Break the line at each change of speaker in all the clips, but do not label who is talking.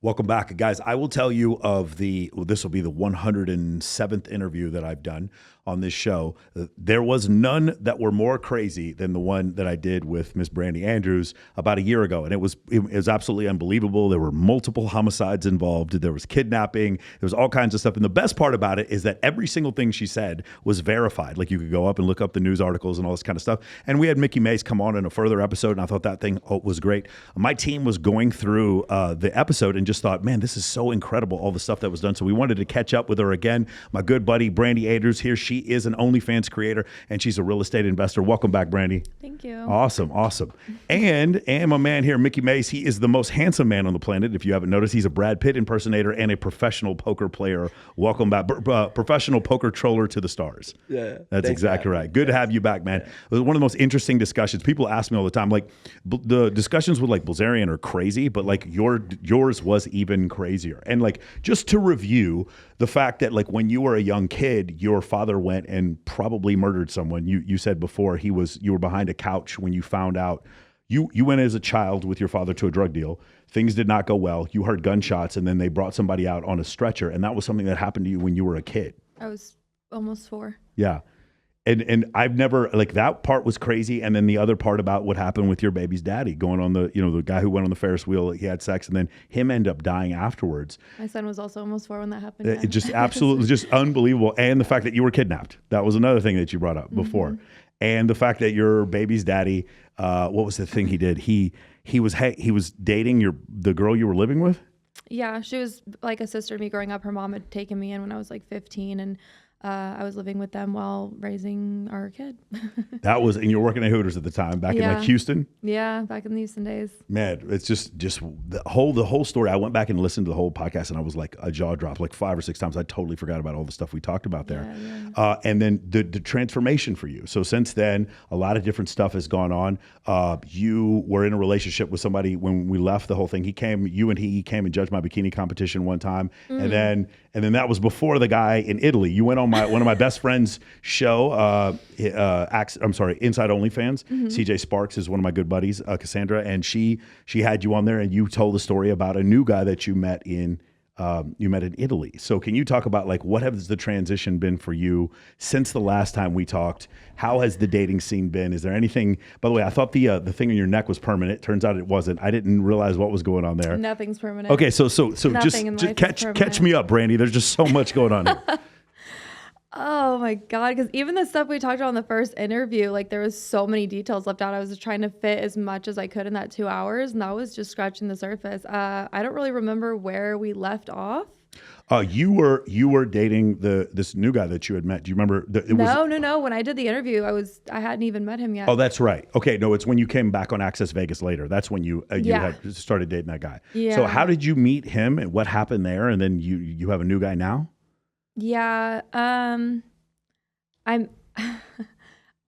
Welcome back, guys. I will tell you this will be the 107th interview that I've done on this show. There was none that were more crazy than the one that I did with Miss Brandi Andrews about a year ago. And it was absolutely unbelievable. There were multiple homicides involved. There was kidnapping. There was all kinds of stuff. And the best part about it is that every single thing she said was verified. Like you could go up and look up the news articles and all this kind of stuff. And we had Mikki Mase come on in a further episode, and I thought that thing was great. My team was going through the episode and just thought, man, this is so incredible, all the stuff that was done. So we wanted to catch up with her again. My good buddy, Brandi Andrews here. She is an OnlyFans creator, and she's a real estate investor. Welcome back, Brandi.
Thank you.
Awesome. And my man here, Mikki Mase, he is the most handsome man on the planet. If you haven't noticed, he's a Brad Pitt impersonator and a professional poker player. Welcome back. Professional poker troller to the stars.
Yeah.
That's exactly right. Good to have you back, man. Yeah. It was one of the most interesting discussions. People ask me all the time, like, the discussions with like Blazarian are crazy, but like yours was even crazier. And like, just to review the fact that like when you were a young kid, your father went and probably murdered someone. You said before you were behind a couch when you found out. You went as a child with your father to a drug deal. Things did not go well. You heard gunshots, and then they brought somebody out on a stretcher, and that was something that happened to you when you were a kid.
I was almost 4.
Yeah. And I've never, like, that part was crazy. And then the other part about what happened with your baby's daddy going on the guy who went on the Ferris wheel, he had sex, and then him end up dying afterwards.
My son was also almost 4 when that happened.
It just absolutely, just unbelievable. And the fact that you were kidnapped. That was another thing that you brought up before. Mm-hmm. And the fact that your baby's daddy, what was the thing he did? He was dating the girl you were living with?
Yeah, she was like a sister to me growing up. Her mom had taken me in when I was like 15, and I was living with them while raising our kid.
And you were working at Hooters at the time, back in like Houston?
Yeah, back in the Houston days.
Man, it's just the whole story. I went back and listened to the whole podcast, and I was like a jaw drop, like 5 or 6 times. I totally forgot about all the stuff we talked about there. Yeah. And then the transformation for you. So since then, a lot of different stuff has gone on. You were in a relationship with somebody when we left the whole thing. He came and judged my bikini competition one time. Mm. And then that was before the guy in Italy. You went on one of my best friend's show, Inside OnlyFans. Mm-hmm. CJ Sparks is one of my good buddies, Cassandra, and she had you on there, and you told the story about a new guy that you met in Italy. So can you talk about like what has the transition been for you since the last time we talked? How has the dating scene been? Is there anything? By the way, I thought the thing on your neck was permanent. Turns out it wasn't. I didn't realize what was going on there.
Nothing's permanent.
Okay, so just catch me up, Brandi. There's just so much going on here.
Oh my God. Because even the stuff we talked about in the first interview, like there was so many details left out. I was just trying to fit as much as I could in that 2 hours. And that was just scratching the surface. I don't really remember where we left off.
You were dating this new guy that you had met. Do you remember?
No. When I did the interview, I hadn't even met him yet.
Oh, that's right. Okay. No, it's when you came back on Access Vegas later. That's when you had started dating that guy.
Yeah.
So how did you meet him and what happened there? And then you have a new guy now?
Yeah.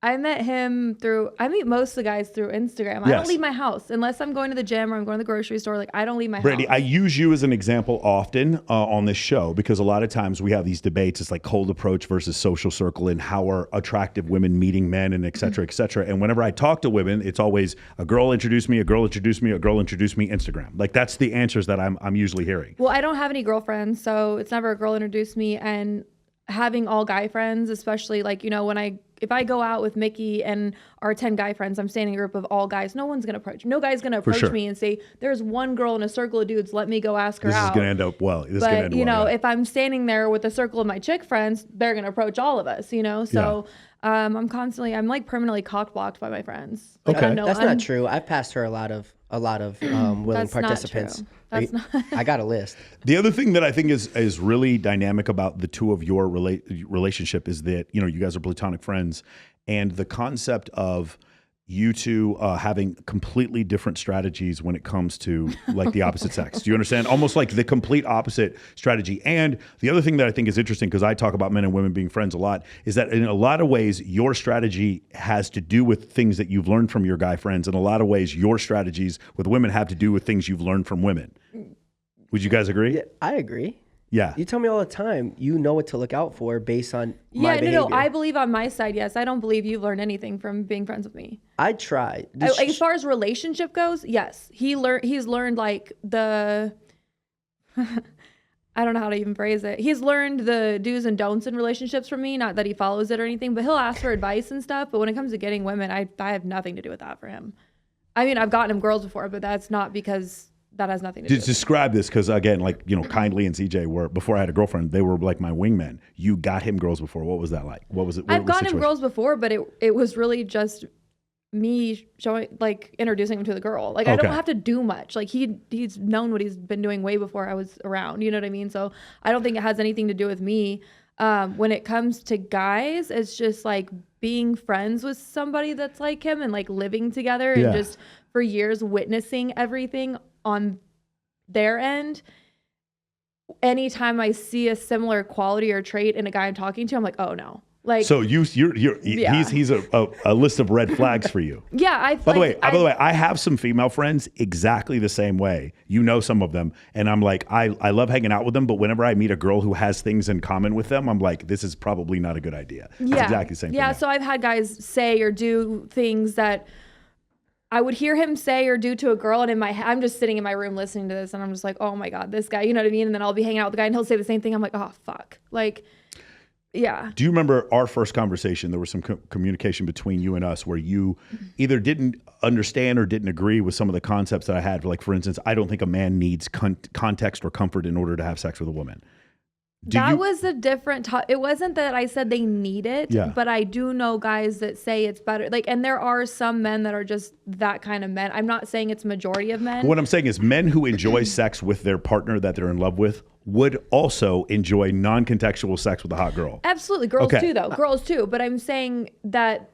I met him I meet most of the guys through Instagram. I don't leave my house unless I'm going to the gym or I'm going to the grocery store. Like I don't leave my house.
Brandi, I use you as an example often on this show because a lot of times we have these debates. It's like cold approach versus social circle and how are attractive women meeting men and et cetera, et cetera. And whenever I talk to women, it's always a girl introduced me, a girl introduced me, a girl introduced me, Instagram. Like that's the answers that I'm usually hearing.
Well, I don't have any girlfriends, so it's never a girl introduced me. And having all guy friends, especially like, if I go out with Mikki and our 10 guy friends, I'm staying in a group of all guys. No guy's going to approach me and say, there's one girl in a circle of dudes. Let me go ask her out.
This is going to end up well.
If I'm standing there with a circle of my chick friends, they're going to approach all of us, So I'm like permanently cock blocked by my friends.
Okay.
That's not true. I've passed her a lot of willing participants.
That's not true.
I got a list.
The other thing that I think is really dynamic about the two of your relationship is that, you guys are platonic friends, and the concept of you two having completely different strategies when it comes to like the opposite sex. Do you understand? Almost like the complete opposite strategy. And the other thing that I think is interesting, because I talk about men and women being friends a lot, is that in a lot of ways, your strategy has to do with things that you've learned from your guy friends. In a lot of ways, your strategies with women have to do with things you've learned from women. Would you guys agree?
Yeah, I agree.
Yeah.
You tell me all the time, you know what to look out for based on my behavior.
No, I believe on my side, yes. I don't believe you've learned anything from being friends with me.
I try.
As far as relationship goes, yes. He's learned like I don't know how to even phrase it. He's learned the do's and don'ts in relationships from me. Not that he follows it or anything, but he'll ask for advice and stuff. But when it comes to getting women, I have nothing to do with that for him. I mean, I've gotten him girls before, but that's not because that has nothing to do with it.
Describe this, because again, like, you know, Kindly and CJ were, before I had a girlfriend, they were like my wingmen. You got him girls before. What was that like? What was it?
I've gotten him girls before, but it was really just me introducing him to the girl. Like, I don't have to do much. Like, he's known what he's been doing way before I was around. You know what I mean? So I don't think it has anything to do with me. When it comes to guys, it's just like being friends with somebody that's like him and like living together and just for years witnessing everything on their end. Anytime I see a similar quality or trait in a guy I'm talking to, I'm like, oh no. Like,
so he's a list of red flags for you.
Yeah.
By the way, I have some female friends exactly the same way. You know some of them, and I'm like, I love hanging out with them, but whenever I meet a girl who has things in common with them, I'm like, this is probably not a good idea. It's exactly the same thing.
Yeah, so I've had guys say or do things that I would hear him say or do to a girl, and in my head, I'm just sitting in my room listening to this, and I'm just like, oh my God, this guy, you know what I mean? And then I'll be hanging out with the guy, and he'll say the same thing. I'm like, oh, fuck. Like, yeah.
Do you remember our first conversation? There was some communication between you and us where you either didn't understand or didn't agree with some of the concepts that I had. Like, for instance, I don't think a man needs context or comfort in order to have sex with a woman.
That was a different it wasn't that I said they need it, but I do know guys that say it's better. Like, and there are some men that are just that kind of men. I'm not saying it's majority of men.
What I'm saying is men who enjoy sex with their partner that they're in love with would also enjoy non-contextual sex with a hot girl.
Absolutely. Girls too, though. Girls too. But I'm saying that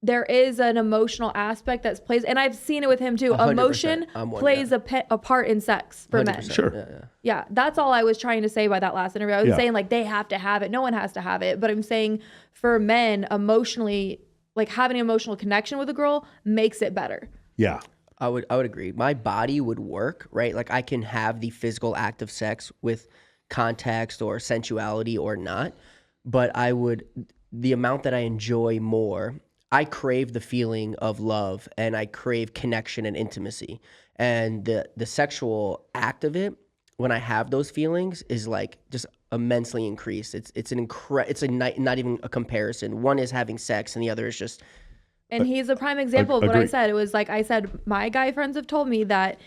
there is an emotional aspect that plays, and I've seen it with him too. Emotion plays a part in sex for men.
Sure.
Yeah, that's all I was trying to say by that last interview. I was saying like they have to have it. No one has to have it. But I'm saying for men, emotionally, like having an emotional connection with a girl makes it better.
Yeah.
I would agree. My body would work, right? Like I can have the physical act of sex with context or sensuality or not, but the amount that I enjoy more, I crave the feeling of love and I crave connection and intimacy. And the sexual act of it, when I have those feelings, is like just immensely increased. It's not even a comparison. One is having sex and the other is just.
And he's a prime example of what I said. It was like I said, my guy friends have told me that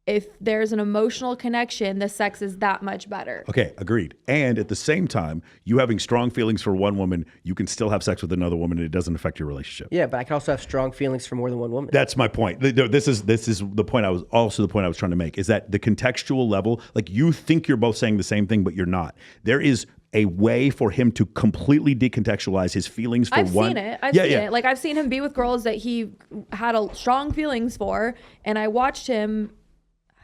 if there's an emotional connection, the sex is that much better.
Okay, agreed. And at the same time, you having strong feelings for one woman, you can still have sex with another woman and it doesn't affect your relationship.
Yeah, but I can also have strong feelings for more than one woman.
That's my point. This is the point I was trying to make, is that the contextual level, like you think you're both saying the same thing, but you're not. There is a way for him to completely decontextualize his feelings for one.
I've seen it. Like I've seen him be with girls that he had strong feelings for, and I watched him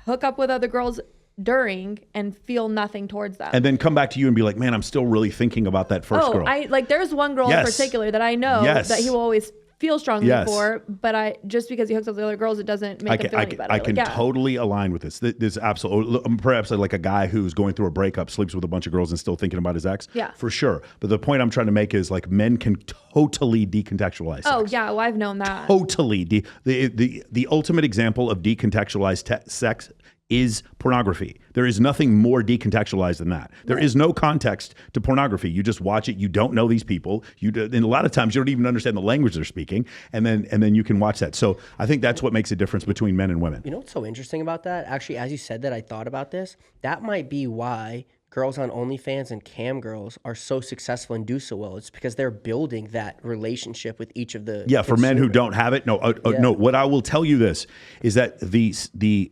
hook up with other girls during and feel nothing towards them.
And then come back to you and be like, man, I'm still really thinking about that first girl.
There's one girl in particular that I know that he will always feel strongly for, but just because he hooks up with other girls, it doesn't make him feel any better.
I can totally align with this. This absolutely, perhaps like a guy who's going through a breakup, sleeps with a bunch of girls and still thinking about his ex.
Yeah.
For sure. But the point I'm trying to make is like men can totally decontextualize sex.
Oh yeah, well I've known that.
Totally. The ultimate example of decontextualized sex is pornography. There is nothing more decontextualized than that. There is no context to pornography. You just watch it. You don't know these people. And a lot of times you don't even understand the language they're speaking. And then you can watch that. So I think that's what makes a difference between men and women.
You know what's so interesting about that? Actually, as you said that, I thought about this. That might be why girls on OnlyFans and cam girls are so successful and do so well. It's because they're building that relationship with each of the
for men who don't have it. No. What I will tell you this is that the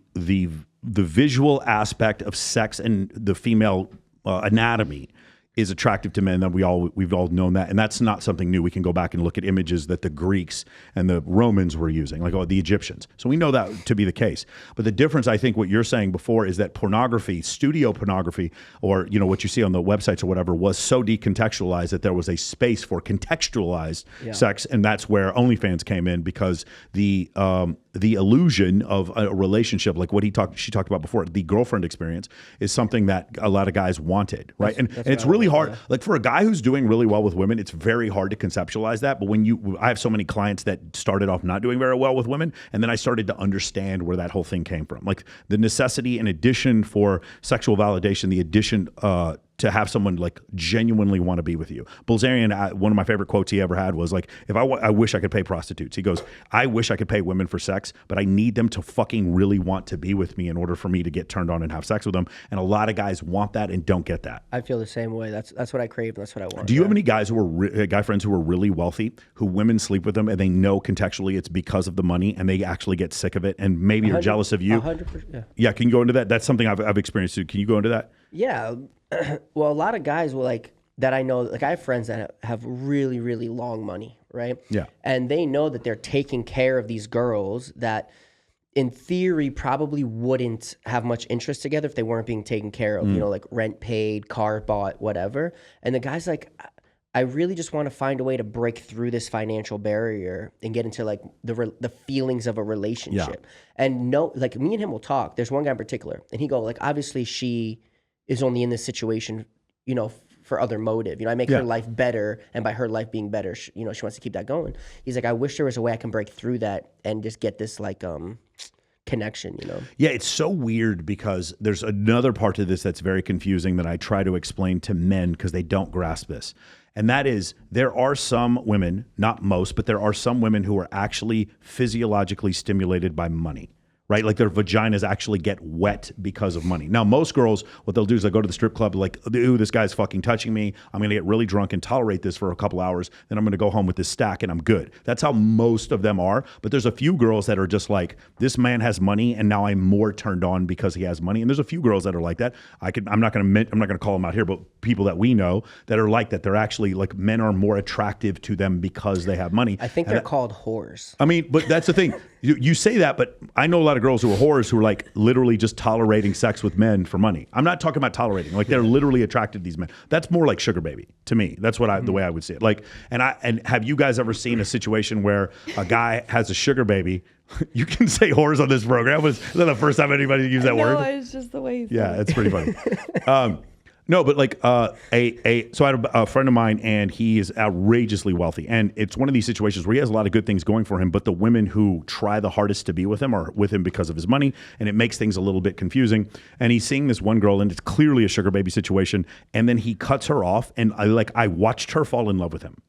visual aspect of sex and the female anatomy is attractive to men. That we've all known that, and that's not something new. We can go back and look at images that the Greeks and the Romans were using, like the Egyptians. So we know that to be the case. But the difference, I think, what you're saying before is that pornography, studio pornography, or what you see on the websites or whatever, was so decontextualized that there was a space for contextualized sex, and that's where OnlyFans came in, because the the illusion of a relationship, like what she talked about before, the girlfriend experience is something that a lot of guys wanted, right? And it's really hard. Like for a guy who's doing really well with women, it's very hard to conceptualize that. But I have so many clients that started off not doing very well with women, and then I started to understand where that whole thing came from. Like the necessity, in addition for sexual validation, the addition to have someone like genuinely want to be with you. Bilzerian, one of my favorite quotes he ever had was like, I wish I could pay prostitutes. He goes, I wish I could pay women for sex, but I need them to fucking really want to be with me in order for me to get turned on and have sex with them. And a lot of guys want that and don't get that.
I feel the same way. That's what I crave. And that's what I want.
Do you have any guys who are guy friends who are really wealthy, who women sleep with them and they know contextually it's because of the money and they actually get sick of it and maybe are jealous of you?
100%.
Yeah. Can you go into that? That's something I've experienced too. Can you go into that?
Yeah. Well, a lot of guys will like that I know, like I have friends that have really, really long money, right?
Yeah.
And they know that they're taking care of these girls that in theory probably wouldn't have much interest together if they weren't being taken care of, like rent paid, car bought, whatever. And the guy's like, I really just want to find a way to break through this financial barrier and get into like the feelings of a relationship. Yeah. And like me and him will talk. There's one guy in particular and he go like, obviously she is only in this situation, for other motive. I make her life better, and by her life being better, she wants to keep that going. He's like, I wish there was a way I can break through that and just get this like connection.
Yeah, it's so weird because there's another part to this that's very confusing that I try to explain to men because they don't grasp this. And that is, there are some women, not most, but there are some women who are actually physiologically stimulated by money. Right? Like their vaginas actually get wet because of money. Now, most girls, what they'll do is they go to the strip club like, ooh, this guy's fucking touching me. I'm going to get really drunk and tolerate this for a couple hours. Then I'm going to go home with this stack and I'm good. That's how most of them are. But there's a few girls that are just like, this man has money and now I'm more turned on because he has money. And there's a few girls that are like that. I'm not going to call them out here, but people that we know that are like that. They're actually like, men are more attractive to them because they have money.
I think they're called whores.
I mean, but that's the thing. You say that, but I know a lot of girls who are whores who are like literally just tolerating sex with men for money. I'm not talking about tolerating. Like they're literally attracted to these men. That's more like sugar baby to me. That's what the way I would see it. Like, and have you guys ever seen a situation where a guy has a sugar baby? You can say whores on this program. Was that the first time anybody used that word?
No, it's just the way you
Yeah, it's pretty funny. No, but like so I had a friend of mine and he is outrageously wealthy. And it's one of these situations where he has a lot of good things going for him, but the women who try the hardest to be with him are with him because of his money. And it makes things a little bit confusing. And he's seeing this one girl and it's clearly a sugar baby situation. And then he cuts her off and I watched her fall in love with him.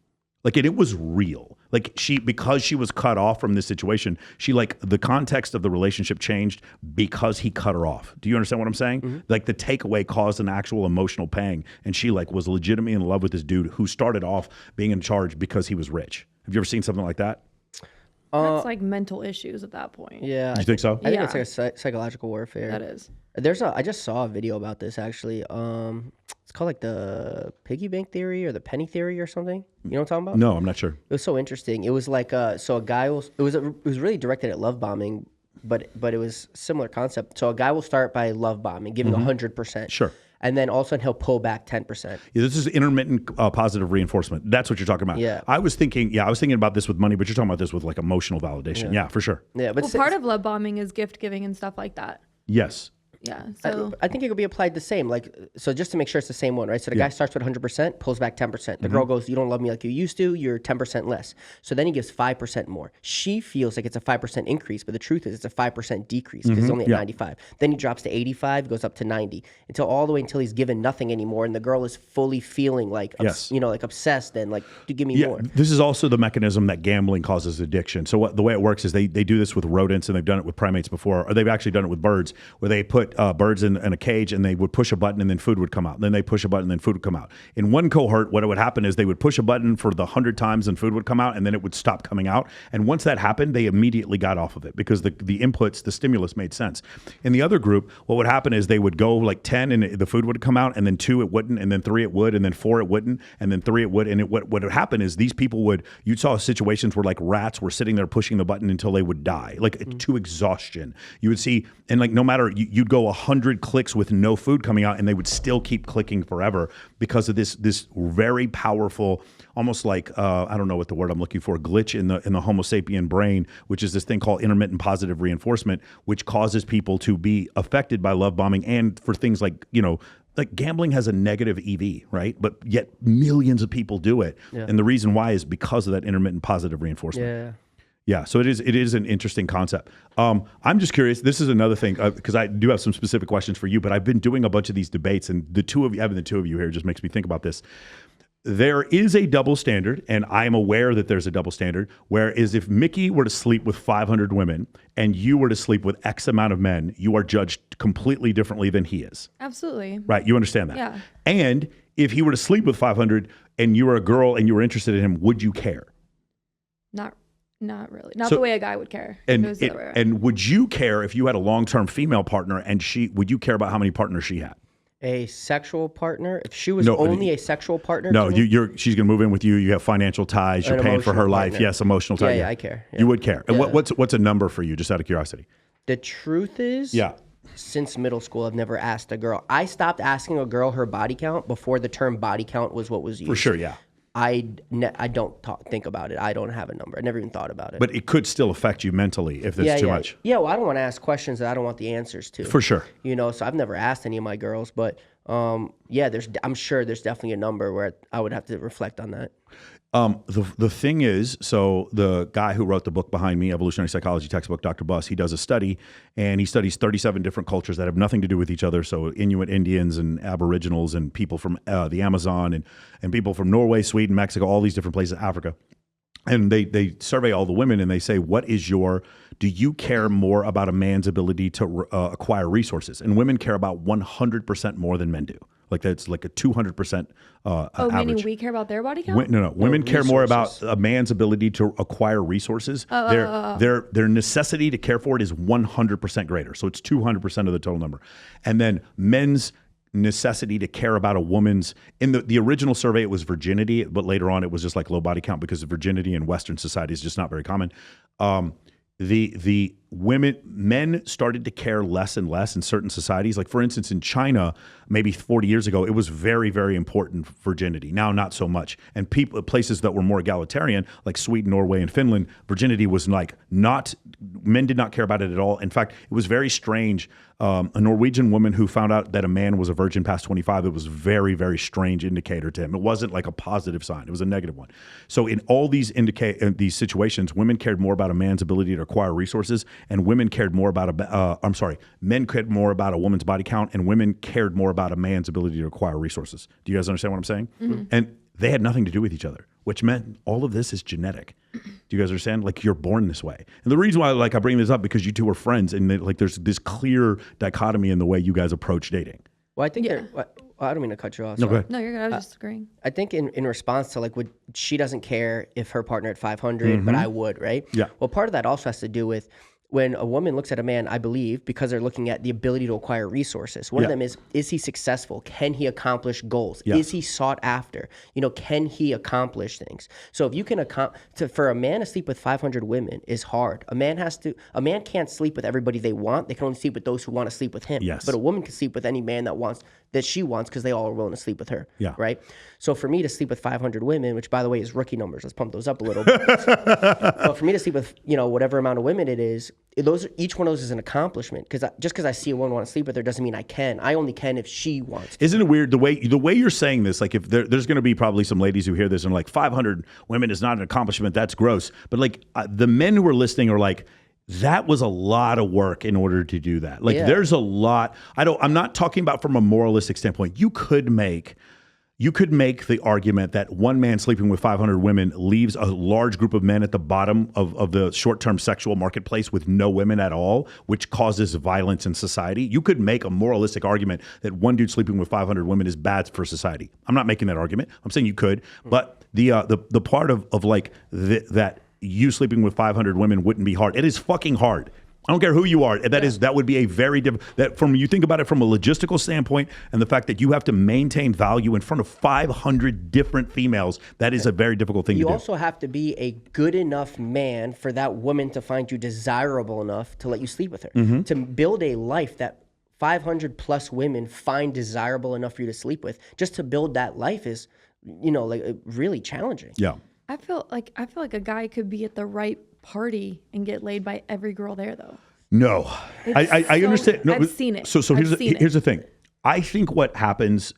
Like, and it was real. Like because she was cut off from this situation, the context of the relationship changed because he cut her off. Do you understand what I'm saying? Mm-hmm. Like the takeaway caused an actual emotional pang. And she was legitimately in love with this dude who started off being in charge because he was rich. Have you ever seen something like that?
That's like mental issues at that point.
Yeah. You think so?
I think it's like a psychological warfare.
That is.
I just saw a video about this actually. It's called like the piggy bank theory or the penny theory or something. You know what I'm talking about?
No, I'm not sure. It
was so interesting. It was like so a guy it was really directed at love bombing, but it was similar concept. So a guy will start by love bombing, giving 100%.
Sure.
And then all of a sudden he'll pull back 10%.
Yeah, this is intermittent positive reinforcement. That's what you're talking about.
Yeah.
I was thinking about this with money, but you're talking about this with like emotional validation. Yeah, for sure.
Yeah, but
part of love bombing is gift giving and stuff like that.
Yes.
Yeah, so
I think it could be applied the same. Like, so just to make sure it's the same one, right? So the guy starts with 100%, pulls back 10%. The girl goes, "You don't love me like you used to. You're 10% less." So then he gives 5% more. She feels like it's a 5% increase, but the truth is it's a 5% decrease because it's only at 95. Then he drops to 85, goes up to 90, until he's given nothing anymore, and the girl is fully feeling like, like obsessed and like, give me more.
This is also the mechanism that gambling causes addiction. So the way it works is they do this with rodents, and they've done it with primates before, or they've actually done it with birds, where they put birds in a cage and they would push a button and then food would come out. Then they push a button and then food would come out. In one cohort, what would happen is they would push a button for the 100 times and food would come out, and then it would stop coming out. And once that happened, they immediately got off of it because the inputs, the stimulus made sense. In the other group, what would happen is they would go like 10 and the food would come out, and then 2 it wouldn't, and then 3 it would, and then 4 it wouldn't, and then 3 it would. And what would happen is these people you saw situations where like rats were sitting there pushing the button until they would die, like to exhaustion. You would see, and like no matter, you'd go go 100 clicks with no food coming out, and they would still keep clicking forever because of this very powerful, almost like I don't know what the word I'm looking for, glitch in the Homo sapien brain, which is this thing called intermittent positive reinforcement, which causes people to be affected by love bombing, and for things like, you know, like gambling has a negative EV, right? But yet millions of people do it. Yeah. And the reason why is because of that intermittent positive reinforcement.
Yeah.
Yeah, so it is an interesting concept. I'm just curious. This is another thing, because I do have some specific questions for you, but I've been doing a bunch of these debates, and having the two of you here just makes me think about this. There is a double standard, and I am aware that there's a double standard, whereas if Mikki were to sleep with 500 women and you were to sleep with X amount of men, you are judged completely differently than he is.
Absolutely.
Right, you understand that?
Yeah.
And if he were to sleep with 500 and you were a girl and you were interested in him, would you care?
Not really. Not the way a guy would care.
And would you care if you had a long-term female partner, and would you care about how many partners she had?
A sexual partner? If she was only a sexual partner?
No, she's going to move in with you. You have financial ties. You're paying for her life. Yes, emotional ties.
Yeah, I care. Yeah.
You would care. And what's a number for you, just out of curiosity?
The truth is, since middle school, I've never asked a girl. I stopped asking a girl her body count before the term body count was what was used.
For sure, yeah.
I don't think about it. I don't have a number. I never even thought about it.
But it could still affect you mentally if there's too much.
Yeah, well, I don't want to ask questions that I don't want the answers to.
For sure.
You know, so I've never asked any of my girls, but I'm sure there's definitely a number where I would have to reflect on that.
The thing is, so the guy who wrote the book behind me, Evolutionary Psychology textbook, Dr. Buss, he does a study, and he studies 37 different cultures that have nothing to do with each other. So Inuit Indians and Aboriginals and people from the Amazon and people from Norway, Sweden, Mexico, all these different places, Africa. And they survey all the women, and they say, do you care more about a man's ability to acquire resources? And women care about 100% more than men do. Like that's like a 200% average.
Meaning we care about their body count?
No. Women care more about a man's ability to acquire resources. Their necessity to care for it is 100% greater. So it's 200% of the total number. And then men's necessity to care about a woman's, in the original survey it was virginity, but later on it was just like low body count, because virginity in Western society is just not very common. The men started to care less and less in certain societies. Like for instance, in China, maybe 40 years ago, it was very, very important virginity. Now, not so much. And places that were more egalitarian, like Sweden, Norway, and Finland, virginity was like men did not care about it at all. In fact, it was very strange. A Norwegian woman who found out that a man was a virgin past 25, it was a very, very strange indicator to him. It wasn't like a positive sign. It was a negative one. So in all these situations, women cared more about a man's ability to acquire resources, and women cared more about men cared more about a woman's body count, and women cared more about a man's ability to acquire resources. Do you guys understand what I'm saying? Mm-hmm. And they had nothing to do with each other, which meant all of this is genetic. Do you guys understand? Like you're born this way. And the reason why I bring this up, because you two are friends, and there's this clear dichotomy in the way you guys approach dating.
Well, I think I don't mean to cut you off.
No, go ahead.
No, you're good. I was just agreeing. I
think in response to she doesn't care if her partner at 500, but I would, right?
Yeah.
Well, part of that also has to do with when a woman looks at a man, I believe, because they're looking at the ability to acquire resources. One of them is he successful? Can he accomplish goals? Yeah. Is he sought after? Can he accomplish things? So if you can for a man to sleep with 500 women is hard. A man can't sleep with everybody they want. They can only sleep with those who want to sleep with him.
Yes.
But a woman can sleep with any man that she wants, because they all are willing to sleep with her.
Yeah.
Right? So for me to sleep with 500 women, which by the way is rookie numbers, let's pump those up a little bit. But for me to sleep with, whatever amount of women it is, each one of those is an accomplishment. Because just because I see a woman want to sleep with her doesn't mean I can. I only can if she wants to.
Isn't it weird the way you're saying this? Like if there's going to be probably some ladies who hear this and like 500 women is not an accomplishment. That's gross. But the men who are listening are like, that was a lot of work in order to do that. There's a lot. I'm not talking about from a moralistic standpoint. You could make the argument that one man sleeping with 500 women leaves a large group of men at the bottom of the short-term sexual marketplace with no women at all, which causes violence in society. You could make a moralistic argument that one dude sleeping with 500 women is bad for society. I'm not making that argument. I'm saying you could, but the part of that you sleeping with 500 women wouldn't be hard. It is fucking hard. I don't care who you are. That would be a very different. You think about it from a logistical standpoint, and the fact that you have to maintain value in front of 500 different females. That is a very difficult thing to do.
You also have to be a good enough man for that woman to find you desirable enough to let you sleep with her. Mm-hmm. To build a life that 500 plus women find desirable enough for you to sleep with. Just to build that life is, like really challenging.
Yeah.
I feel like a guy could be at the right party and get laid by every girl there, though.
No, I understand. No,
I've seen it.
So here's the thing. I think what happens.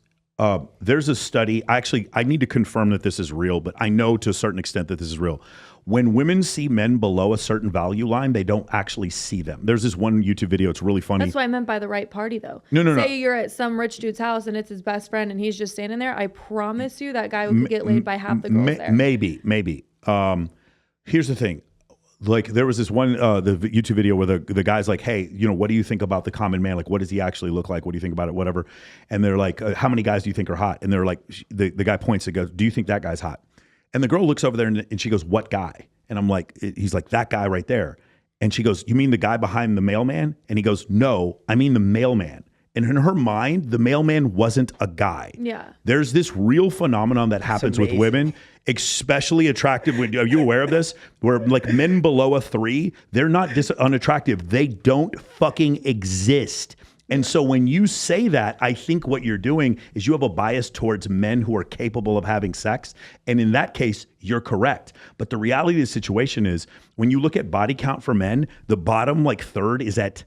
There's a study. I need to confirm that this is real, but I know to a certain extent that this is real. When women see men below a certain value line, they don't actually see them. There's this one YouTube video. It's really funny.
That's what I meant by the right party, though.
No.
Say you're at some rich dude's house and it's his best friend and he's just standing there. I promise you that guy would get laid by half the girls there.
Maybe. Here's the thing. Like there was this one the YouTube video where the guy's like, hey, what do you think about the common man? Like, what does he actually look like? What do you think about it? Whatever. And they're like, how many guys do you think are hot? And they're like, the guy points and goes, do you think that guy's hot? And the girl looks over there and she goes, what guy? And I'm like, he's like, that guy right there. And she goes, you mean the guy behind the mailman? And he goes, no, I mean the mailman. And in her mind, the mailman wasn't a guy.
Yeah.
There's this real phenomenon that happens with women, especially attractive. Are you aware of this? Where like men below a 3, they're not unattractive. They don't fucking exist. And so when you say that, I think what you're doing is you have a bias towards men who are capable of having sex. And in that case, you're correct. But the reality of the situation is when you look at body count for men, the bottom like third is at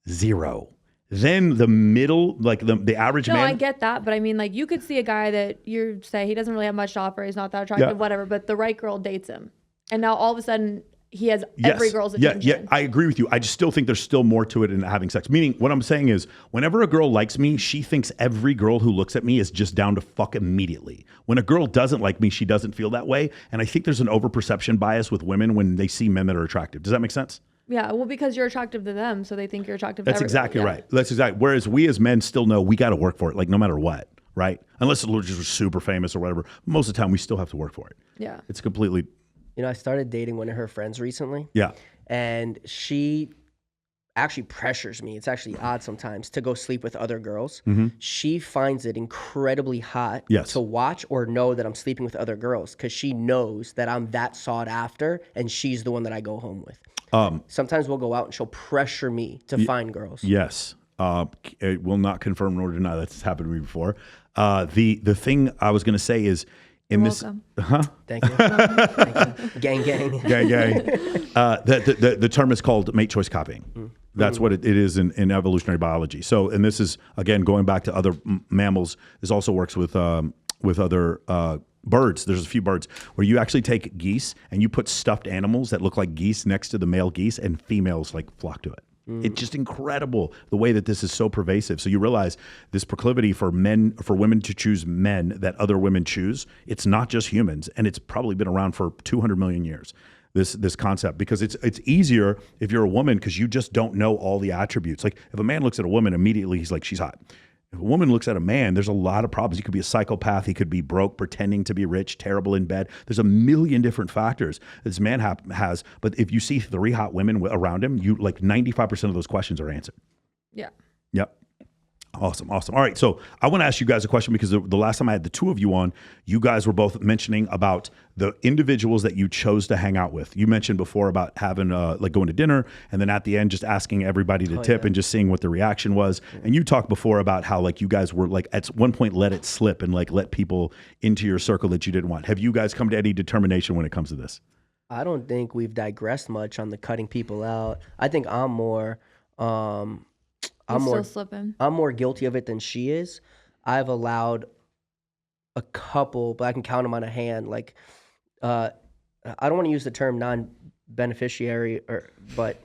0. Then the middle, like the average man.
No, I get that. But I mean, like you could see a guy that you say he doesn't really have much to offer. He's not that attractive, whatever. But the right girl dates him. And now all of a sudden he has every girl's attention.
Yeah, I agree with you. I just still think there's still more to it than having sex. Meaning what I'm saying is whenever a girl likes me, she thinks every girl who looks at me is just down to fuck immediately. When a girl doesn't like me, she doesn't feel that way. And I think there's an overperception bias with women when they see men that are attractive. Does that make sense?
Yeah, well, because you're attractive to them, so they think you're attractive to
That's
everybody.
exactly right. That's exactly. Whereas we as men still know we got to work for it, like no matter what, right? Unless we're just super famous or whatever. Most of the time, we still have to work for it.
Yeah.
It's completely.
I started dating one of her friends recently.
Yeah.
And she actually pressures me. It's actually odd sometimes to go sleep with other girls.
Mm-hmm.
She finds it incredibly hot to watch or know that I'm sleeping with other girls because she knows that I'm that sought after and she's the one that I go home with. Sometimes we'll go out and she'll pressure me to find girls.
Yes. It will not confirm nor deny that's happened to me before. The thing I was going to say is in
You're
this,
welcome.
Thank you. Thank you. Gang.
The term is called mate choice copying. That's what it is in evolutionary biology. So, and this is again going back to other mammals. This also works with other birds. There's a few birds where you actually take geese and you put stuffed animals that look like geese next to the male geese, and females like flock to it. It's just incredible the way that this is so pervasive. So you realize this proclivity for women to choose men that other women choose. It's not just humans, and it's probably been around for 200 million years. This concept, because it's easier if you're a woman because you just don't know all the attributes. Like if a man looks at a woman, immediately he's like, she's hot. If a woman looks at a man, there's a lot of problems. He could be a psychopath. He could be broke, pretending to be rich, terrible in bed. There's a million different factors this man has. But if you see 3 hot women around him, you like 95% of those questions are answered.
Yeah.
Yep. Awesome. All right. So I want to ask you guys a question because the last time I had the 2 of you on, you guys were both mentioning about the individuals that you chose to hang out with. You mentioned before about having like going to dinner and then at the end just asking everybody to tip and just seeing what the reaction was. And you talked before about how like you guys were like at one point let it slip and like let people into your circle that you didn't want. Have you guys come to any determination when it comes to this?
I don't think we've digressed much on the cutting people out. I think I'm more
still slipping.
I'm more guilty of it than she is. I've allowed a couple, but I can count them on a hand. Like, I don't want to use the term non-beneficiary, but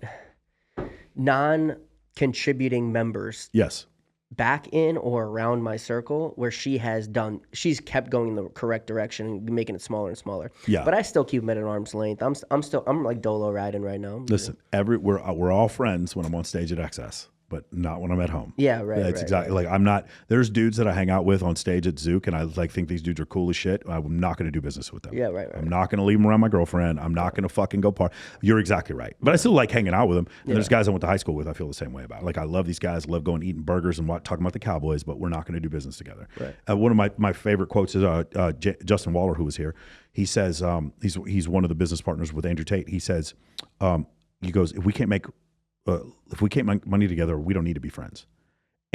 non-contributing members.
Yes.
Back in or around my circle where she's kept going in the correct direction and making it smaller and smaller. Yeah. But I still keep them at an arm's length. I'm like Dolo riding right now.
Listen, we're all friends when I'm on stage at XS. But not when I'm at home.
Yeah, right.
That's exactly like I'm not. There's dudes that I hang out with on stage at Zook, and I like think these dudes are cool as shit. I'm not going to do business with them.
Yeah, right.
I'm not going to leave them around my girlfriend. I'm not going to fucking go party. You're exactly right. But I still like hanging out with them. And there's guys I went to high school with. I feel the same way about. Like I love these guys. Love going eating burgers and talking about the Cowboys. But we're not going to do business together. Right. One of my favorite quotes is Justin Waller, who was here. He says he's one of the business partners with Andrew Tate. He says he goes, if we can't make money together, we don't need to be friends.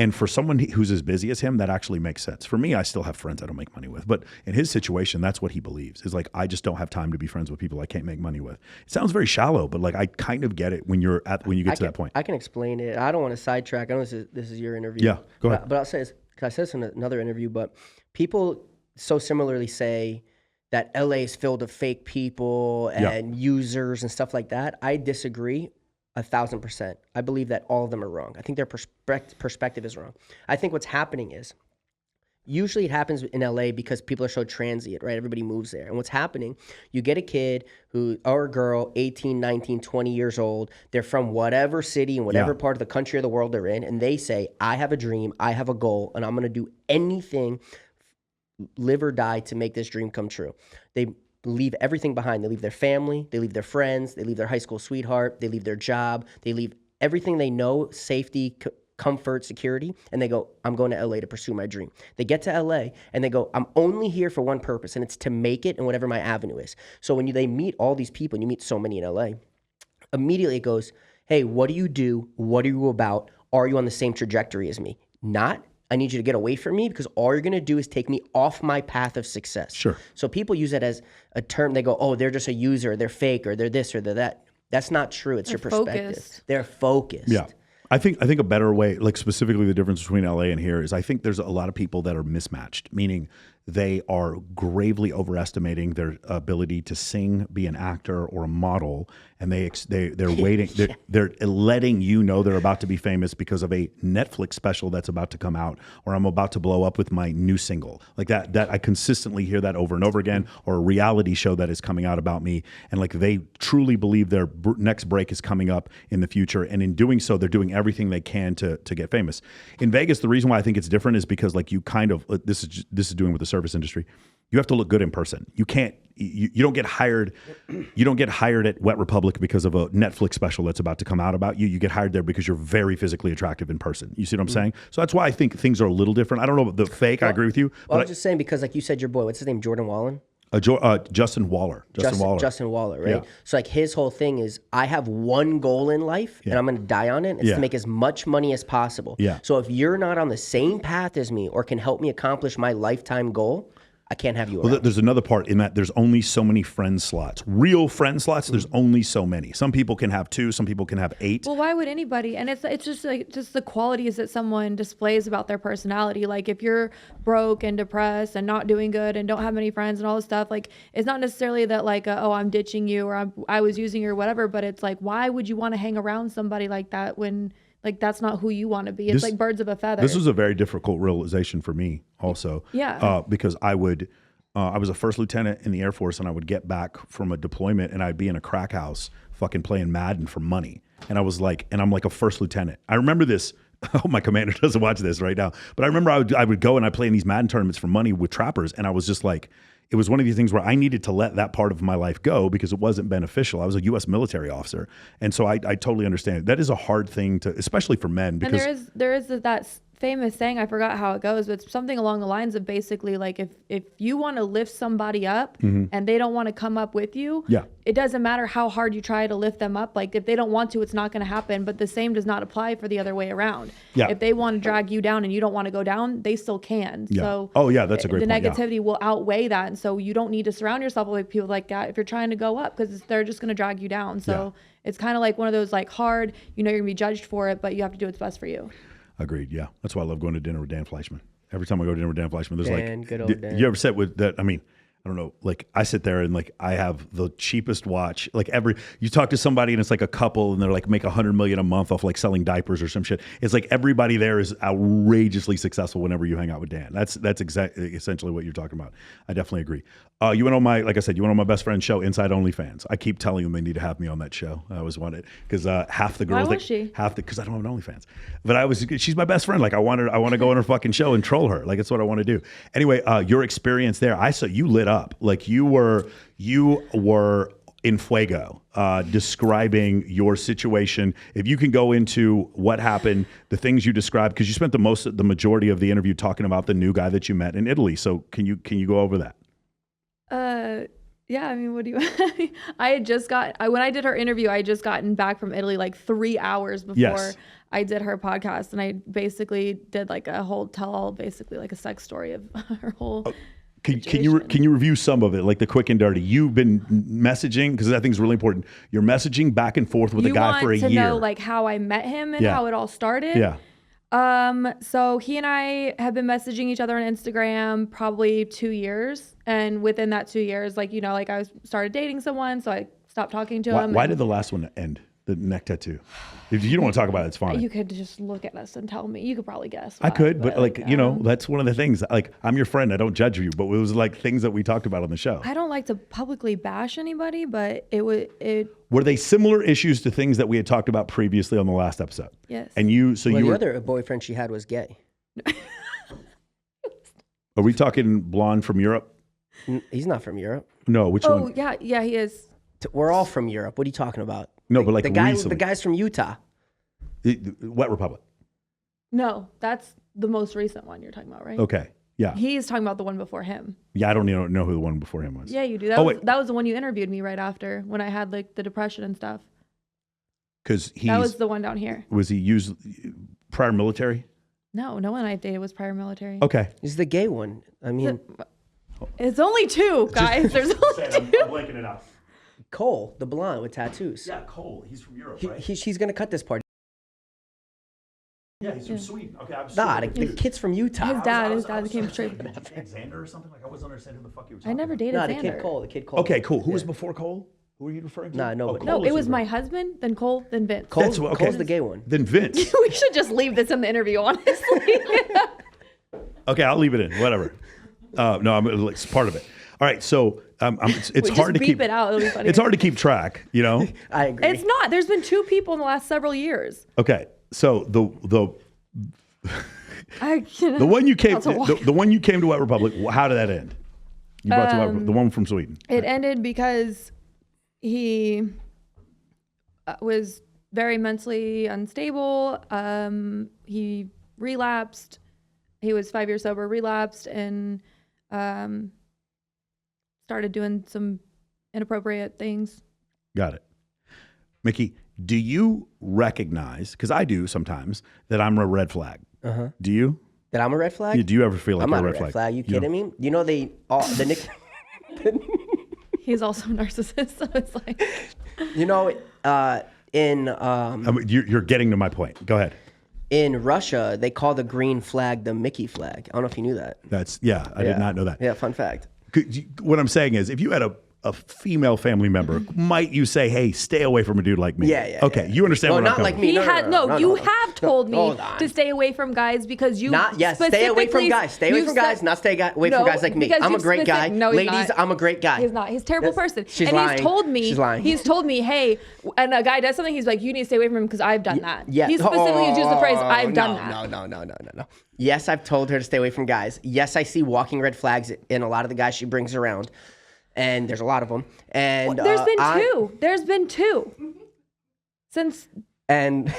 And for someone who's as busy as him, that actually makes sense. For me, I still have friends I don't make money with. But in his situation, that's what he believes. Is like, I just don't have time to be friends with people I can't make money with. It sounds very shallow, but like I kind of get it when you get to that point.
I can explain it. I don't want to sidetrack. I know this is your interview.
Yeah, go ahead.
But I'll say this, because I said this in another interview, but people so similarly say that LA is filled with fake people and users and stuff like that. I disagree 1,000%. I believe that all of them are wrong. I think their perspective is wrong. I think what's happening is, usually it happens in LA because people are so transient, right? Everybody moves there. And what's happening, you get a kid or a girl, 18, 19, 20 years old. They're from whatever city and whatever part of the country or the world they're in. And they say, I have a dream, I have a goal, and I'm going to do anything, live or die, to make this dream come true. They leave everything behind. They leave their family, they leave their friends, they leave their high school sweetheart, they leave their job, they leave everything they know, safety, comfort, security, and they go, I'm going to LA to pursue my dream. They get to LA and they go, I'm only here for one purpose, and it's to make it in whatever my avenue is. So when they meet all these people, and you meet so many in LA, immediately it goes, hey, what do you do? What are you about? Are you on the same trajectory as me? Not, I need you to get away from me, because all you're going to do is take me off my path of success.
Sure.
So people use it as a term. They go, oh, they're just a user, they're fake, or they're this or they're that. That's not true. It's your perspective.
Focused.
They're focused.
Yeah. I think a better way, like specifically the difference between LA and here, is I think there's a lot of people that are mismatched, meaning they are gravely overestimating their ability to sing, be an actor or a model, and they're waiting. They're letting you know they're about to be famous because of a Netflix special that's about to come out, or I'm about to blow up with my new single. Like that I consistently hear that over and over again, or a reality show that is coming out about me, and like they truly believe their next break is coming up in the future, and in doing so, they're doing everything they can to get famous. In Vegas, the reason why I think it's different is because like you kind of this is doing with the service industry. You have to look good in person. You can't. You don't get hired. You don't get hired at Wet Republic because of a Netflix special that's about to come out about you. You get hired there because you're very physically attractive in person. You see what I'm saying? So that's why I think things are a little different. I don't know about the fake. I agree with you.
Well, I was just saying, because like you said, your boy, what's his name? Jordan Wallen?
Justin Waller.
Justin Waller, right? Yeah. So like his whole thing is, I have one goal in life and I'm going to die on it. It's to make as much money as possible. Yeah. So if you're not on the same path as me or can help me accomplish my lifetime goal, I can't have you around.
Well, there's another part in that there's only so many friend slots. Real friend slots, there's only so many. Some people can have 2, some people can have 8.
Well, why would anybody? And it's just like the qualities that someone displays about their personality. Like if you're broke and depressed and not doing good and don't have many friends and all this stuff, like it's not necessarily that like, oh, I'm ditching you or I was using you or whatever, but it's like, why would you want to hang around somebody like that when like that's not who you want to be? It's like birds of a feather.
This was a very difficult realization for me also.
Yeah.
Because I was a first lieutenant in the Air Force, and I would get back from a deployment and I'd be in a crack house fucking playing Madden for money. And I was like, and I'm like a first lieutenant. I remember this. Oh, my commander doesn't watch this right now. But I remember I would go and I'd play in these Madden tournaments for money with trappers. And I was just like, it was one of these things where I needed to let that part of my life go because it wasn't beneficial. I was a U.S. military officer. And so I totally understand. That is a hard thing to, especially for men. Because
and there is that famous saying, I forgot how it goes, but it's something along the lines of basically like if you want to lift somebody up and they don't want to come up with you, it doesn't matter how hard you try to lift them up. Like if they don't want to, it's not going to happen. But the same does not apply for the other way around. Yeah. If they want to drag you down and you don't want to go down, they still can. Yeah. So
that's a great point.
The negativity will outweigh that. And so you don't need to surround yourself with people like that if you're trying to go up, because they're just going to drag you down. So it's kind of like one of those like hard, you're going to be judged for it, but you have to do what's best for you.
Agreed. Yeah, that's why I love going to dinner with Dan Fleischman. Every time I go to dinner with Dan Fleischman, there's
good old Dan.
You ever sit with that? I mean, I don't know. Like I sit there and like I have the cheapest watch. Like you talk to somebody and it's like a couple and they're like make $100 million a month off like selling diapers or some shit. It's like everybody there is outrageously successful whenever you hang out with Dan. That's essentially what you're talking about. I definitely agree. You went on like I said, you went on my best friend's show, Inside OnlyFans. I keep telling them they need to have me on that show. I always wanted because half the girls, because I don't have an OnlyFans, but she's my best friend. Like I want to go on her fucking show and troll her. Like it's what I want to do. Anyway, your experience there, I saw you lit up. Like you were in fuego, describing your situation. If you can go into what happened, the things you described, because you spent the majority of the interview talking about the new guy that you met in Italy. So can you go over that?
Yeah, I mean, what do you? When I did her interview, I had just gotten back from Italy like 3 hours before I did her podcast, and I basically did like a whole tell-all, basically like a sex story of her whole.
Can you review some of it, like the quick and dirty? You've been messaging, because I think it's really important. You're messaging back and forth with a guy for a year.
You want to know like how I met him and how it all started?
Yeah.
So he and I have been messaging each other on Instagram probably 2 years. And within that 2 years, like, you know, like I started dating someone, so I stopped talking to him.
Why did the last one end? The neck tattoo. If you don't want to talk about it, it's fine.
You could just look at us and tell me. You could probably guess.
I could, but like, you know, that's one of the things. Like, I'm your friend. I don't judge you, but it was like things that we talked about on the show.
I don't like to publicly bash anybody, but
Were they similar issues to things that we had talked about previously on the last episode?
Yes.
And
the other boyfriend she had was gay.
Are we talking blonde from Europe?
He's not from Europe.
No, which one?
Oh, yeah, he is.
We're all from Europe. What are you talking about?
No, but like
the guy's from Utah.
Wet Republic.
No, that's the most recent one you're talking about, right?
Okay. Yeah.
He's talking about the one before him.
Yeah, I don't even know who the one before him was.
Yeah, you do. That was the one you interviewed me right after when I had like the depression and stuff.
Because
that was the one down here.
Was he used prior military?
No one I dated was prior military.
Okay.
He's the gay one. I mean,
it's only two guys. There's only two.
I'm blanking it out.
Cole, the blonde with tattoos.
Yeah, Cole. He's from Europe, right?
She's gonna cut this part.
Yeah, he's from Sweden. Okay, I'm
the kid's from Utah.
His dad came straight.
Xander or something? Like I wasn't understanding who the fuck you were talking
I never dated Xander.
The kid Cole.
Okay, cool. Who was before Cole? Who were you referring to?
No,
no, it was my husband, then Cole, then Vince.
Cole's the gay one.
Then Vince.
We should just leave this in the interview, honestly.
Okay, I'll leave it in. Whatever. No, it's part of it. All right, so it's hard to keep
it out. It'll be funny.
It's hard to keep track, you know.
I agree.
It's not. There's been two people in the last several years.
Okay, so the one you came the one you came to Wet Republic. How did that end? You brought to the one from Sweden.
It ended because he was very mentally unstable. He relapsed. He was 5 years sober, relapsed, and started doing some inappropriate things.
Got it. Mikki, do you recognize, because I do sometimes, that I'm a red flag?
Uh-huh.
Do you?
That I'm a red flag?
Yeah, do you ever feel like
I'm
you're
not
a red flag?
You kidding me? You know the Nick.
He's also a narcissist, so it's like.
You know,
you're getting to my point. Go ahead.
In Russia, they call the green flag the Mickey flag. I don't know if you knew that.
I did not know that.
Yeah, fun fact.
What I'm saying is, if you had a female family member, might you say, "Hey, stay away from a dude like me"?
Yeah.
Okay, you understand what I'm
not like me.
You have told me to stay away from guys because you
stay away from guys. Stay away from guys, not stay away from guys like me. I'm a great guy.
No,
ladies, I'm a great guy.
He's not. He's a terrible person.
She's lying.
He's told me.
She's lying.
He's told me, hey, and a guy does something. He's like, you need to stay away from him because I've done that.
Yeah.
He specifically has used the phrase, "I've done that."
No. Yes, I've told her to stay away from guys. Yes, I see walking red flags in a lot of the guys she brings around. And there's a lot of them. And
there's been two. There's been two. Since.
And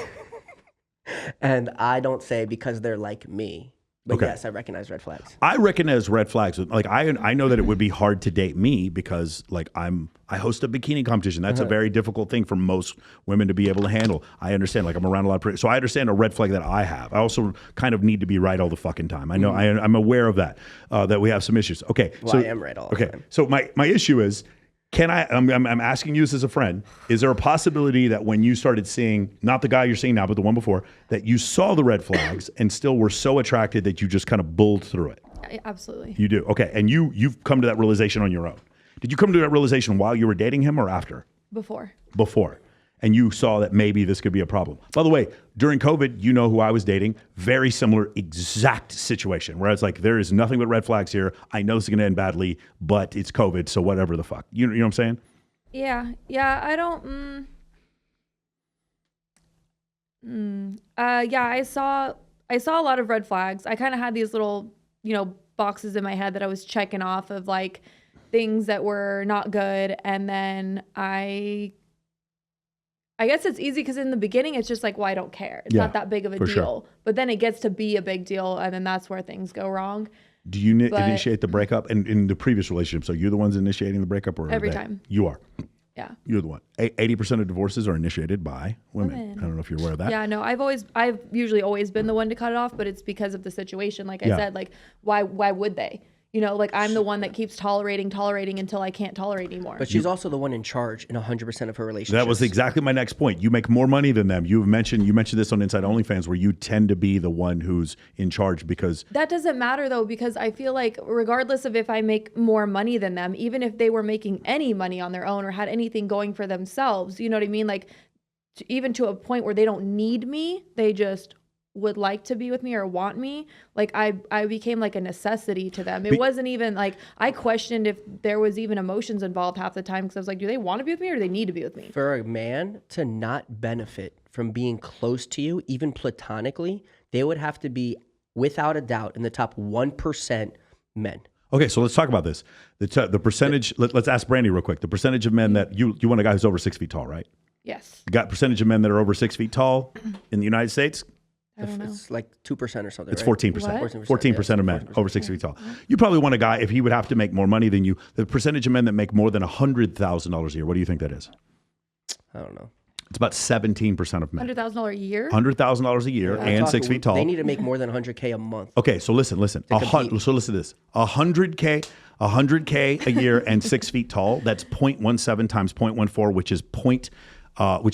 I don't say because they're like me. But yes, I recognize red flags.
I recognize red flags. Like I know that it would be hard to date me because like I host a bikini competition. That's a very difficult thing for most women to be able to handle. I understand. Like I'm around a lot of so I understand a red flag that I have. I also kind of need to be right all the fucking time. I know I'm aware of that. That we have some issues. Okay.
Well, I am right all the time.
So my issue is, I'm asking you this as a friend, is there a possibility that when you started seeing, not the guy you're seeing now, but the one before, that you saw the red flags and still were so attracted that you just kind of bulled through it?
Absolutely.
You do? Okay. And you've come to that realization on your own. Did you come to that realization while you were dating him or after? Before. And you saw that maybe this could be a problem. By the way, during COVID, you know who I was dating. Very similar exact situation where it's like, there is nothing but red flags here. I know this is going to end badly, but it's COVID, so whatever the fuck. You know what I'm saying?
Yeah. I don't. I saw a lot of red flags. I kind of had these little, boxes in my head that I was checking off of like things that were not good, and then I guess it's easy because in the beginning it's just like, well, I don't care. It's not that big of a deal. Sure. But then it gets to be a big deal, and then that's where things go wrong.
Do you initiate the breakup? And in the previous relationship, so you're the ones initiating the breakup, or
every time?
You are.
Yeah.
You're the one. 80% of divorces are initiated by women. I don't know if you're aware of that.
Yeah, no, I've usually always been the one to cut it off, but it's because of the situation. Like I said, like why would they? You know, like I'm the one that keeps tolerating until I can't tolerate anymore.
But she's also the one in charge in 100% of her relationships.
That was exactly my next point. You make more money than them. You mentioned this on Inside OnlyFans, where you tend to be the one who's in charge because
that doesn't matter though, because I feel like regardless of if I make more money than them, even if they were making any money on their own or had anything going for themselves, you know what I mean? Like even to a point where they don't need me, they just would like to be with me or want me, like I became like a necessity to them. It wasn't even like I questioned if there was even emotions involved half the time, because I was like, do they want to be with me or do they need to be with me?
For a man to not benefit from being close to you, even platonically, they would have to be, without a doubt, in the top 1% men.
Okay, so let's talk about this. The percentage. Let's ask Brandi real quick. The percentage of men that you want a guy who's over 6 feet tall, right?
Yes.
You got percentage of men that are over 6 feet tall in the United States.
I don't know.
It's like 2% or something.
It's
right?
14%. 14% of men over 6 feet tall. You probably want a guy, if he would have to make more money than you. The percentage of men that make more than $100,000 a year, what do you think that is?
I don't know.
It's about 17% of men.
$100,000 a year?
$100,000 a year and 6 feet tall.
They need to make more than $100K a month.
Okay, so listen. So listen to this. $100K a year and 6 feet tall. That's 0.17 times 0.14, which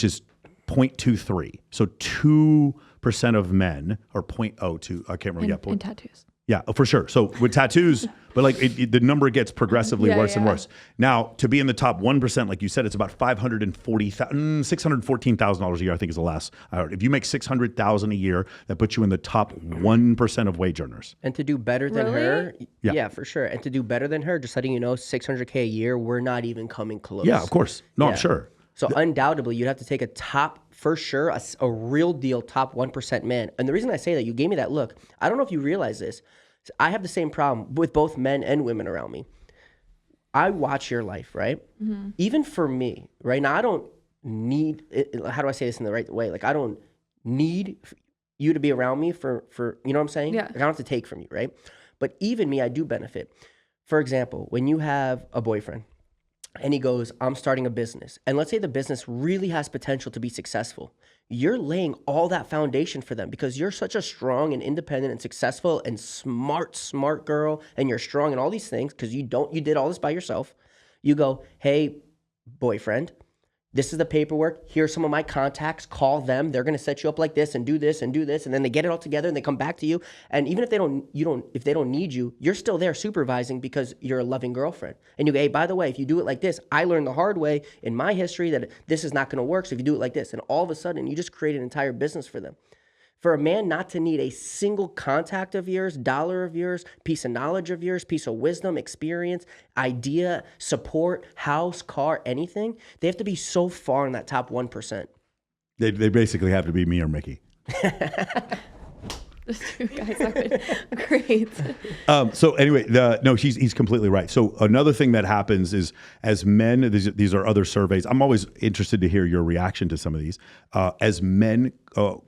is 0.23. So 2% of men, or 0.02. I can't remember.
And tattoos.
Yeah, for sure. So with tattoos, but like the number gets progressively worse and worse. Now, to be in the top 1%, like you said, it's about $614,000 a year, I think is the last I heard. If you make $600,000 a year, that puts you in the top 1% of wage earners.
And to do better than her, yeah, for sure. And to do better than her, just letting you know, $600K a year, we're not even coming close.
Yeah, of course. No, I'm sure.
So undoubtedly, you'd have to take a top, for sure, a real deal top 1% man. And the reason I say that, you gave me that look. I don't know if you realize this. I have the same problem with both men and women around me. I watch your life, right? Mm-hmm. Even for me, right now, I don't need, how do I say this in the right way? Like, I don't need you to be around me for you know what I'm saying?
Yeah.
Like, I don't have to take from you, right? But even me, I do benefit. For example, when you have a boyfriend, and he goes, I'm starting a business. And let's say the business really has potential to be successful. You're laying all that foundation for them because you're such a strong and independent and successful and smart girl. And you're strong in all these things because you did all this by yourself. You go, hey, boyfriend, this is the paperwork. Here's some of my contacts. Call them. They're going to set you up like this and do this and do this. And then they get it all together and they come back to you. And even if they don't need you, you're still there supervising because you're a loving girlfriend. And you go, hey, by the way, if you do it like this, I learned the hard way in my history that this is not going to work. So if you do it like this, and all of a sudden you just create an entire business for them. For a man not to need a single contact of yours, dollar of yours, piece of knowledge of yours, piece of wisdom, experience, idea, support, house, car, anything, they have to be so far in that top 1%.
They basically have to be me or Mikki.
Those two guys are great.
So anyway, he's completely right. So another thing that happens is, as men, these are other surveys. I'm always interested to hear your reaction to some of these. As men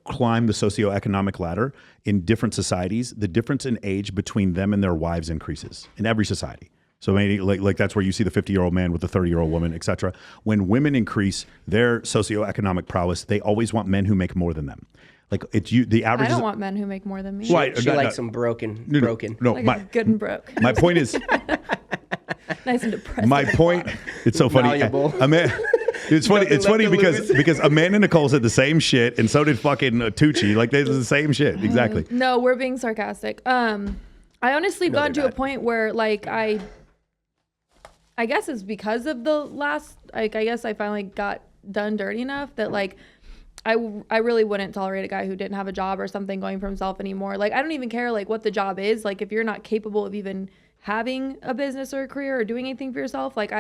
climb the socioeconomic ladder in different societies, the difference in age between them and their wives increases in every society. So maybe like that's where you see the 50-year-old man with the 30-year-old woman, et cetera. When women increase their socioeconomic prowess, they always want men who make more than them. Like it's you. The average.
I don't want men who make more than me.
Right, she likes them broken.
No,
like good and broke.
My point is.
Nice and depressed.
My point. It's so funny. It's funny. It's funny because Amanda and Nicole said the same shit, and so did fucking Tucci. Like they did the same shit. Exactly.
No, we're being sarcastic. I honestly got to a point where like I guess it's because of the last. Like I guess I finally got done dirty enough that like. I really wouldn't tolerate a guy who didn't have a job or something going for himself anymore. Like, I don't even care, like, what the job is. Like, if you're not capable of even having a business or a career or doing anything for yourself, like,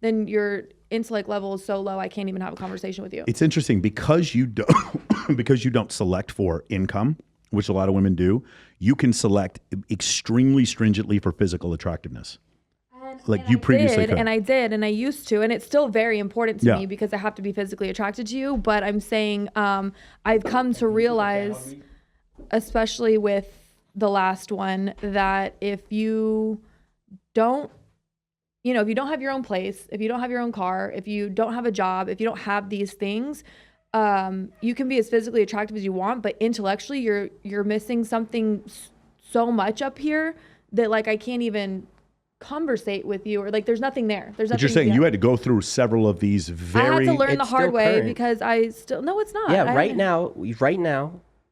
then your intellect level is so low, I can't even have a conversation with you.
It's interesting because you don't select for income, which a lot of women do. You can select extremely stringently for physical attractiveness. Like you previously could.
And I did, and I used to, and it's still very important to me because I have to be physically attracted to you. But I'm saying I've come to realize, especially with the last one that if you don't, if you don't have your own place, if you don't have your own car, if you don't have a job, if you don't have these things, you can be as physically attractive as you want, but intellectually you're missing something so much up here that like I can't even conversate with you, or like there's nothing there. There's nothing.
But you're saying you had to go through several of these very.
I had to learn the hard way
current.
because I still no, it's not.
Yeah, right now,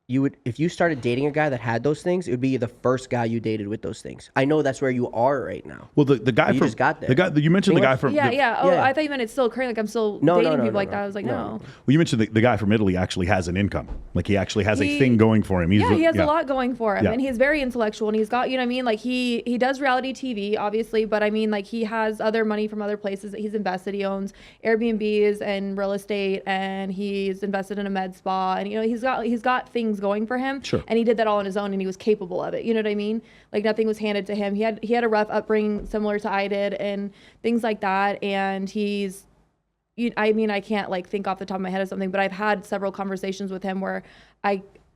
you would, if you started dating a guy that had those things, it would be the first guy you dated with those things. I know that's where you are right now.
Well, the guy
you
from
just got there.
the guy you mentioned, the guy from
Yeah. Oh, I thought you meant it's still current. Like I'm still dating people like that. I was like, no.
Well, you mentioned the guy from Italy actually has an income. Like he actually has a thing going for him.
He has a lot going for him,
Yeah.
and he's very intellectual, and he's got, you know what I mean? Like he does reality TV, obviously, but I mean, like he has other money from other places that he's invested. He owns Airbnbs and real estate, and he's invested in a med spa, and he's got things going for him.
Sure.
And he did that all on his own, and he was capable of it. You know what I mean? Like nothing was handed to him. He had a rough upbringing similar to I did, and things like that. And I can't like think off the top of my head of something, but I've had several conversations with him where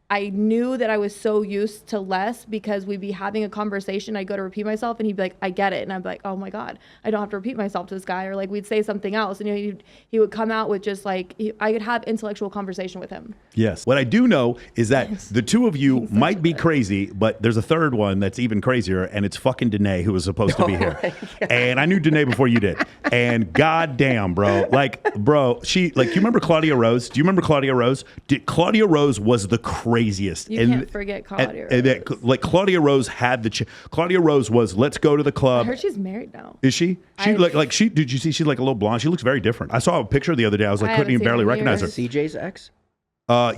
I knew that I was so used to less because we'd be having a conversation. I'd go to repeat myself and he'd be like, I get it. And I'd be like, oh my God, I don't have to repeat myself to this guy. Or like we'd say something else. And he would come out with just like, I could have intellectual conversation with him.
Yes. What I do know is that the two of you might be crazy, but there's a third one that's even crazier, and it's fucking Denae, who was supposed to be here. And I knew Denae before you did. And goddamn, bro. She, like, you remember Claudia Rose? Do you remember Claudia Rose? Claudia Rose was the craziest.
You can't forget Claudia Rose.
Like Claudia Rose had Claudia Rose was, let's go to the club.
I heard she's married now.
Is she? Did you see she's like a little blonde? She looks very different. I saw a picture the other day. I was like, couldn't even barely recognize her.
CJ's ex?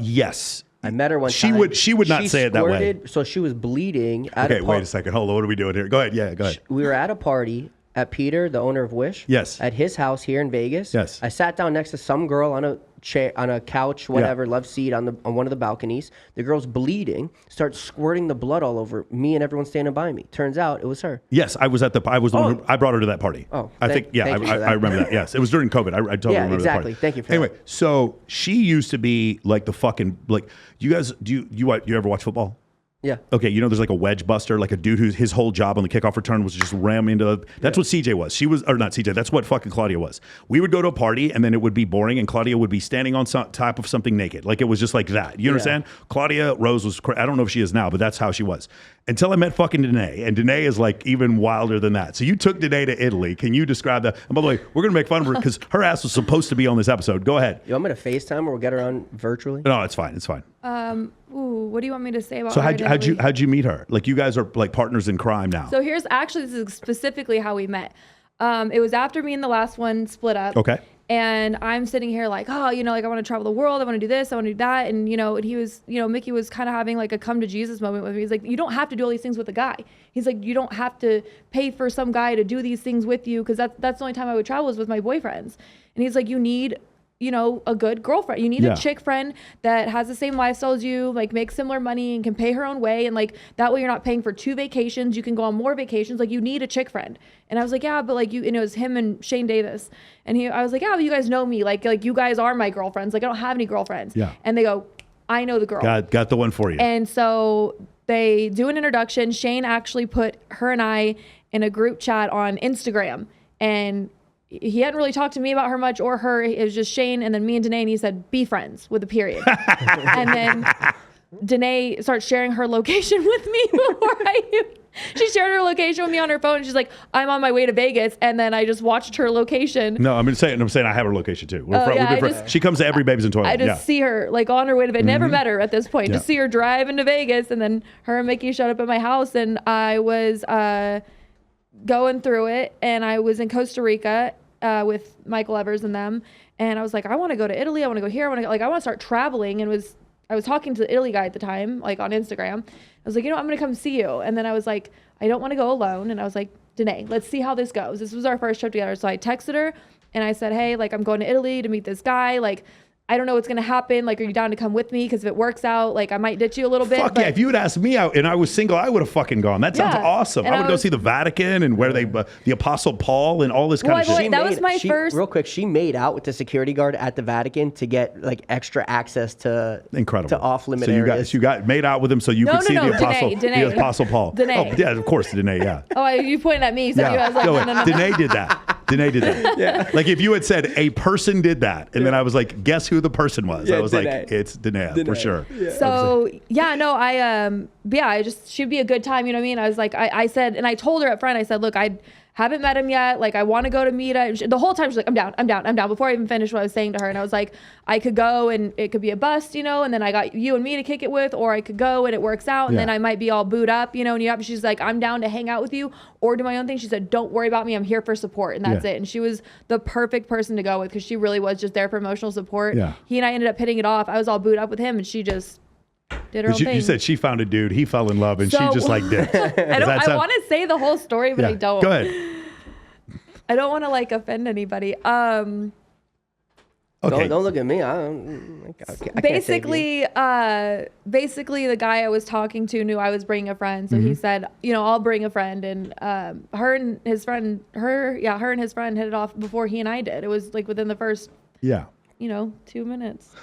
Yes.
I met her one time.
She would not say it that way.
So she was bleeding.
Okay, wait a second. Hold on. What are we doing here? Go ahead. Yeah, go ahead.
We were at a party at Peter, the owner of Wish.
Yes.
At his house here in Vegas.
Yes.
I sat down next to some girl on a chair, on a couch, whatever, love seat on one of the balconies. The girl's bleeding, starts squirting the blood all over me and everyone standing by me. Turns out it was her.
Yes, I was the one who I brought her to that party.
Oh,
I remember that. Yes, it was during COVID. I totally remember
exactly.
that party.
Thank you for
anyway,
that.
so she used to be like the fucking you guys. Do you ever watch football?
Yeah.
Okay, there's like a wedge buster, like a dude who's his whole job on the kickoff return was just ram into that's what CJ was. She was, or not CJ, that's what fucking Claudia was. We would go to a party and then it would be boring and Claudia would be standing on top of something naked. Like it was just like that. You understand? Claudia Rose was, I don't know if she is now, but that's how she was. Until I met fucking Denae. And Denae is like even wilder than that. So you took Denae to Italy. Can you describe that? And by the way, we're going to make fun of her because her ass was supposed to be on this episode. Go ahead.
You want me to FaceTime or we'll get her on virtually?
No, it's fine. It's fine.
What do you want me to say about
so
her?
how'd you meet her? Like you guys are like partners in crime now.
So this is specifically how we met. It was after me and the last one split up.
Okay.
And I'm sitting here like, like I want to travel the world. I want to do this. I want to do that. And, and he was, Mikki was kind of having like a come to Jesus moment with me. He's like, you don't have to do all these things with a guy. He's like, you don't have to pay for some guy to do these things with you. Cause that's the only time I would travel was with my boyfriends. And he's like, you need, a good girlfriend. You need a chick friend that has the same lifestyle as you, like makes similar money and can pay her own way. And like, that way you're not paying for 2 vacations. You can go on more vacations. Like you need a chick friend. And I was like, yeah, but like it was him and Shane Davis. And I was like, yeah, but you guys know me. Like you guys are my girlfriends. Like I don't have any girlfriends. Yeah. And they go, I know the girl.
Got the one for you.
And so they do an introduction. Shane actually put her and I in a group chat on Instagram, and he hadn't really talked to me about her much or her. It was just Shane and then me and Denae, and he said, be friends with a period. And then Denae starts sharing her location with me she shared her location with me on her phone. She's like, I'm on my way to Vegas. And then I just watched her location.
No, I'm saying I have her location too. She comes to every Babies in Toyland.
I just see her like on her way to Vegas. Never met her at this point. Just see her drive into Vegas. And then her and Mikki showed up at my house, and I was going through it, and I was in Costa Rica with Michael Evers and them, and I was like, I want to go to Italy, I want to go here, I want to start traveling. And I was talking to the Italy guy at the time, like on Instagram. I was like, I'm gonna come see you. And then I was like, I don't want to go alone. And I was like, Denae, let's see how this goes. This was our first trip together. So I texted her and I said, hey, like I'm going to Italy to meet this guy. Like I don't know what's going to happen. Like, are you down to come with me? Because if it works out, like, I might ditch you a little bit.
Fuck yeah. If you had asked me out and I was single, I would have fucking gone. That sounds awesome.
And
I would go see the Vatican and where the Apostle Paul and all this kind of shit.
That was my first.
Real quick, she made out with the security guard at the Vatican to get like extra access to off-limit areas.
So you got made out with him so you could see the Apostle Paul.
Denae.
Oh, yeah, of course, Denae, yeah.
Oh, you pointed at me. So I was like, no.
Denae did that. Denae did that. Yeah. Like if you had said a person did that, and then I was like, guess who the person was? I was
Denae.
like, it's Denae for sure.
Yeah. So she'd be a good time. You know what I mean? I was like, I said, and I told her up front, I said, look, I haven't met him yet. Like, I want to go to meet him. The whole time she's like, I'm down. Before I even finished what I was saying to her. And I was like, I could go and it could be a bust, you know, and then I got you and me to kick it with, or I could go and it works out and then I might be all booed up, you know, and she's like, I'm down to hang out with you or do my own thing. She said, don't worry about me. I'm here for support. And that's it. And she was the perfect person to go with because she really was just there for emotional support. Yeah. He and I ended up hitting it off. I was all booed up with him and she just did her own thing.
You said she found a dude, he fell in love, and she just like did.
I want to say the whole story, but I don't.
Go ahead.
I don't want to like offend anybody.
Okay. Don't look at me.
Basically, the guy I was talking to knew I was bringing a friend, so he said, you know, I'll bring a friend, and her and his friend hit it off before he and I did. It was like within the first 2 minutes.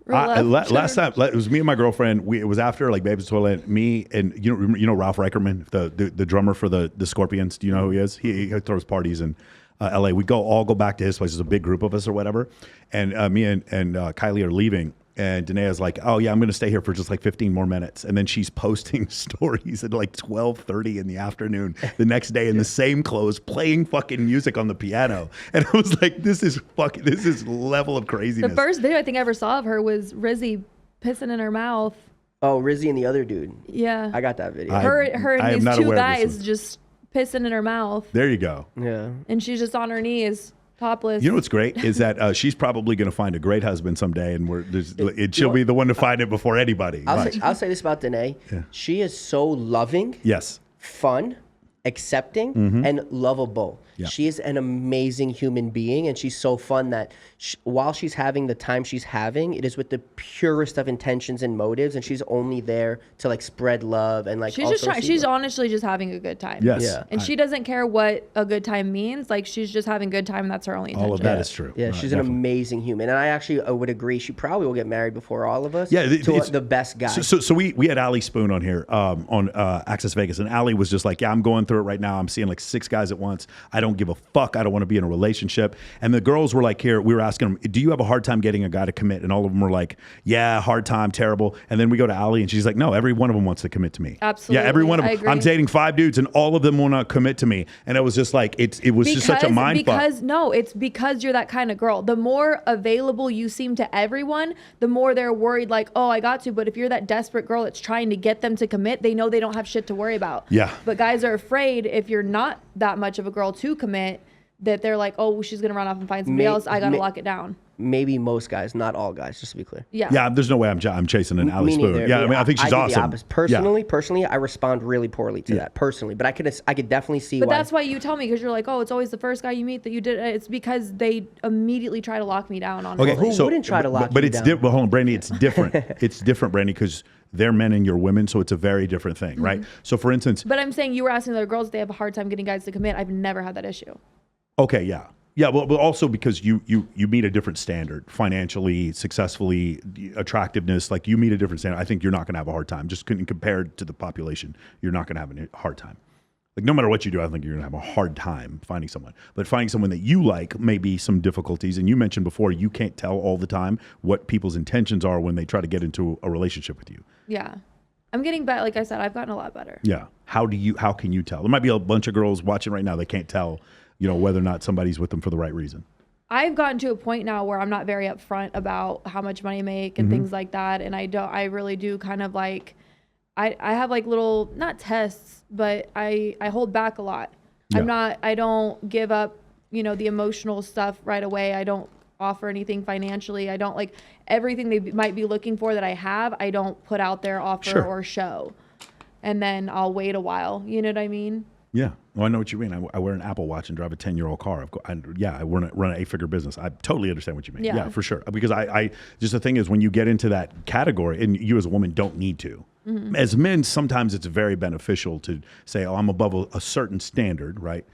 Last time it was me and my girlfriend. It was after like Baby's Toilet. Me and you know Ralph Reicherman, the drummer for the Scorpions. Do you know who he is? He throws parties in L.A. We all go back to his place. There's a big group of us or whatever. And me and Kylie are leaving. And Denae is like, oh yeah, I'm going to stay here for just like 15 more minutes. And then she's posting stories at like 12:30 in the afternoon the next day in the same clothes, playing fucking music on the piano. And I was like, this is level of craziness.
The first video I think I ever saw of her was Rizzy pissing in her mouth.
Oh, Rizzy and the other dude.
Yeah.
I got that video.
Her and these two guys just pissing in her mouth.
There you go.
Yeah.
And she's just on her knees. Topless.
You know what's great is that she's probably going to find a great husband someday, and she'll be the one to find it before anybody.
I'll say this about Denae. Yeah. She is so loving, fun, accepting, and lovable. Yeah. She is an amazing human being, and she's so fun that while she's having the time she's having, it is with the purest of intentions and motives, and she's only there to like spread love and like.
She's honestly just having a good time.
Yes, yeah.
And she doesn't care what a good time means. Like she's just having a good time, and that's her only intention.
All of that is true.
Yeah, she's an amazing human, and I actually would agree. She probably will get married before all of us. Yeah, to the best guy.
So we had Allie Spoon on here on Access Vegas, and Allie was just like, yeah, I'm going through it right now. I'm seeing like 6 guys at once. I don't give a fuck. I don't want to be in a relationship. And the girls were like, here, we were asking them, do you have a hard time getting a guy to commit? And all of them were like, yeah, hard time, terrible. And then we go to Allie and she's like, no, every one of them wants to commit to me.
Absolutely.
Yeah, every one of them. I'm dating 5 dudes and all of them will not commit to me. And it was just like, it was just such a mind fuck.
No, it's because you're that kind of girl. The more available you seem to everyone, the more they're worried like, oh, I got to. But if you're that desperate girl that's trying to get them to commit, they know they don't have shit to worry about.
Yeah.
But guys are afraid if you're not that much of a girl to commit, that they're like, oh, she's going to run off and find somebody else. I got to lock it down.
Maybe most guys, not all guys, just to be clear.
Yeah.
Yeah, there's no way I'm chasing an Allie Spoon. Yeah, I mean, I think she's awesome.
Personally, I respond really poorly to that, personally. But I could definitely see why.
But that's why you tell me, because you're like, oh, it's always the first guy you meet that you did. It's because they immediately try to lock me down on it.
Who wouldn't try to lock you down?
But it's different. Hold on, Brandi, it's different. It's different, Brandi, because they're men and you're women, so it's a very different thing, right? So for instance.
But I'm saying you were asking other girls if they have a hard time getting guys to commit. I've never had that issue.
Okay, yeah. Yeah, well, but also because you meet a different standard financially, successfully, attractiveness. Like you meet a different standard. I think you're not going to have a hard time. Just compared to the population, you're not going to have a hard time. Like no matter what you do, I think you're going to have a hard time finding someone. But finding someone that you like may be some difficulties. And you mentioned before, you can't tell all the time what people's intentions are when they try to get into a relationship with you.
Yeah. I'm getting better. Like I said, I've gotten a lot better.
Yeah. How can you tell? There might be a bunch of girls watching right now that can't tell, whether or not somebody's with them for the right reason.
I've gotten to a point now where I'm not very upfront about how much money I make and things like that. And I really do kind of like, I have like little, not tests, but I hold back a lot. Yeah. I don't give up, the emotional stuff right away. I don't offer anything financially. I don't like everything they might be looking for that I have. I don't put out there, offer or show. And then I'll wait a while. You know what I mean?
Yeah. Well, I know what you mean. I wear an Apple Watch and drive a 10-year-old car. I run an 8-figure business. I totally understand what you mean. Yeah, for sure. Because I just the thing is, when you get into that category, and you as a woman don't need to. Mm-hmm. As men, sometimes it's very beneficial to say, oh, I'm above a certain standard, right?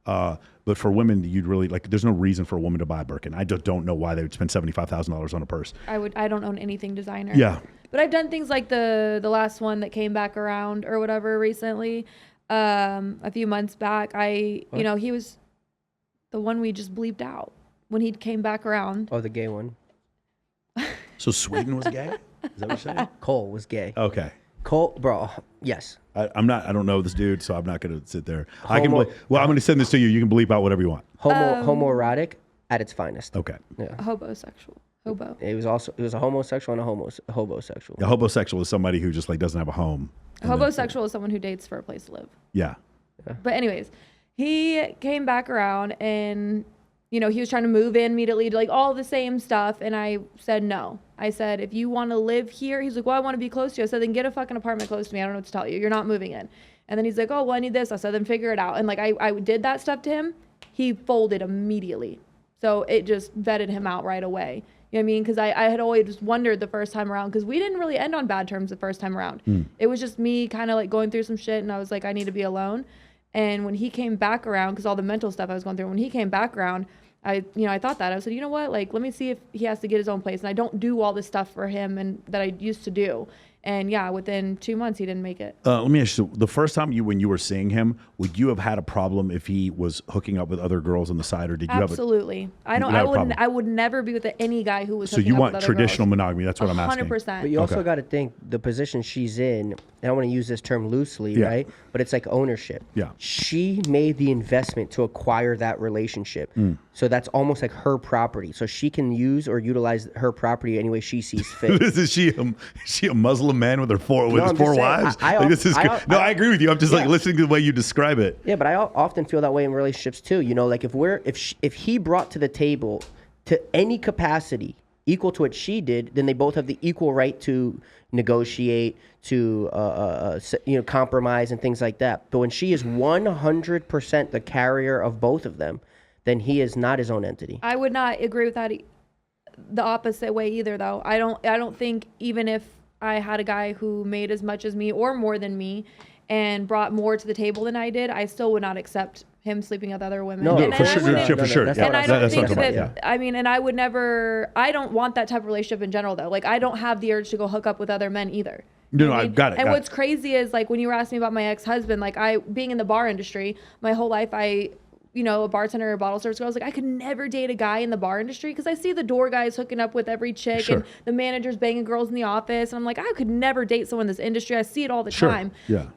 But for women, you'd really there's no reason for a woman to buy a Birkin. I just don't know why they would spend $75,000 on a purse.
I don't own anything designer.
Yeah.
But I've done things like the last one that came back around or whatever recently. A few months back, he was the one we just bleeped out when he came back around.
Oh, the gay one.
So Sweden was gay? Is that what you're saying?
Cole was gay.
Okay.
Cole, bro, yes.
I don't know this dude, so I'm not going to sit there. I'm going to send this to you. You can bleep out whatever you want.
Homoerotic at its finest.
Okay.
Yeah.
Hobosexual. Hobo.
It was a homosexual and a hobosexual.
A hobosexual is somebody who just doesn't have a home.
A hobosexual is someone who dates for a place to live.
Yeah.
But anyways, he came back around and, he was trying to move in immediately to all the same stuff. And I said, no. I said, if you want to live here, he's like, well, I want to be close to you. I said, then get a fucking apartment close to me. I don't know what to tell you. You're not moving in. And then he's like, oh, well, I need this. I said, then figure it out. And I did that stuff to him. He folded immediately. So it just vetted him out right away. You know what I mean? Because I had always wondered the first time around, because we didn't really end on bad terms the first time around. It was just me kind of going through some shit, and I was like, I need to be alone. And when he came back around, because all the mental stuff I was going through, when he came back around, I thought that. I said, you know what? Let me see if he has to get his own place. And I don't do all this stuff for him and that I used to do. And yeah, within 2 months, he didn't make it.
Let me ask you, the first time when you were seeing him, would you have had a problem if he was hooking up with other girls on the side, or did you
Absolutely. I would never be with any guy who was hooking up with other girls. So you want traditional
monogamy? That's what I'm asking.
100%.
But you also got to think the position she's in. And I want to use this term loosely, right? But it's like ownership.
Yeah. She
made the investment to acquire that relationship. So that's almost like her property. So she can use or utilize her property any way she sees fit.
Is she a Muslim man with his four wives? I agree with you. I'm just listening to the way you describe it.
Yeah, but I often feel that way in relationships too. If he brought to the table to any capacity equal to what she did, then they both have the equal right to negotiate, to compromise and things like that. But when she is 100% the carrier of both of them, then he is not his own entity.
I would not agree with that the opposite way either, though. I don't think, even if I had a guy who made as much as me or more than me and brought more to the table than I did, I still would not accept him sleeping with other women.
No, for sure.
And I don't think that, and I would never, I don't want that type of relationship in general, though. I don't have the urge to go hook up with other men either.
No, I got it.
And what's crazy is, when you were asking me about my ex-husband, being in the bar industry, my whole life, a bartender or bottle service girl, I was like, I could never date a guy in the bar industry because I see the door guys hooking up with every chick and the managers banging girls in the office. And I'm like, I could never date someone in this industry. I see it all the time.
Yeah.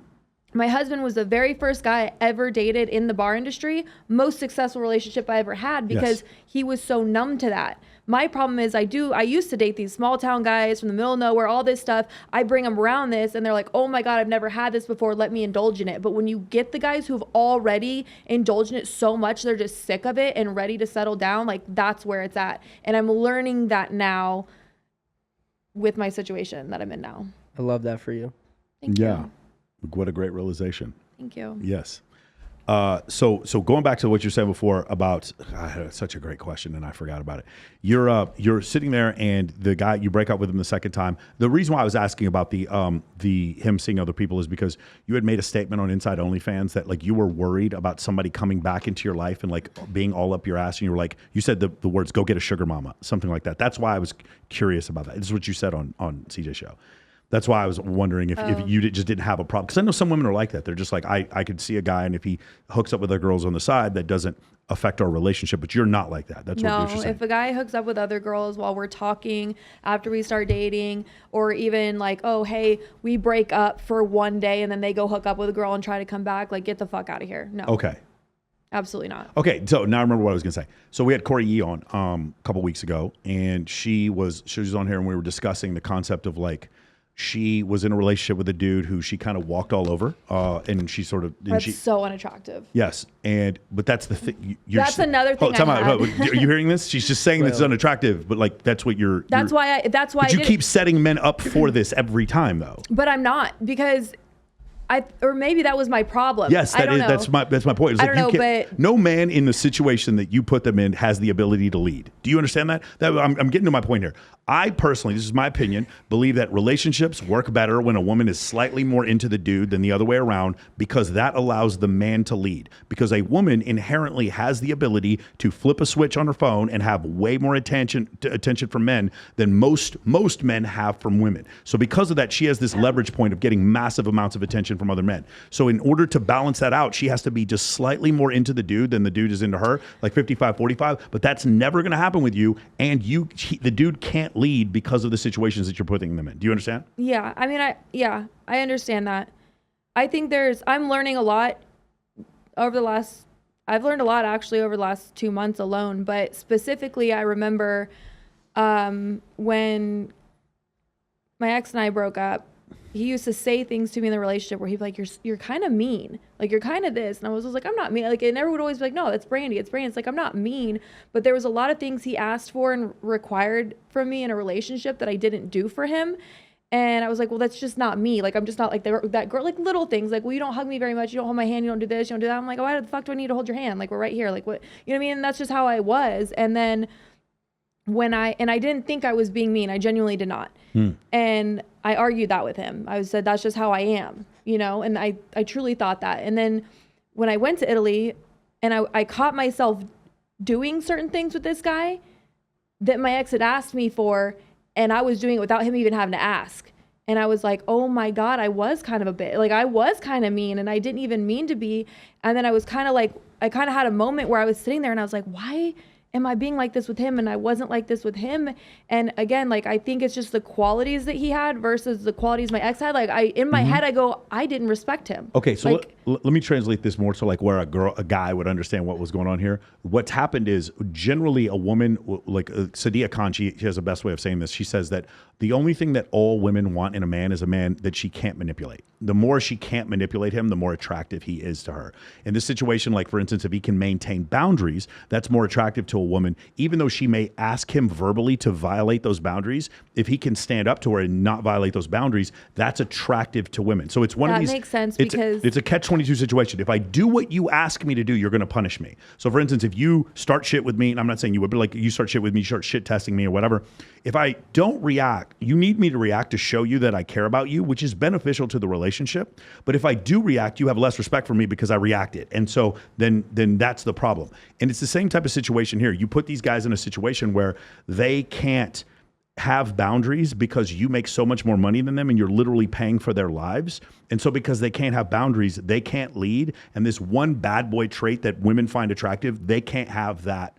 My husband was the very first guy I ever dated in the bar industry. Most successful relationship I ever had because he was so numb to that. My problem is I used to date these small town guys from the middle of nowhere, all this stuff. I bring them around this and they're like, oh my God, I've never had this before. Let me indulge in it. But when you get the guys who've already indulged in it so much, they're just sick of it and ready to settle down. That's where it's at. And I'm learning that now with my situation that I'm in now.
I love that for you.
Thank you.
What a great realization.
Thank you.
Yes. So going back to what you said before about, I had such a great question and I forgot about it. You're sitting there and the guy, you break up with him the second time. The reason why I was asking about the him seeing other people is because you had made a statement on Inside OnlyFans that you were worried about somebody coming back into your life and being all up your ass. And you were you said the words, go get a sugar mama, something like that. That's why I was curious about that. This is what you said on CJ's show. That's why I was wondering if you just didn't have a problem. Because I know some women are like that. They're just I could see a guy, and if he hooks up with other girls on the side, that doesn't affect our relationship. But you're not like that. That's what you're saying. No,
if a guy hooks up with other girls while we're talking, after we start dating, or even oh, hey, we break up for one day, and then they go hook up with a girl and try to come back, get the fuck out of here. No.
Okay.
Absolutely not.
Okay, so now I remember what I was going to say. So we had Corey Yee on a couple weeks ago, and she was on here, and we were discussing the concept of she was in a relationship with a dude who she kind of walked all over, and she sort of.
That's so unattractive.
Yes, but that's the thing.
That's another thing.
Are you hearing this? She's just saying it's unattractive, but that's what you're.
That's why.
But you keep setting men up for this every time, though.
But I'm not, because or maybe that was my problem.
Yes,
I don't know.
that's my point. It's
I don't know,
but no man in the situation that you put them in has the ability to lead. Do you understand that? I'm getting to my point here. I personally, this is my opinion, believe that relationships work better when a woman is slightly more into the dude than the other way around, because that allows the man to lead. Because a woman inherently has the ability to flip a switch on her phone and have way more attention from men than most men have from women. So because of that, she has this leverage point of getting massive amounts of attention from other men. So in order to balance that out, she has to be just slightly more into the dude than the dude is into her, like 55-45. But that's never going to happen with you. And the dude can't lead because of the situations that you're putting them in. Do you understand?
Yeah. I mean, I understand that. I think I'm learning a lot I've learned a lot actually over the last 2 months alone, but specifically I remember when my ex and I broke up, he used to say things to me in the relationship where he'd be like, you're kind of mean. Like, you're kind of this. And I was like, I'm not mean. Like, and everyone would always be like, no, it's Brandi. It's like, I'm not mean. But there was a lot of things he asked for and required from me in a relationship that I didn't do for him. And I was like, well, that's just not me. Like, I'm just not like that girl, like little things. Like, well, you don't hug me very much. You don't hold my hand. You don't do this. You don't do that. I'm like, oh, why the fuck do I need to hold your hand? Like, we're right here. Like, what, you know what I mean? And that's just how I was. And then I didn't think I was being mean. I genuinely did not. And I argued that with him. I said, that's just how I am, you know? And I truly thought that. And then when I went to Italy and I caught myself doing certain things with this guy that my ex had asked me for, and I was doing it without him even having to ask. And I was like, oh my God, I was kind of a bit, like I was kind of mean and I didn't even mean to be. And then I was kind of like, I kind of had a moment where I was sitting there and I was like, why am I being like this with him? And I wasn't like this with him. And again, like, I think it's just the qualities that he had versus the qualities my ex had. Like, in my head, I go, I didn't respect him.
Okay, so
like,
let me translate this more so like where a guy would understand what was going on here. What's happened is generally a woman, like Sadia Khan, she has the best way of saying this. She says that the only thing that all women want in a man is a man that she can't manipulate. The more she can't manipulate him, the more attractive he is to her. In this situation, like for instance, if he can maintain boundaries, that's more attractive to a woman, even though she may ask him verbally to violate those boundaries. If he can stand up to her and not violate those boundaries, that's attractive to women. So it's one of these. That
makes sense
because it's a catch-22 situation. If I do what you ask me to do, you're going to punish me. So for instance, if you start shit with me, and I'm not saying you would, but like you start shit with me, you start shit testing me or whatever. If I don't react, you need me to react to show you that I care about you, which is beneficial to the relationship. But if I do react, you have less respect for me because I reacted. And so then that's the problem. And it's the same type of situation here. You put these guys in a situation where they can't have boundaries because you make so much more money than them and you're literally paying for their lives. And so because they can't have boundaries, they can't lead. And this one bad boy trait that women find attractive, they can't have that.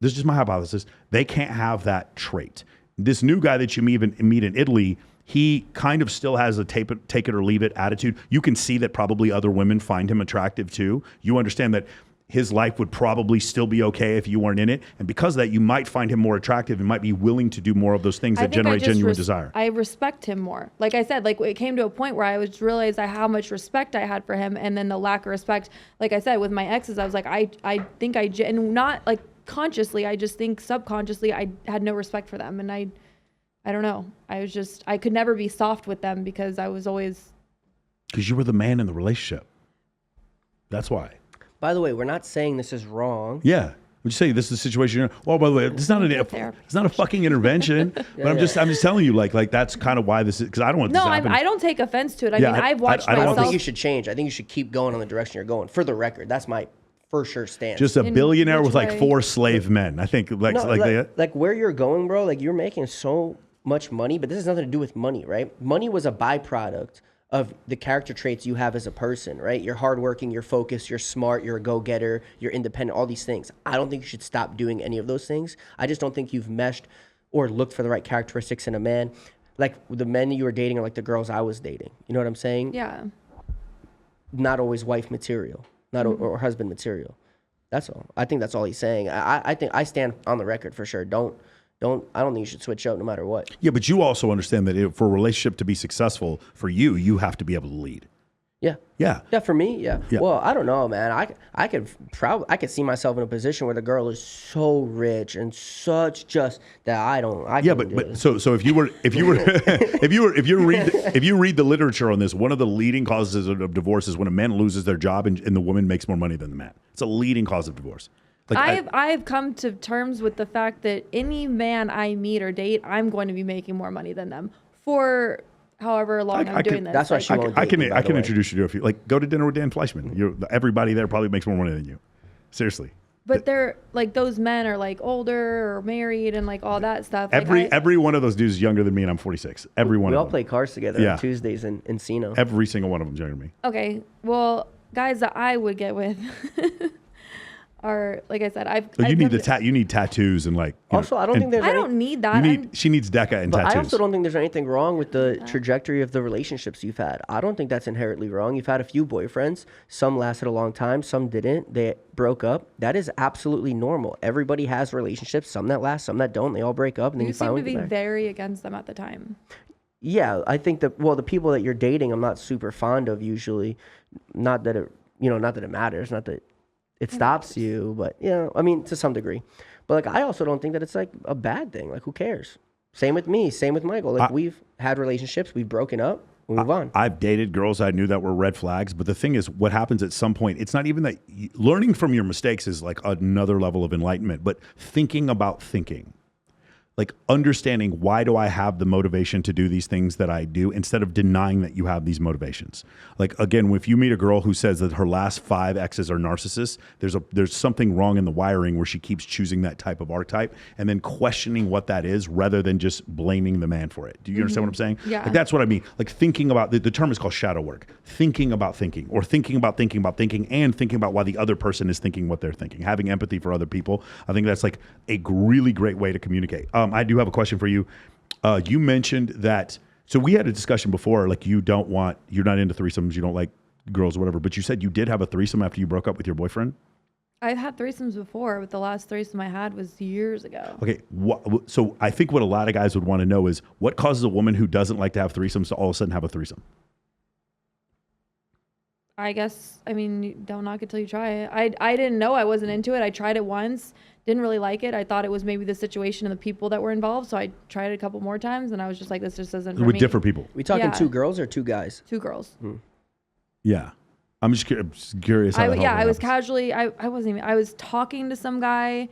This is just my hypothesis. They can't have that trait. This new guy that you meet in Italy, he kind of still has a take it or leave it attitude. You can see that probably other women find him attractive too. You understand that his life would probably still be okay if you weren't in it. And because of that, you might find him more attractive and might be willing to do more of those things that generate genuine desire.
I respect him more. Like I said, like it came to a point where I was realized how much respect I had for him. And then the lack of respect, like I said, with my exes, I was like, I think and not like consciously, I just think subconsciously I had no respect for them. And I don't know. I could never be soft with them because I was always.
Because you were the man in the relationship. That's why.
By the way, we're not saying this is wrong.
Yeah. Would you say this is the situation you're in? Oh, by the way, it's not a fucking intervention. But I'm just telling you, like that's kind of why this is, because I don't want this to happen.
I don't take offense to it. I mean, I've watched myself.
I don't think you should change. I think you should keep going on the direction you're going. For the record, that's my for sure stance.
Just a billionaire with like 4 slave men. I think
like where you're going, bro. Like you're making so much money, but this has nothing to do with money, right? Money was a byproduct of the character traits you have as a person, right? You're hardworking, you're focused, you're smart, you're a go-getter, you're independent, all these things. I don't think you should stop doing any of those things. I just don't think you've meshed or looked for the right characteristics in a man. Like the men you were dating are like the girls I was dating. You know what I'm saying?
Yeah.
Not always wife material, or husband material. That's all. I think that's all he's saying. I think I stand on the record for sure. I don't think you should switch out no matter what.
Yeah, but you also understand that for a relationship to be successful for you, you have to be able to lead. Yeah.
Yeah, for me, yeah. Well, I don't know, man. I could see myself in a position where the girl is so rich and such just that I
so if you read the literature on this, one of the leading causes of divorce is when a man loses their job and the woman makes more money than the man. It's a leading cause of divorce. Like
I've come to terms with the fact that any man I meet or date, I'm going to be making more money than them for however long I'm doing this.
That's why she won't date me,
I can introduce you to a few. Like, go to dinner with Dan Fleischman. Everybody there probably makes more money than you. Seriously.
But they're like, those men are like older or married and like all that stuff.
Every one of those dudes is younger than me, and I'm 46. Every one of them.
We all play cards together on Tuesdays in Encino.
Every single one of them's younger than me.
Okay. Well, guys that I would get with are, like I said,
you need tattoos and like.
Also, I don't think there's.
I don't need that.
She needs DECA and tattoos.
I also don't think there's anything wrong with the trajectory of the relationships you've had. I don't think that's inherently wrong. You've had a few boyfriends. Some lasted a long time. Some didn't. They broke up. That is absolutely normal. Everybody has relationships. Some that last. Some that don't. They all break up, and then you finally
seem to be very against them at the time.
Yeah, I think that. Well, the people that you're dating, I'm not super fond of usually. Not that it matters. Not that it stops you, but I mean, to some degree. But like, I also don't think that it's like a bad thing. Like, who cares? Same with me. Same with Michael. Like, we've had relationships. We've broken up. We move on. I've
dated girls I knew that were red flags. But the thing is, what happens at some point, it's not even that learning from your mistakes is like another level of enlightenment, but thinking about thinking. Like understanding, why do I have the motivation to do these things that I do, instead of denying that you have these motivations. Like, again, if you meet a girl who says that her last 5 exes are narcissists, there's something wrong in the wiring where she keeps choosing that type of archetype and then questioning what that is rather than just blaming the man for it. Do you understand what I'm saying?
Yeah.
Like, that's what I mean. Like, thinking about, the term is called shadow work. Thinking about thinking, or thinking about thinking about thinking, and thinking about why the other person is thinking what they're thinking. Having empathy for other people. I think that's like a really great way to communicate. I do have a question for you. You mentioned that, so we had a discussion before, like you're not into threesomes, you don't like girls or whatever, but you said you did have a threesome after you broke up with your boyfriend?
I've had threesomes before, but the last threesome I had was years ago.
Okay, so I think what a lot of guys would want to know is, what causes a woman who doesn't like to have threesomes to all of a sudden have a threesome?
I guess, I mean, don't knock it till you try it. I didn't know, I wasn't into it. I tried it once, didn't really like it. I thought it was maybe the situation and the people that were involved, so I tried it a couple more times, and I was just like, this just isn't for me.
With different people?
We talking 2 girls or 2 guys?
2 girls.
Yeah. I'm just curious.
I was casually, I was talking to some guy,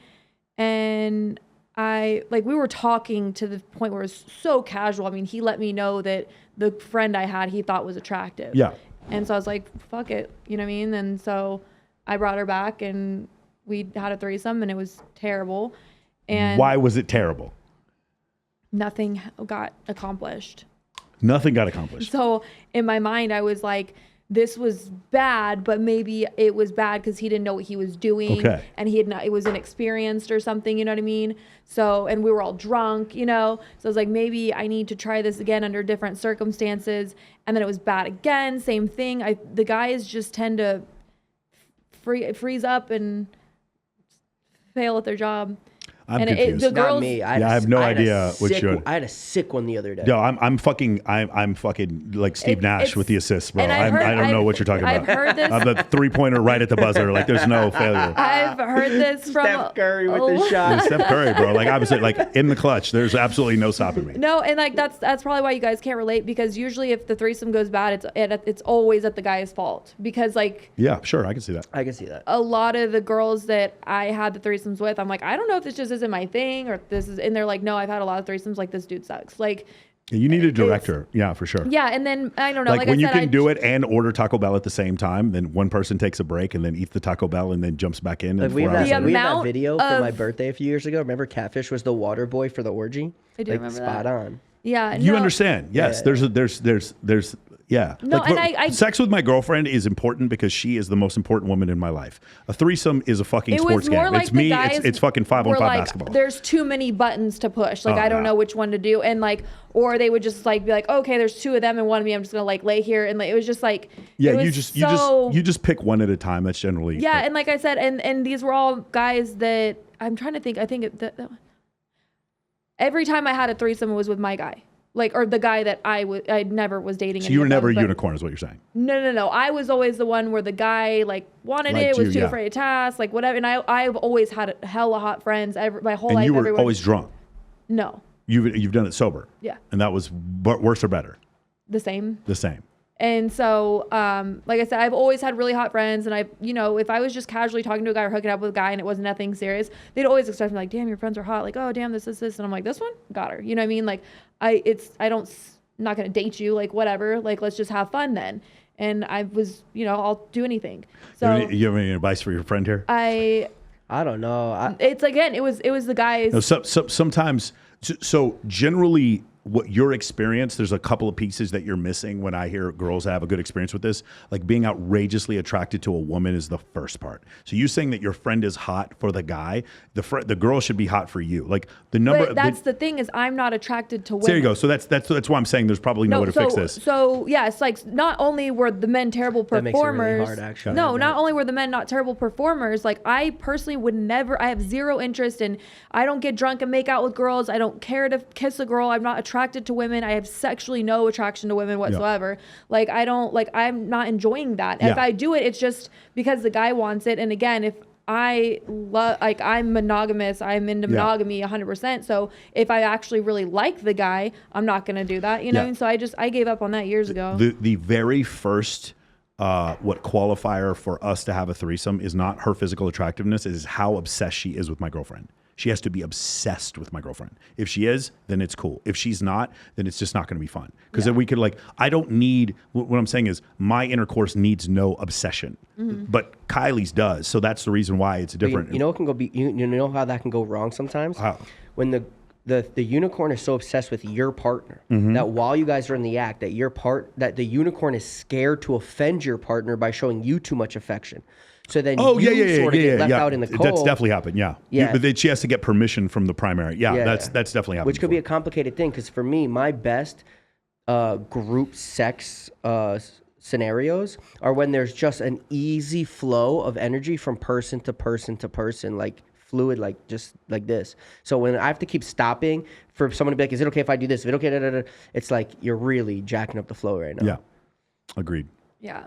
and we were talking to the point where it was so casual. I mean, he let me know that the friend I had, he thought was attractive.
Yeah.
And so I was like, fuck it. You know what I mean? And so I brought her back, and we had a threesome, and it was terrible. And
why was it terrible?
Nothing got accomplished.
Nothing got accomplished.
So in my mind, I was like, this was bad, but maybe it was bad because he didn't know what he was doing.
Okay.
And it was inexperienced or something, you know what I mean? So, and we were all drunk, you know? So I was like, maybe I need to try this again under different circumstances. And then it was bad again, same thing. The guys just tend to freeze up and fail at their job.
I'm confused.
The girls,
not me.
I have no idea what you.
I had a sick one the other day.
No, I'm fucking like Steve Nash with the assists, bro. I don't know what you're talking about.
I've heard this.
I'm the 3-pointer right at the buzzer. Like, there's no failure.
I've heard this from
Steph Curry with the shot.
Steph Curry, bro. Like, I was like in the clutch. There's absolutely no stopping me.
No, and like that's probably why you guys can't relate, because usually if the threesome goes bad, it's always at the guy's fault, because like.
Yeah, sure, I can see that.
I can see that.
A lot of the girls that I had the threesomes with, I'm like, I don't know if this just isn't my thing, or if this is, and they're like, no, I've had a lot of threesomes. Like, this dude sucks. Like,
you need a director. Yeah, for sure.
Yeah, and then I don't know. Like
when
I said,
you can do it and order Taco Bell at the same time, then one person takes a break and then eats the Taco Bell and then jumps back in.
We have that video for my birthday a few years ago. Remember, Catfish was the water boy for the orgy.
I do remember
spot
that.
on.
Yeah,
you understand? Yes,
yeah.
there's. Yeah.
No,
like,
and
sex with my girlfriend is important because she is the most important woman in my life. A threesome is a fucking sports game.
Like,
it's me. It's fucking 5-on-5 basketball.
There's too many buttons to push. Like, I don't know which one to do. And like, or they would just like be like, okay, there's 2 of them and one of me. I'm just gonna like lay here, and like, it was just like,
yeah, you just pick one at a time. That's generally
and like I said, and these were all guys that I'm trying to think. I think that every time I had a threesome, it was with my guy. Like, or the guy that I never was dating.
So you were never a unicorn, is what you're saying?
No. I was always the one where the guy like wanted
Liked
it, was
you,
too afraid to ask, like whatever. And I've always had hella hot friends my whole life.
And you were always drunk.
No.
You've done it sober.
Yeah.
And that was worse or better?
The same.
The same.
And so, like I said, I've always had really hot friends, and if I was just casually talking to a guy or hooking up with a guy and it was nothing serious, they'd always express me like, damn, your friends are hot. Like, oh, damn, this. And I'm like, this one? Got her. You know what I mean? Like, I'm not going to date you, like whatever. Like, let's just have fun then. And I was, I'll do anything. So
you have any advice for your friend here?
I don't know.
It's again, it was the guys.
No, sometimes, so generally, what your experience, there's a couple of pieces that you're missing when I hear girls have a good experience with this. Like being outrageously attracted to a woman is the first part. So you saying that your friend is hot for the guy, the girl should be hot for you. Like the number.
But that's the thing is I'm not attracted to women.
So there you go. So that's why I'm saying there's probably no way to fix this.
So yeah, it's like not only were the men terrible performers.
That makes it really hard, actually.
No, not only were the men not terrible performers. Like I personally would never. I have zero interest in. I don't get drunk and make out with girls. I don't care to kiss a girl. I'm not attracted to women. I have sexually no attraction to women whatsoever. Yeah. Like I'm not enjoying that. Yeah. If I do it, it's just because the guy wants it. And again, if I'm monogamous, I'm into monogamy 100%. So if I actually really like the guy, I'm not going to do that. You know what I mean? So I gave up on that years ago.
The very first qualifier for us to have a threesome is not her physical attractiveness, is how obsessed she is with my girlfriend. She has to be obsessed with my girlfriend. If she is, then it's cool. If she's not, then it's just not going to be fun. Because then we could I don't need, what I'm saying is my intercourse needs no obsession. Mm-hmm. But Kylie's does. So that's the reason why it's different.
You know what can go you know how that can go wrong sometimes?
How?
When the unicorn is so obsessed with your partner that while you guys are in the act, that the unicorn is scared to offend your partner by showing you too much affection. So then get left out in the cold.
That's definitely happened, yeah. But then she has to get permission from the primary. That's definitely happened.
Which could be a complicated thing, because for me, my best group sex scenarios are when there's just an easy flow of energy from person to person to person, like fluid, like just like this. So when I have to keep stopping for someone to be like, is it okay if I do this? Is it okay? It's like you're really jacking up the flow right now.
Yeah, agreed.
Yeah.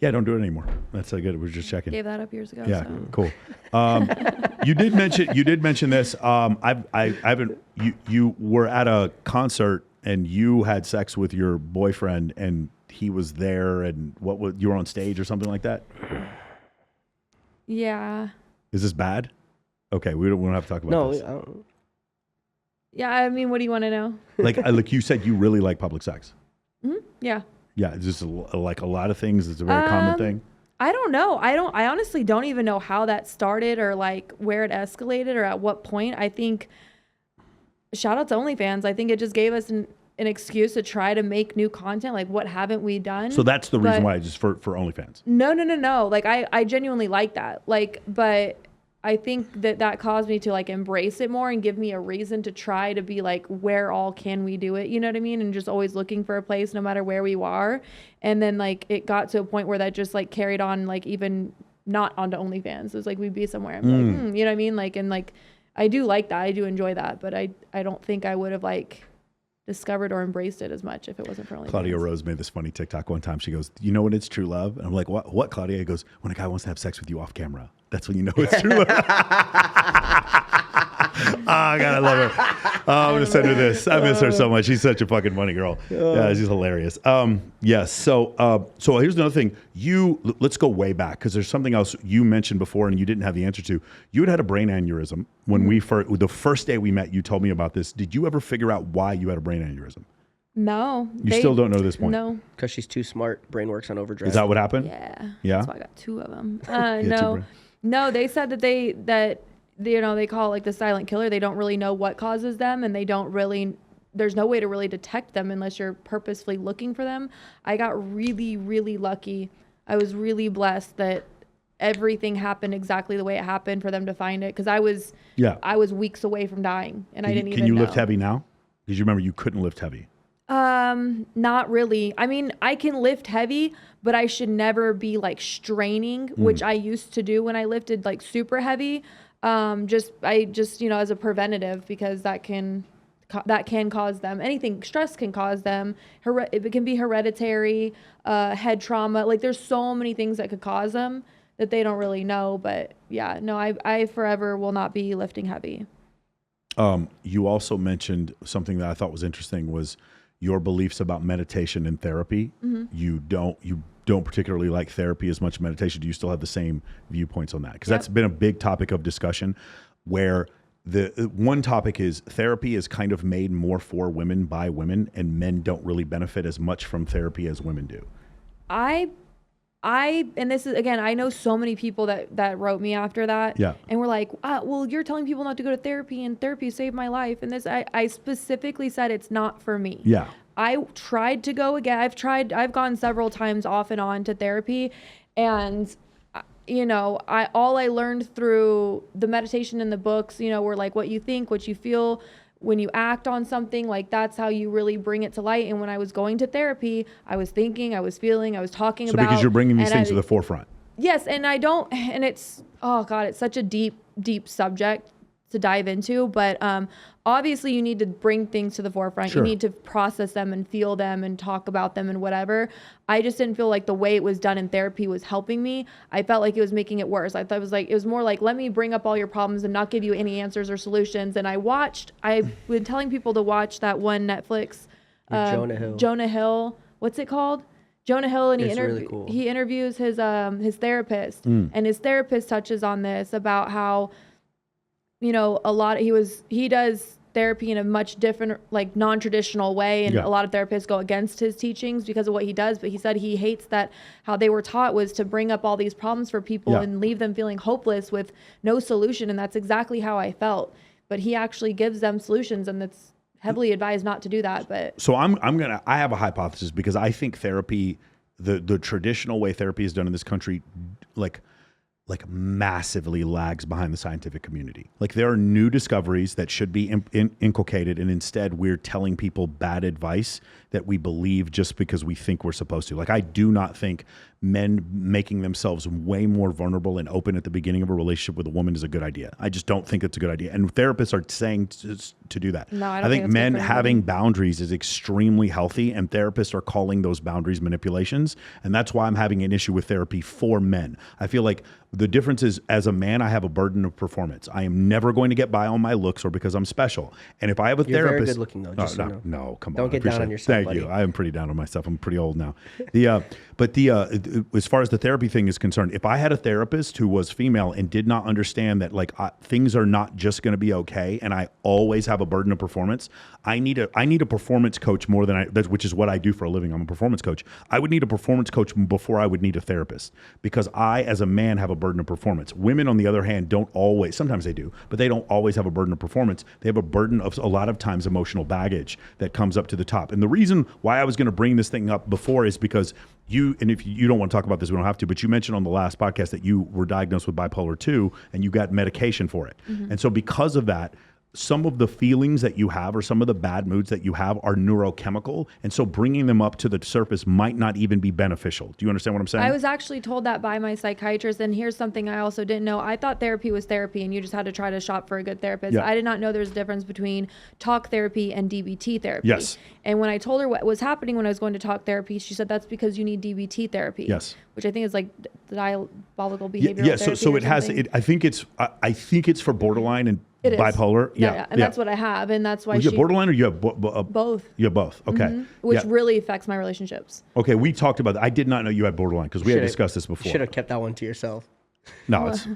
Yeah, don't do it anymore. That's so good. We're just checking.
Gave that up years ago.
Yeah,
so.
Cool. You did mention this. I haven't. You were at a concert and you had sex with your boyfriend and he was there, and you were on stage or something like that.
Yeah.
Is this bad? Okay, we don't have to talk about this.
No.
Yeah, I mean, what do you want to know?
Like you said, you really like public sex.
Mm-hmm. Yeah.
Yeah, it's just like a lot of things. It's a very common thing.
I don't know. I honestly don't even know how that started or like where it escalated or at what point. I think, shout out to OnlyFans. I think it just gave us an excuse to try to make new content. Like, what haven't we done?
So that's the reason why, just for OnlyFans.
No. Like, I genuinely like that. Like, but I think that caused me to like embrace it more and give me a reason to try to be like, where all can we do it? You know what I mean? And just always looking for a place no matter where we are. And then like it got to a point where that just like carried on, like even not onto OnlyFans. It was like we'd be somewhere and be like, you know what I mean? Like, and like I do like that. I do enjoy that. But I don't think I would have like discovered or embraced it as much if it wasn't for OnlyFans.
Claudia Rose made this funny TikTok one time. She goes, you know when it's true love? And I'm like, what Claudia? He goes, when a guy wants to have sex with you off camera. That's when you know it's true love. Oh, God, I love her. Oh, I'm going to send her this. I miss her so much. She's such a fucking funny girl. Yeah, she's hilarious. Yes. So here's another thing. Let's go way back, because there's something else you mentioned before and you didn't have the answer to. You had a brain aneurysm when the first day we met. You told me about this. Did you ever figure out why you had a brain aneurysm?
No.
You still don't know this point?
No.
Because she's too smart. Brain works on overdrive.
Is that what happened?
Yeah.
Yeah.
That's why I got 2 of them. No, they said that they call it like the silent killer. They don't really know what causes them, and there's no way to really detect them unless you're purposefully looking for them. I got really, really lucky. I was really blessed that everything happened exactly the way it happened for them to find it, because I was weeks away from dying, and I didn't even know.
Can you lift heavy now? Because you remember you couldn't lift heavy.
Not really. I mean, I can lift heavy, but I should never be like straining, which I used to do when I lifted like super heavy. Just as a preventative, because that can that can cause them. Anything, stress can cause them. It can be hereditary, head trauma. Like there's so many things that could cause them that they don't really know. But yeah, no, I forever will not be lifting heavy.
You also mentioned something that I thought was interesting was your beliefs about meditation and therapy. Mm-hmm. You don't particularly like therapy as much as meditation. Do you still have the same viewpoints on that? Because that's been a big topic of discussion where the one topic is therapy is kind of made more for women by women, and men don't really benefit as much from therapy as women do.
And this is, again, I know so many people that wrote me after that.
Yeah.
And were like, well, you're telling people not to go to therapy and therapy saved my life. And this, I specifically said it's not for me.
Yeah.
I tried to go again. I've gone several times off and on to therapy. And, you know, all I learned through the meditation and the books, you know, were like what you think, what you feel, when you act on something, like that's how you really bring it to light. And when I was going to therapy, I was thinking, I was feeling, I was talking about.
So because you're bringing these things to the forefront.
Yes. And it's, oh God, it's such a deep, deep subject to dive into. But obviously you need to bring things to the forefront.
Sure.
You need to process them and feel them and talk about them and whatever. I just didn't feel like the way it was done in therapy was helping me. I felt like it was making it worse. I thought it was more like, let me bring up all your problems and not give you any answers or solutions. And I've been telling people to watch that one Netflix, Jonah Hill. What's it called? Jonah Hill, and he interviews his therapist, and his therapist touches on this about how, you know, he does therapy in a much different, like non-traditional way. And a lot of therapists go against his teachings because of what he does. But he said he hates that how they were taught was to bring up all these problems for people and leave them feeling hopeless with no solution. And that's exactly how I felt. But he actually gives them solutions, and that's heavily advised not to do that. But
so I have a hypothesis, because I think therapy, the traditional way therapy is done in this country, like massively lags behind the scientific community. Like there are new discoveries that should be inculcated, and instead we're telling people bad advice that we believe just because we think we're supposed to. Like I do not think men making themselves way more vulnerable and open at the beginning of a relationship with a woman is a good idea. I just don't think it's a good idea. And therapists are saying to do that.
No, I don't think
men having boundaries is extremely healthy, and therapists are calling those boundaries manipulations. And that's why I'm having an issue with therapy for men. I feel like the difference is, as a man, I have a burden of performance. I am never going to get by on my looks or because I'm special. And if I have a
You're
therapist,
very good looking though. Just
no, come on.
Don't get down on yourself.
Thank
buddy.
you. I am pretty down on myself. I'm pretty old now. But as far as the therapy thing is concerned, if I had a therapist who was female and did not understand that things are not just going to be okay, and I always have a burden of performance, I need a performance coach more than which is what I do for a living. I'm a performance coach. I would need a performance coach before I would need a therapist, because I, as a man, have a burden of performance. Women, on the other hand, don't always. Sometimes they do, but they don't always have a burden of performance. They have a burden of, a lot of times, emotional baggage that comes up to the top. And the reason why I was going to bring this thing up before is because and if you don't want to talk about this, we don't have to, but you mentioned on the last podcast that you were diagnosed with bipolar 2 and you got medication for it. Mm-hmm. And so because of that, some of the feelings that you have or some of the bad moods that you have are neurochemical. And so bringing them up to the surface might not even be beneficial. Do you understand what I'm saying?
I was actually told that by my psychiatrist. And here's something I also didn't know. I thought therapy was therapy and you just had to try to shop for a good therapist.
Yeah.
I did not know there's a difference between talk therapy and DBT therapy.
Yes.
And when I told her what was happening when I was going to talk therapy, she said that's because you need DBT therapy.
Yes.
Which I think is like diabolical behavioral
yeah.
therapy.
So it has. I think it's for borderline and bipolar.
Yeah. And that's what I have, and that's why
you have borderline, or you have
both.
You have both. Okay.
Mm-hmm. Which really affects my relationships.
Okay, we talked about that. I did not know you had borderline because we had discussed this before.
Should have kept that one to yourself.
No, it's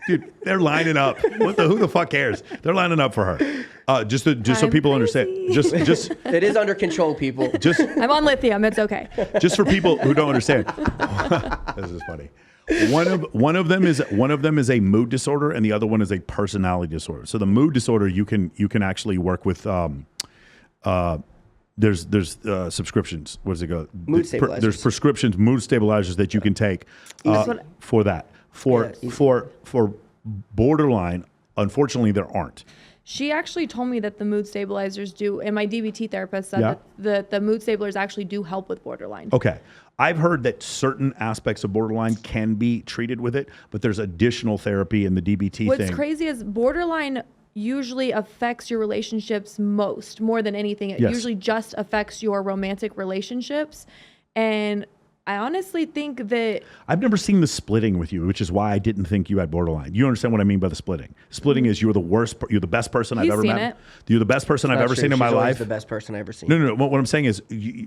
dude. They're lining up. Who the fuck cares? They're lining up for her. Just so people understand. Just
it is under control, people.
I'm on lithium. It's okay.
Just for people who don't understand. This is funny. One of them is a mood disorder, and the other one is a personality disorder. So the mood disorder, you can actually work with. There's subscriptions. What does it go?
Mood stabilizers.
There's prescriptions, mood stabilizers that you can take for that. For borderline, unfortunately, there aren't.
She actually told me that the mood stabilizers do, and my DBT therapist said that the mood stabilizers actually do help with borderline.
Okay. I've heard that certain aspects of borderline can be treated with it, but there's additional therapy in the DBT thing.
What's crazy is borderline, usually affects your relationships more than anything. It
Yes.
usually just affects your romantic relationships. And I honestly think that
I've never seen the splitting with you, which is why I didn't think you had borderline. You understand what I mean by the splitting? Splitting is you're the worst, you're the best person I've
He's
ever
seen
met.
it.
You're the best person I've
Not
ever
true.
seen in my
She's always
life.
the best person I've ever seen.
No. What I'm saying is,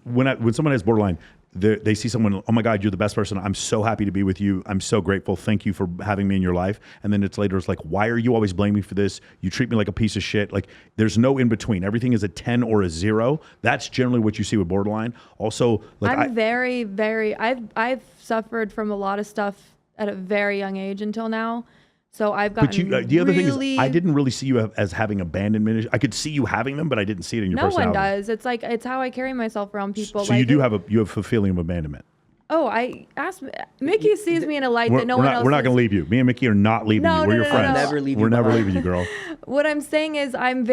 when someone has borderline, they see someone, oh my God, you're the best person. I'm so happy to be with you. I'm so grateful. Thank you for having me in your life. And then it's like, why are you always blaming me for this? You treat me like a piece of shit. Like, there's no in between. Everything is a 10 or a 0. That's generally what you see with borderline. Also, like
I'm very, very, I've suffered from a lot of stuff at a very young age until now. So I've gotten
But the other thing
really,
is, I didn't really see you as having abandonment issues. I could see you having them, but I didn't see it in your
no one
personality.
does. It's like, it's how I carry myself around people.
So
like,
you do have a feeling of abandonment.
Oh, I asked, Mikki sees me in a light that no one else
We're not
sees.
going to leave you. Me and Mikki are not leaving
No,
you. We're
no,
your
no,
friends.
no.
Never leave you
We're never
behind.
leaving you, girl.
What I'm saying is I've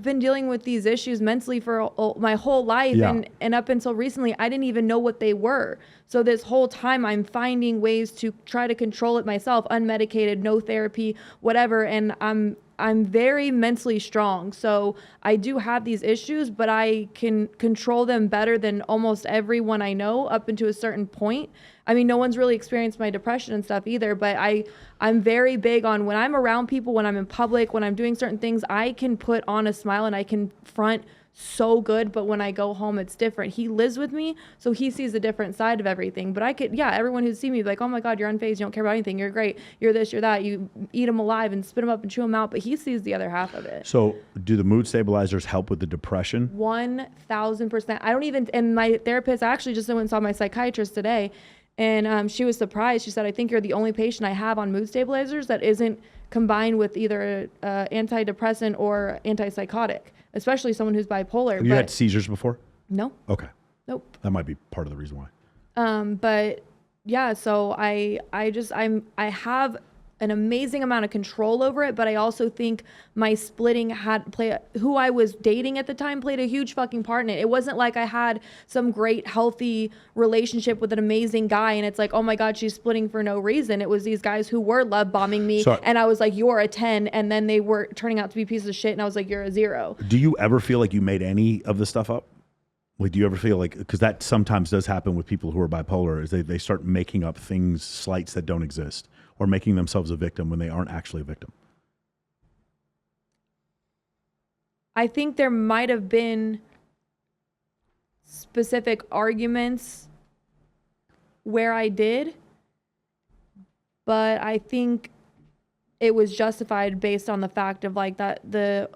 been dealing with these issues mentally for my whole life.
Yeah.
And up until recently, I didn't even know what they were. So this whole time I'm finding ways to try to control it myself, unmedicated, no therapy, whatever. And I'm very mentally strong. So I do have these issues, but I can control them better than almost everyone I know up until a certain point. I mean, no one's really experienced my depression and stuff either, but I'm very big on when I'm around people, when I'm in public, when I'm doing certain things, I can put on a smile and I can front so good, but when I go home, it's different. He lives with me, so he sees a different side of everything. But I could, everyone who's seen me be like, oh my God, you're unfazed, you don't care about anything, you're great, you're this, you're that, you eat them alive and spit them up and chew them out, but he sees the other half of it.
So do the mood stabilizers help with the depression?
1000%. I don't even, and my therapist, I actually just went and saw my psychiatrist today, and she was surprised. She said, I think you're the only patient I have on mood stabilizers that isn't combined with either antidepressant or antipsychotic, especially someone who's bipolar.
Have you had seizures before?
No.
Okay.
Nope.
That might be part of the reason why.
But yeah, so I have an amazing amount of control over it, but I also think my splitting who I was dating at the time played a huge fucking part in it. It wasn't like I had some great healthy relationship with an amazing guy and it's like, oh my God, she's splitting for no reason. It was these guys who were love bombing me and I was like, you're a 10, and then they were turning out to be pieces of shit and I was like, you're a 0.
Do you ever feel like you made any of the stuff up? Like, do you ever feel like, because that sometimes does happen with people who are bipolar, is they start making up things, slights that don't exist, or making themselves a victim when they aren't actually a victim?
I think there might have been specific arguments where I did, but I think it was justified based on the fact of like that the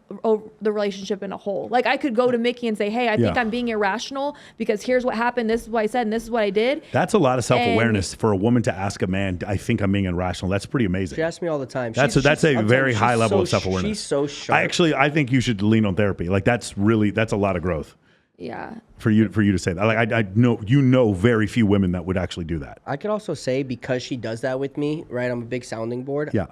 relationship in a whole. Like I could go to Mikki and say, hey, I think I'm being irrational because here's what happened. This is what I said and this is what I did.
That's a lot of self-awareness for a woman to ask a man, I think I'm being irrational. That's pretty amazing.
She asks me all the time.
That's a very high level of self-awareness.
She's so sharp.
I think you should lean on therapy. Like that's a lot of growth.
Yeah.
For you to say that. Like I know very few women that would actually do that.
I could also say because she does that with me, right? I'm a big sounding board.
Yeah.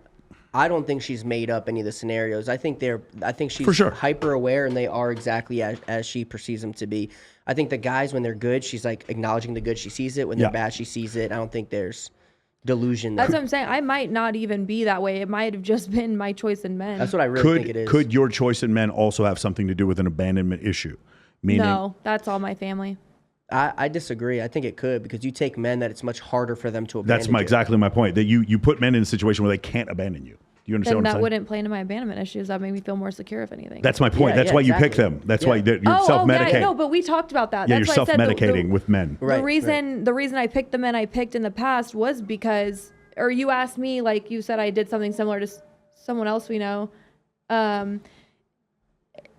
I don't think she's made up any of the scenarios. I think she's
For sure.
hyper aware and they are exactly as she perceives them to be. I think the guys, when they're good, she's like acknowledging the good. She sees it. When they're bad, she sees it. I don't think there's delusion there.
That's what I'm saying. I might not even be that way. It might have just been my choice in men.
That's what I really think it is.
Could your choice in men also have something to do with an abandonment issue? Meaning,
no, that's all my family.
I disagree. I think it could because you take men that it's much harder for them to abandon
that's exactly my point. That you put men in a situation where they can't abandon you. Do you understand
Then
what I'm
that
saying?
wouldn't play into my abandonment issues. That made me feel more secure, if anything.
That's my point. That's why you pick them. That's why you're self-medicating.
Yeah, no, but we talked about that.
Yeah,
That's
you're
why I said
self-medicating with men.
The reason I picked the men I picked in the past was because, or you asked me, like you said, I did something similar to someone else we know,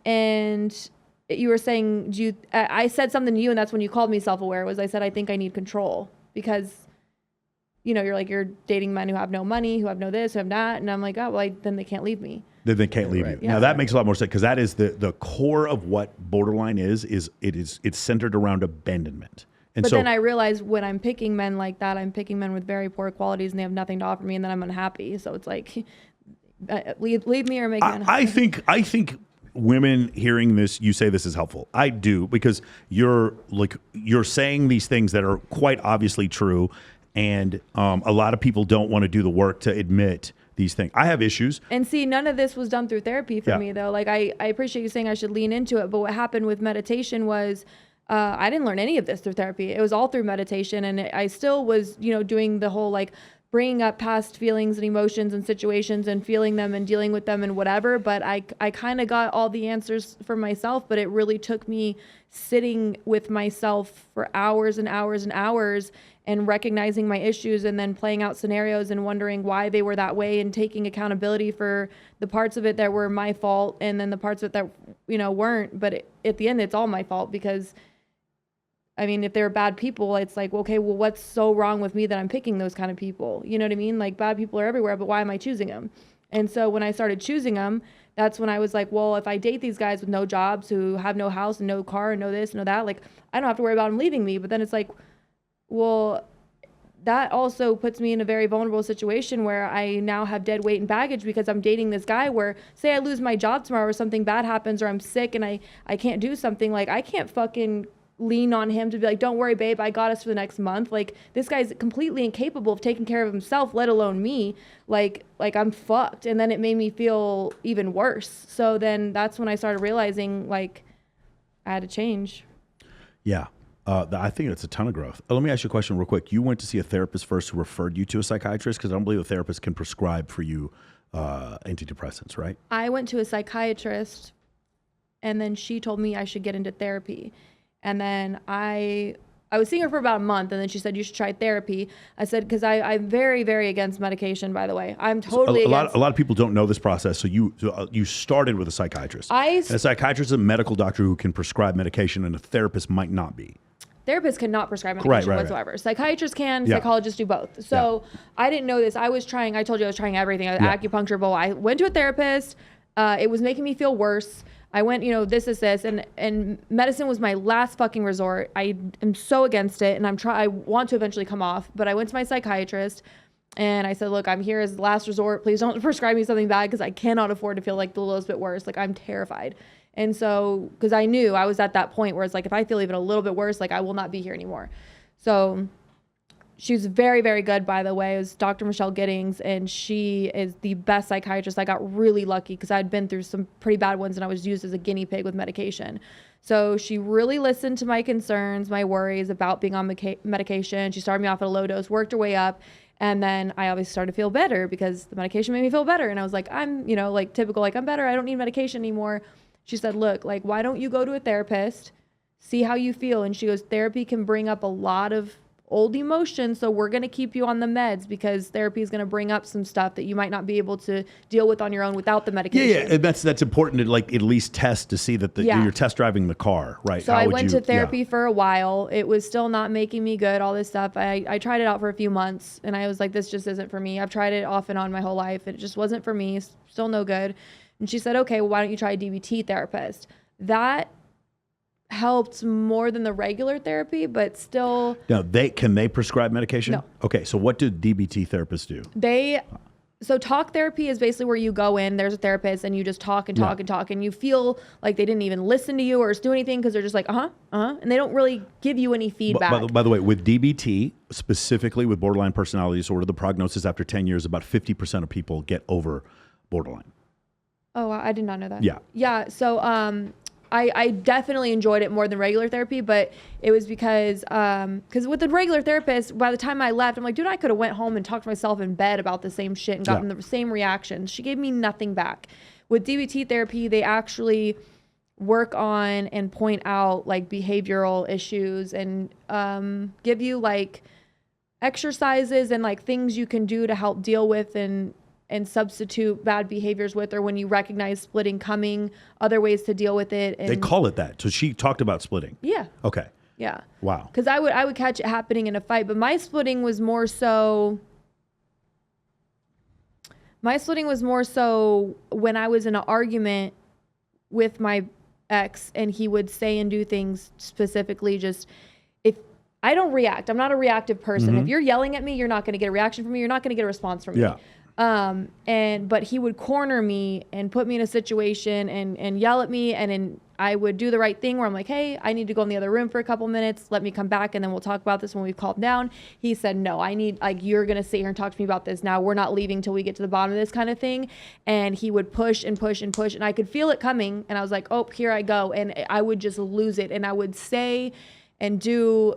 and you were saying, I said something to you, and that's when you called me self-aware. I said I think I need control because, you're like, you're dating men who have no money, who have no this, who have that, and I'm like, oh, well, then they can't leave me.
Then they can't leave you.
Yeah.
Now that makes a lot more sense because that is the core of what borderline is it's centered around abandonment. And
but then I realized when I'm picking men like that, I'm picking men with very poor qualities and they have nothing to offer me, and then I'm unhappy. So it's like, leave me or make me unhappy.
I think women hearing this, you say this is helpful. I do, because you're saying these things that are quite obviously true, and a lot of people don't want to do the work to admit these things. I have issues.
And see, none of this was done through therapy for me though. Like I appreciate you saying I should lean into it, but what happened with meditation was I didn't learn any of this through therapy. It was all through meditation, and I still was, doing the whole like bringing up past feelings and emotions and situations and feeling them and dealing with them and whatever. But I kind of got all the answers for myself, but it really took me sitting with myself for hours and hours and hours and recognizing my issues and then playing out scenarios and wondering why they were that way and taking accountability for the parts of it that were my fault and then the parts of it that, weren't. But at the end, it's all my fault because I mean, if they're bad people, it's like, okay, well, what's so wrong with me that I'm picking those kind of people? You know what I mean? Like bad people are everywhere, but why am I choosing them? And so when I started choosing them, that's when I was like, well, if I date these guys with no jobs who have no house and no car and no this, no that, like I don't have to worry about them leaving me. But then it's like, well, that also puts me in a very vulnerable situation where I now have dead weight and baggage because I'm dating this guy where say I lose my job tomorrow or something bad happens or I'm sick and I can't do something, like I can't fucking lean on him to be like, don't worry, babe, I got us for the next month. Like this guy's completely incapable of taking care of himself, let alone me. Like I'm fucked. And then it made me feel even worse. So then that's when I started realizing like I had to change.
Yeah. I think it's a ton of growth. Let me ask you a question real quick. You went to see a therapist first who referred you to a psychiatrist? Because I don't believe a therapist can prescribe for you antidepressants, right?
I went to a psychiatrist and then she told me I should get into therapy. And then I was seeing her for about a month, and then she said, you should try therapy. I said, because I'm very, very against medication, by the way. I'm totally against.
A lot of people don't know this process. So you started with a psychiatrist. And a psychiatrist is a medical doctor who can prescribe medication, and a therapist might not be.
Therapists cannot prescribe medication whatsoever. Right. Psychiatrists can, psychologists do both. So I didn't know this. I told you I was trying everything. Acupuncture, bowl. I went to a therapist. It was making me feel worse. I went, this, and medicine was my last fucking resort. I am so against it, and I want to eventually come off, but I went to my psychiatrist, and I said, look, I'm here as the last resort. Please don't prescribe me something bad, because I cannot afford to feel like the littlest bit worse. Like, I'm terrified. And so, because I knew I was at that point where it's like, if I feel even a little bit worse, like, I will not be here anymore. So she was very, very good, by the way. It was Dr. Michelle Giddings, and she is the best psychiatrist. I got really lucky because I'd been through some pretty bad ones, and I was used as a guinea pig with medication. So she really listened to my concerns, my worries about being on medication. She started me off at a low dose, worked her way up, and then I obviously started to feel better because the medication made me feel better. And I was like, I'm, like typical, like I'm better. I don't need medication anymore. She said, look, like, why don't you go to a therapist, see how you feel? And she goes, therapy can bring up a lot of old emotions, so we're going to keep you on the meds because therapy is going to bring up some stuff that you might not be able to deal with on your own without the medication.
Yeah, and that's important to like at least test to see that you're test driving the car, right?
So I went to therapy for a while. It was still not making me good, all this stuff. I tried it out for a few months, and I was like, this just isn't for me. I've tried it off and on my whole life. It just wasn't for me. Still no good. And she said, okay, well, why don't you try a DBT therapist? That helped more than the regular therapy, but still.
Now, can they prescribe medication?
No.
Okay, so what do DBT therapists do?
So talk therapy is basically where you go in, there's a therapist, and you just talk and talk and talk, and you feel like they didn't even listen to you or do anything because they're just like, and they don't really give you any feedback.
By the way, with DBT, specifically with borderline personality disorder, the prognosis after 10 years, about 50% of people get over borderline.
Oh, I did not know that.
Yeah.
Yeah, so I definitely enjoyed it more than regular therapy, but it was because with the regular therapist, by the time I left, I'm like, dude, I could have went home and talked to myself in bed about the same shit and gotten the same reactions. She gave me nothing back. With DBT therapy, they actually work on and point out like behavioral issues and give you like exercises and like things you can do to help deal with and substitute bad behaviors with, or when you recognize splitting coming, other ways to deal with it. And
they call it that. So she talked about splitting.
Yeah.
Okay.
Yeah.
Wow.
Because I would catch it happening in a fight, but my splitting was more so when I was in an argument with my ex, and he would say and do things specifically just, if I don't react, I'm not a reactive person. Mm-hmm. If you're yelling at me, you're not going to get a reaction from me. You're not going to get a response from me. But he would corner me and put me in a situation and yell at me, and I would do the right thing where I'm like, hey, I need to go in the other room for a couple minutes. Let me come back and then we'll talk about this when we've calmed down. He said, no, I need, like, you're going to sit here and talk to me about this now. We're not leaving till we get to the bottom of this kind of thing. And he would push and push and push. And I could feel it coming. And I was like, oh, here I go. And I would just lose it. And I would say and do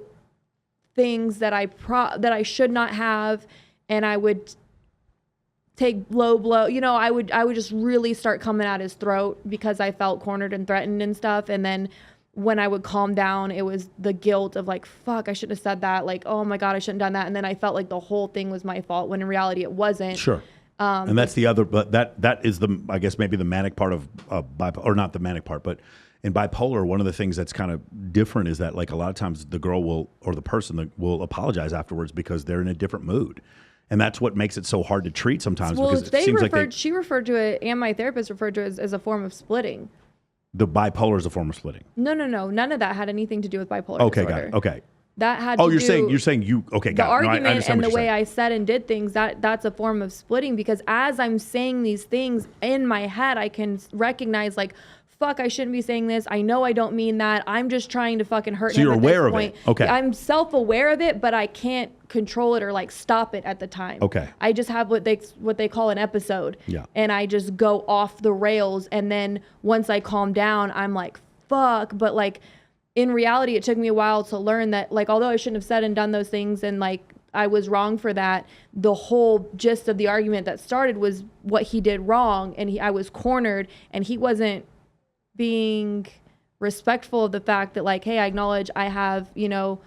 things that I should not have. And I would take low blow, you know, I would just really start coming at his throat because I felt cornered and threatened and stuff. And then when I would calm down, it was the guilt of like, fuck, I shouldn't have said that. Like, oh my God, I shouldn't have done that. And then I felt like the whole thing was my fault when in reality it wasn't.
Sure. And that's the other, but that is the, I guess maybe the manic part of bipolar, or not the manic part, but in bipolar, one of the things that's kind of different is that like a lot of times the girl will, or the person will apologize afterwards because they're in a different mood. And that's what makes it so hard to treat sometimes.
Well,
because it seems like
she referred to it, and my therapist referred to it as a form of splitting.
The bipolar is a form of splitting.
No. None of that had anything to do with bipolar
disorder.
Got
it. Okay.
That had
you're
to
saying okay, got
the
it.
argument
No, I understand
and
what
the way
saying.
I said and did things, that's a form of splitting, because as I'm saying these things in my head, I can recognize like, fuck, I shouldn't be saying this. I know I don't mean that. I'm just trying to fucking hurt him.
So you're
at
aware
this
of
point.
it. Okay.
I'm self-aware of it, but I can't control it or like stop it at the time.
Okay.
I just have what they call an episode.
Yeah.
And I just go off the rails. And then once I calm down, I'm like, fuck. But like in reality, it took me a while to learn that like, although I shouldn't have said and done those things and like I was wrong for that, the whole gist of the argument that started was what he did wrong. And I was cornered, and he wasn't being respectful of the fact that like, hey, I acknowledge I have, you know,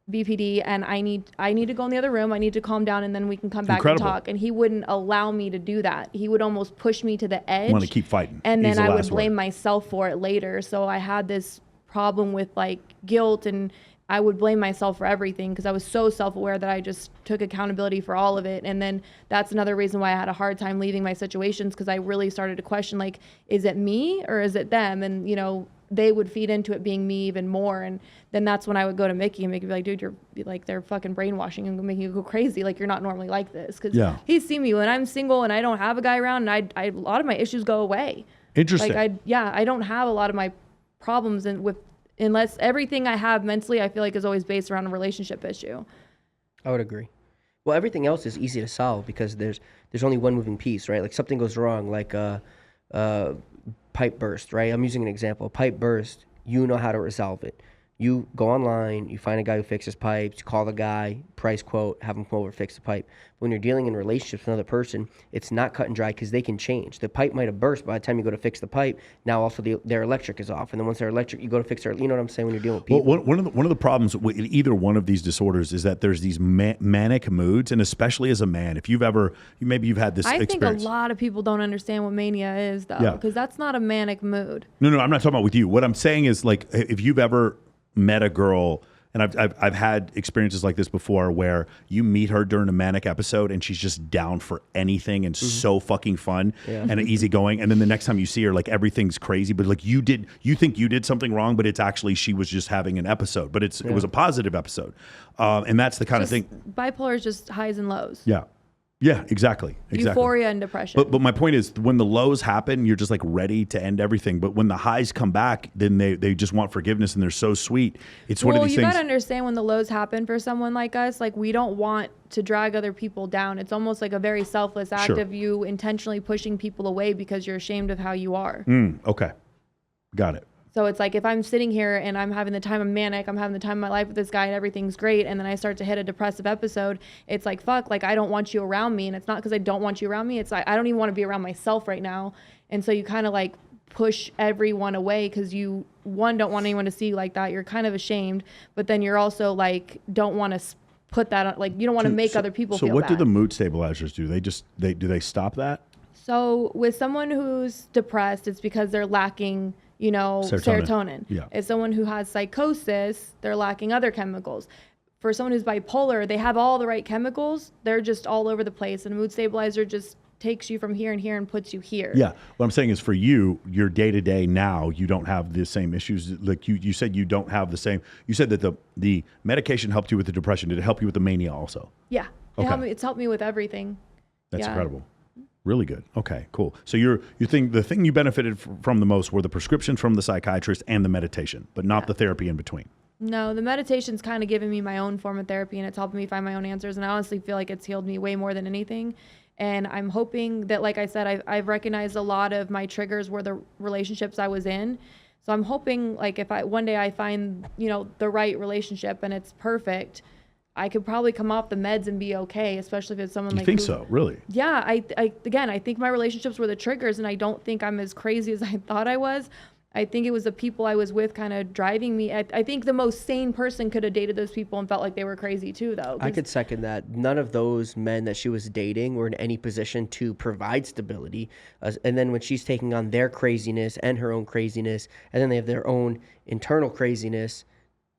BPD and I need to go in the other room. I need to calm down and then we can come back and talk. And he wouldn't allow me to do that. He would almost push me to the edge.
Want to keep fighting.
And then I would blame myself for it later. So I had this problem with like guilt, and I would blame myself for everything because I was so self-aware that I just took accountability for all of it. And then that's another reason why I had a hard time leaving my situations, because I really started to question, like, is it me or is it them? And, you know, they would feed into it being me even more. And then that's when I would go to Mikki and Mikki would be like, dude, you're like, they're fucking brainwashing and making you go crazy. Like, you're not normally like this. Because he's seen me when I'm single and I don't have a guy around, and I a lot of my issues go away.
Interesting.
Like, I don't have a lot of my problems unless everything I have mentally, I feel like is always based around a relationship issue.
I would agree. Well, everything else is easy to solve because there's only one moving piece, right? Like something goes wrong, like a pipe burst, right? I'm using an example. A pipe burst, you know how to resolve it. You go online, you find a guy who fixes pipes, you call the guy, price quote, have him come over, fix the pipe. But when you're dealing in relationships with another person, it's not cut and dry because they can change. The pipe might have burst by the time you go to fix the pipe. Now also their electric is off. And then once their electric, you go to fix their, you know what I'm saying, when you're dealing with people.
Well, one of the problems with either one of these disorders is that there's these manic moods, and especially as a man, if you've had this experience.
I think a lot of people don't understand what mania is, though, because that's not a manic mood.
No, I'm not talking about with you. What I'm saying is, like, if you've ever met a girl, and I've had experiences like this before, where you meet her during a manic episode and she's just down for anything and so fucking fun and easygoing, and then the next time you see her, like, everything's crazy, but like you think you did something wrong, but it's actually she was just having an episode, but it was a positive episode, and that's the kind of thing.
Bipolar is just highs and lows.
Yeah, exactly.
Euphoria and depression.
But my point is, when the lows happen, you're just like ready to end everything. But when the highs come back, then they just want forgiveness, and they're so sweet. It's one of these things. Well, you
gotta understand, when the lows happen for someone like us, like, we don't want to drag other people down. It's almost like a very selfless act of you intentionally pushing people away because you're ashamed of how you are.
Okay. Got it.
So it's like, if I'm sitting here and I'm having the time of manic, I'm having the time of my life with this guy and everything's great, and then I start to hit a depressive episode, it's like, fuck, like, I don't want you around me. And it's not because I don't want you around me. It's like, I don't even want to be around myself right now. And so you kind of like push everyone away because you, one, don't want anyone to see you like that. You're kind of ashamed, but then you're also like, don't want to put that on, like, you don't want to make other people feel bad.
So what do the mood stabilizers do? Do they stop that?
So with someone who's depressed, it's because they're lacking, you know, serotonin.
Yeah.
As someone who has psychosis, they're lacking other chemicals. For someone who's bipolar, they have all the right chemicals. They're just all over the place. And a mood stabilizer just takes you from here and here and puts you here.
Yeah. What I'm saying is, for you, your day-to-day now, you don't have the same issues. Like you said, you don't have the same. You said that the medication helped you with the depression. Did it help you with the mania also?
Yeah.
Okay.
It's helped me with everything.
That's incredible. Really good. Okay, cool. So you think the thing you benefited from the most were the prescriptions from the psychiatrist and the meditation, but not the therapy in between.
No, the meditation's kind of giving me my own form of therapy, and it's helping me find my own answers. And I honestly feel like it's healed me way more than anything. And I'm hoping that, like I said, I've recognized a lot of my triggers were the relationships I was in. So I'm hoping, like, if one day I find, the right relationship and it's perfect, I could probably come off the meds and be okay, especially if it's someone
You think so? Really?
Yeah. I think my relationships were the triggers, and I don't think I'm as crazy as I thought I was. I think it was the people I was with kind of driving me. I think the most sane person could have dated those people and felt like they were crazy too, though.
I could second that. None of those men that she was dating were in any position to provide stability. And then when she's taking on their craziness and her own craziness, and then they have their own internal craziness,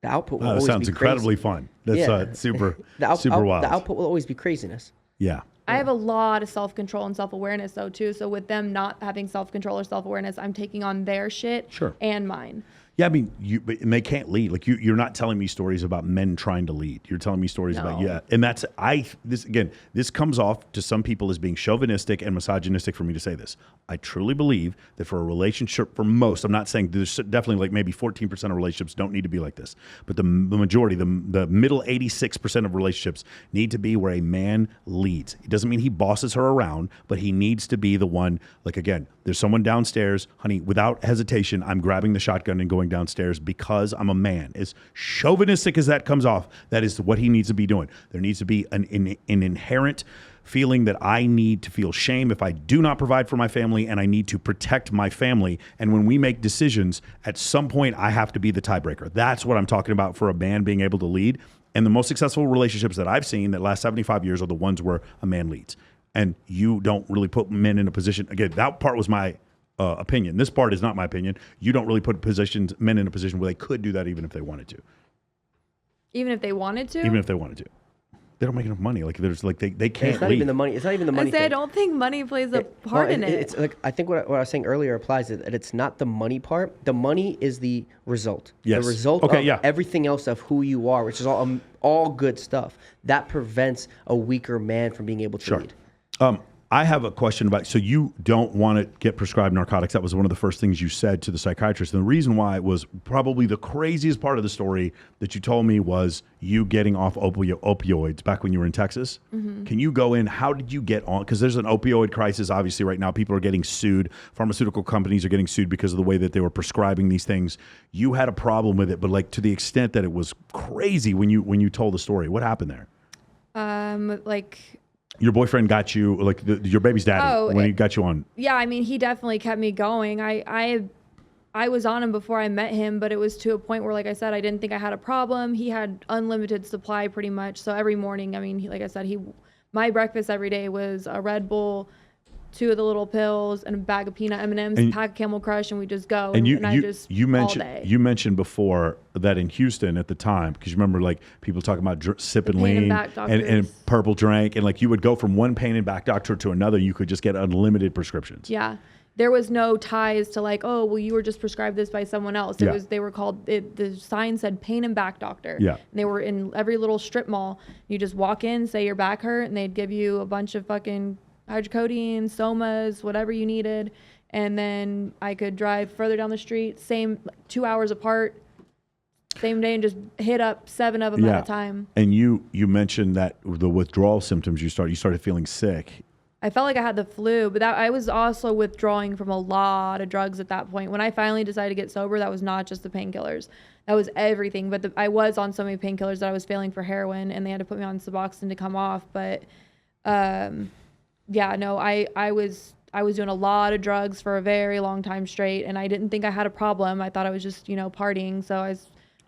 the output will always be crazy.
That sounds incredibly fun. That's super wild.
The output will always be craziness.
Yeah.
I have a lot of self-control and self-awareness, though, too. So with them not having self-control or self-awareness, I'm taking on their shit and mine.
Yeah, I mean, and they can't lead. Like you're not telling me stories about men trying to lead. You're telling me stories about and this comes off to some people as being chauvinistic and misogynistic for me to say this. I truly believe that for a relationship, for most, I'm not saying there's definitely like maybe 14% of relationships don't need to be like this, but the majority, the middle 86% of relationships need to be where a man leads. It doesn't mean he bosses her around, but he needs to be the one. Like again, there's someone downstairs, honey, without hesitation, I'm grabbing the shotgun and going downstairs because I'm a man. As chauvinistic as that comes off, that is what he needs to be doing. There needs to be an inherent feeling that I need to feel shame if I do not provide for my family, and I need to protect my family. And when we make decisions, at some point I have to be the tiebreaker. That's what I'm talking about for a man being able to lead. And the most successful relationships that I've seen that last 75 years are the ones where a man leads. And you don't really put men in a position. Again, that part was my opinion. This part is not my opinion. You don't really put men in a position where they could do that even if they wanted to.
Even if they wanted to?
Even if they wanted to. They don't make enough money. Like there's like they can't.
It's not
leave.
even the money. It's not even the money.
I don't think money plays a part in it.
It's like I think what I was saying earlier applies. That it's not the money part. The money is the result.
Yes.
The result of everything else of who you are, which is all good stuff. That prevents a weaker man from being able to lead.
I have a question about, so you don't want to get prescribed narcotics. That was one of the first things you said to the psychiatrist. And the reason why was probably the craziest part of the story that you told me was you getting off opioids back when you were in Texas. Mm-hmm. Can you go in? How did you get on? Because there's an opioid crisis, obviously, right now. People are getting sued. Pharmaceutical companies are getting sued because of the way that they were prescribing these things. You had a problem with it, but like to the extent that it was crazy when you told the story. What happened there? Your boyfriend got you, like your baby's daddy, when he got you on.
Yeah, I mean, he definitely kept me going. I was on him before I met him, but it was to a point where, like I said, I didn't think I had a problem. He had unlimited supply pretty much. So every morning, I mean, like I said, my breakfast every day was a Red Bull, 2 of the little pills, and a bag of peanut M&Ms, pack of Camel Crush, and we just go.
And
you
mentioned before that in Houston at the time, because you remember like people talking about sipping lean and purple drank, and like you would go from one pain and back doctor to another. You could just get unlimited prescriptions.
Yeah. There was no ties to like, oh, well, you were just prescribed this by someone else. They were called, the sign said pain and back doctor.
Yeah.
And they were in every little strip mall. You just walk in, say your back hurt, and they'd give you a bunch of fucking hydrocodone, somas, whatever you needed. And then I could drive further down the street, 2 hours apart, same day, and just hit up 7 of them at a time.
And you mentioned that the withdrawal symptoms, you started feeling sick.
I felt like I had the flu, but I was also withdrawing from a lot of drugs at that point. When I finally decided to get sober, that was not just the painkillers. That was everything. But I was on so many painkillers that I was failing for heroin, and they had to put me on Suboxone to come off. But I was doing a lot of drugs for a very long time straight, and I didn't think I had a problem. I thought I was just, partying. So I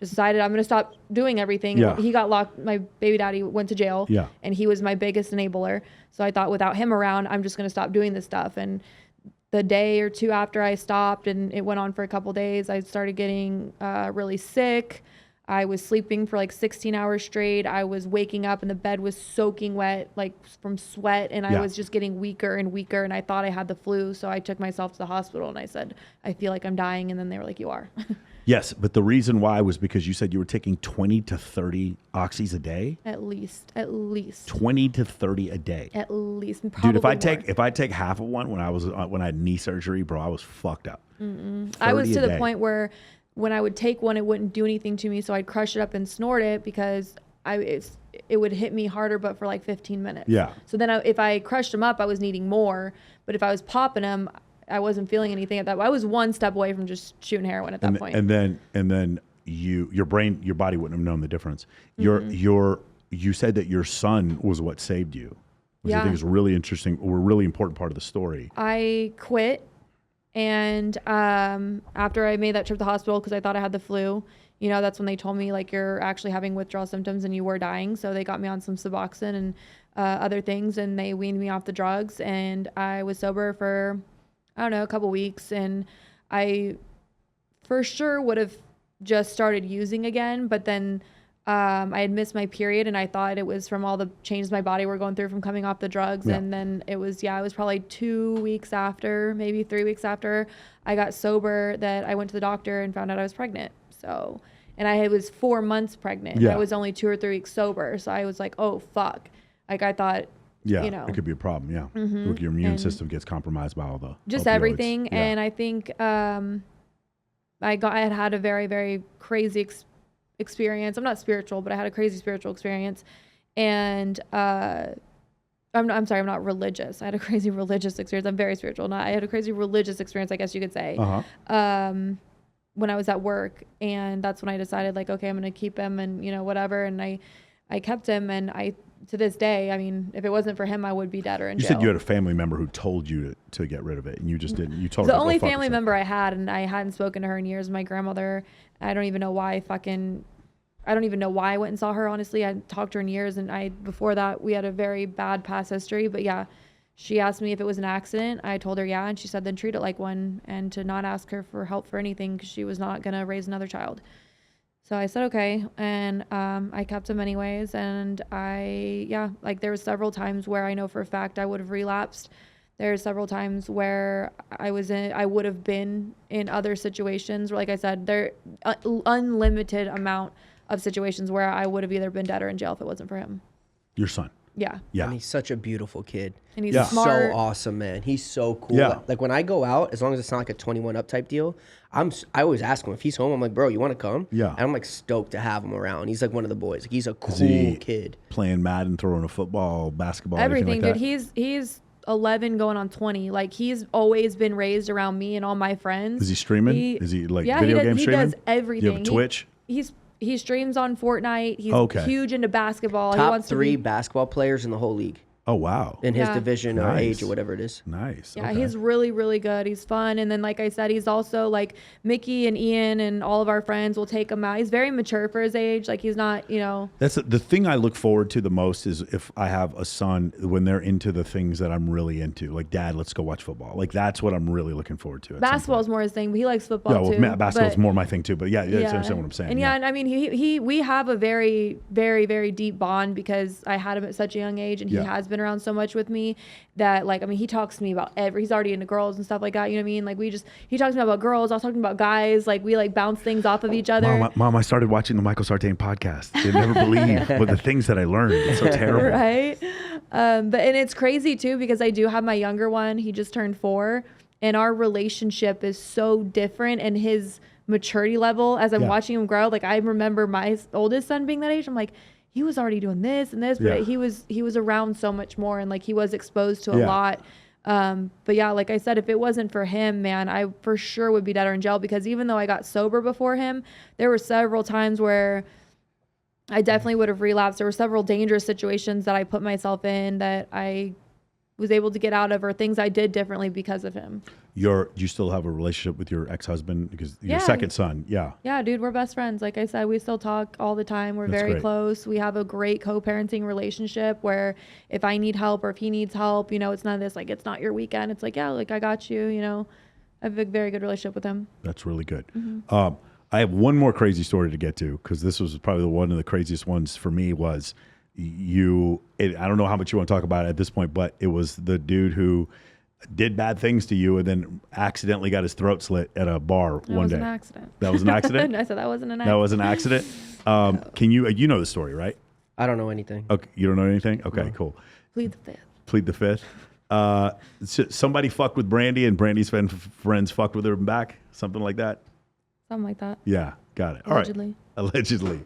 decided I'm going to stop doing everything.
Yeah.
He got locked. My baby daddy went to jail, and he was my biggest enabler. So I thought without him around, I'm just going to stop doing this stuff. And the day or two after I stopped, and it went on for a couple days, I started getting really sick. I was sleeping for like 16 hours straight. I was waking up and the bed was soaking wet, like from sweat. And I was just getting weaker and weaker. And I thought I had the flu. So I took myself to the hospital and I said, I feel like I'm dying. And then they were like, you are.
Yes. But the reason why was because you said you were taking 20 to 30 oxys a day.
At least
20 to 30 a day.
At least. Probably
Dude,
more.
if I take half of one when I had knee surgery, bro, I was fucked up.
I was to the point where when I would take one, it wouldn't do anything to me. So I'd crush it up and snort it because it would hit me harder, but for like 15 minutes.
Yeah. So
then if I crushed them up, I was needing more. But if I was popping them, I wasn't feeling anything at that. I was one step away from just shooting heroin at that point.
And then your body wouldn't have known the difference. You said that your son was what saved you, which I think is really interesting, or a really important part of the story.
I quit. And after I made that trip to the hospital, because I thought I had the flu, that's when they told me, like, you're actually having withdrawal symptoms and you were dying. So they got me on some Suboxone and other things, and they weaned me off the drugs. And I was sober for, I don't know, a couple weeks. And I for sure would have just started using again. But then I had missed my period, and I thought it was from all the changes my body were going through from coming off the drugs. And then it was probably 2 weeks after, maybe 3 weeks after I got sober, that I went to the doctor and found out I was pregnant. So, and I was 4 months pregnant. I was only 2 or 3 weeks sober. So I was like, oh, fuck. Like, I thought,
it could be a problem. Yeah. Look, your immune system gets compromised by all the
just
opioids.
Everything. Yeah. And I think I had a very, very crazy experience. I'm not spiritual, but I had a crazy spiritual experience. And I'm not religious. I had a crazy religious experience. I'm very spiritual. I had a crazy religious experience, I guess you could say, when I was at work. And that's when I decided, like, okay, I'm going to keep him and, whatever. And I kept him, and to this day, I mean, if it wasn't for him, I would be dead or in jail.
You said you had a family member who told you to get rid of it, and you just didn't. You told
her the only family member I had, and I hadn't spoken to her in years, my grandmother. I don't even know why I went and saw her, honestly. I hadn't talked to her in years, and before that, we had a very bad past history. But yeah, she asked me if it was an accident. I told her yeah, and she said then treat it like one, and to not ask her for help for anything because she was not going to raise another child. So I said okay, and I kept him anyways. And there were several times where I know for a fact I would have relapsed. There are several times where I would have been in other situations where, like I said, there unlimited amount of situations where I would have either been dead or in jail if it wasn't for him.
Your son.
Yeah.
And he's such a beautiful kid.
And he's smart.
So awesome, man. He's so cool.
Yeah.
Like when I go out, as long as it's not like a 21 up type deal, I always ask him if he's home. I'm like, bro, you want to come?
Yeah.
And I'm like stoked to have him around. He's like one of the boys. Like he's a cool kid.
Playing Madden, throwing a football, basketball,
everything,
like
dude. He's 11 going on 20. Like he's always been raised around me and all my friends.
Is he streaming? Is he like video game streaming?
He does everything.
You have a Twitch?
He streams on Fortnite. He's huge into basketball.
Top 3 basketball players in the whole league.
Oh, wow.
In his division or age or whatever it is.
Nice.
Yeah, he's really, really good. He's fun. And then, like I said, he's also like Mikki and Ian and all of our friends will take him out. He's very mature for his age. Like he's not,
That's the thing I look forward to the most is if I have a son, when they're into the things that I'm really into. Like, Dad, let's go watch football. Like, that's what I'm really looking forward to.
Basketball is more his thing, but he likes football too.
Basketball's more my thing too. But yeah, that's what I'm saying.
And I mean, we have a very, very, very deep bond because I had him at such a young age, and he has been around so much with me that, like, I mean, he talks to me about he's already into girls and stuff like that. You know what I mean? Like he talks to me about girls. I was talking about guys. Like we like bounce things off of each other.
Mom, I started watching the Sartain podcast. You never believe what the things that I learned. It's so terrible.
Right. And it's crazy too, because I do have my younger one. He just turned 4, and our relationship is so different, and his maturity level as I'm watching him grow. Like I remember my oldest son being that age. I'm like, he was already doing this and this, but he was around so much more, and like he was exposed to a lot. But yeah, like I said, if it wasn't for him, man, I for sure would be dead or in jail, because even though I got sober before him, there were several times where I definitely would have relapsed. There were several dangerous situations that I put myself in that I was able to get out of, or things I did differently because of him.
Do you still have a relationship with your ex-husband? Because your second son,
Yeah, dude, we're best friends. Like I said, we still talk all the time. We're very close. We have a great co-parenting relationship where if I need help or if he needs help, it's none of this, like, it's not your weekend. It's like, yeah, like I got you, I have a very good relationship with him.
That's really good. I have one more crazy story to get to because this was probably one of the craziest ones for me was I don't know how much you want to talk about it at this point, but it was the dude who did bad things to you and then accidentally got his throat slit at a bar one day.
That was an accident.
That was an accident?
I said that wasn't an accident.
That was an accident? Can you know the story, right?
I don't know anything.
Okay, you don't know anything? Okay, cool.
Plead the fifth.
Plead the fifth. Somebody fucked with Brandi and Brandi's friends fucked with her back? Something like that?
Something like that.
Yeah, got it.
Allegedly.
All right.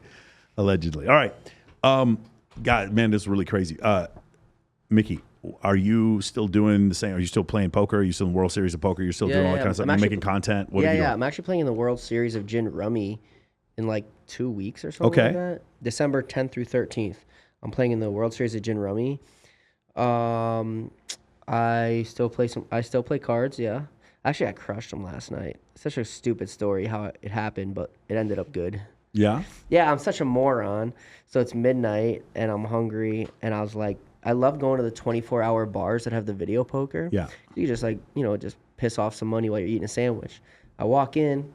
Allegedly. All right. God, man, this is really crazy. Mikki, are you still doing the same? Are you still playing poker? Are you still in the World Series of Poker? You're still doing all that kind of stuff? You're making content? What are you doing?
I'm actually playing in the World Series of Gin Rummy in like 2 weeks or something like that. December 10th through 13th. I'm playing in the World Series of Gin Rummy. I still play cards, yeah. Actually, I crushed them last night. Such a stupid story how it happened, but it ended up good.
Yeah?
Yeah, I'm such a moron. So it's midnight, and I'm hungry, and I was like, I love going to the 24-hour bars that have the video poker.
Yeah.
You just just piss off some money while you're eating a sandwich. I walk in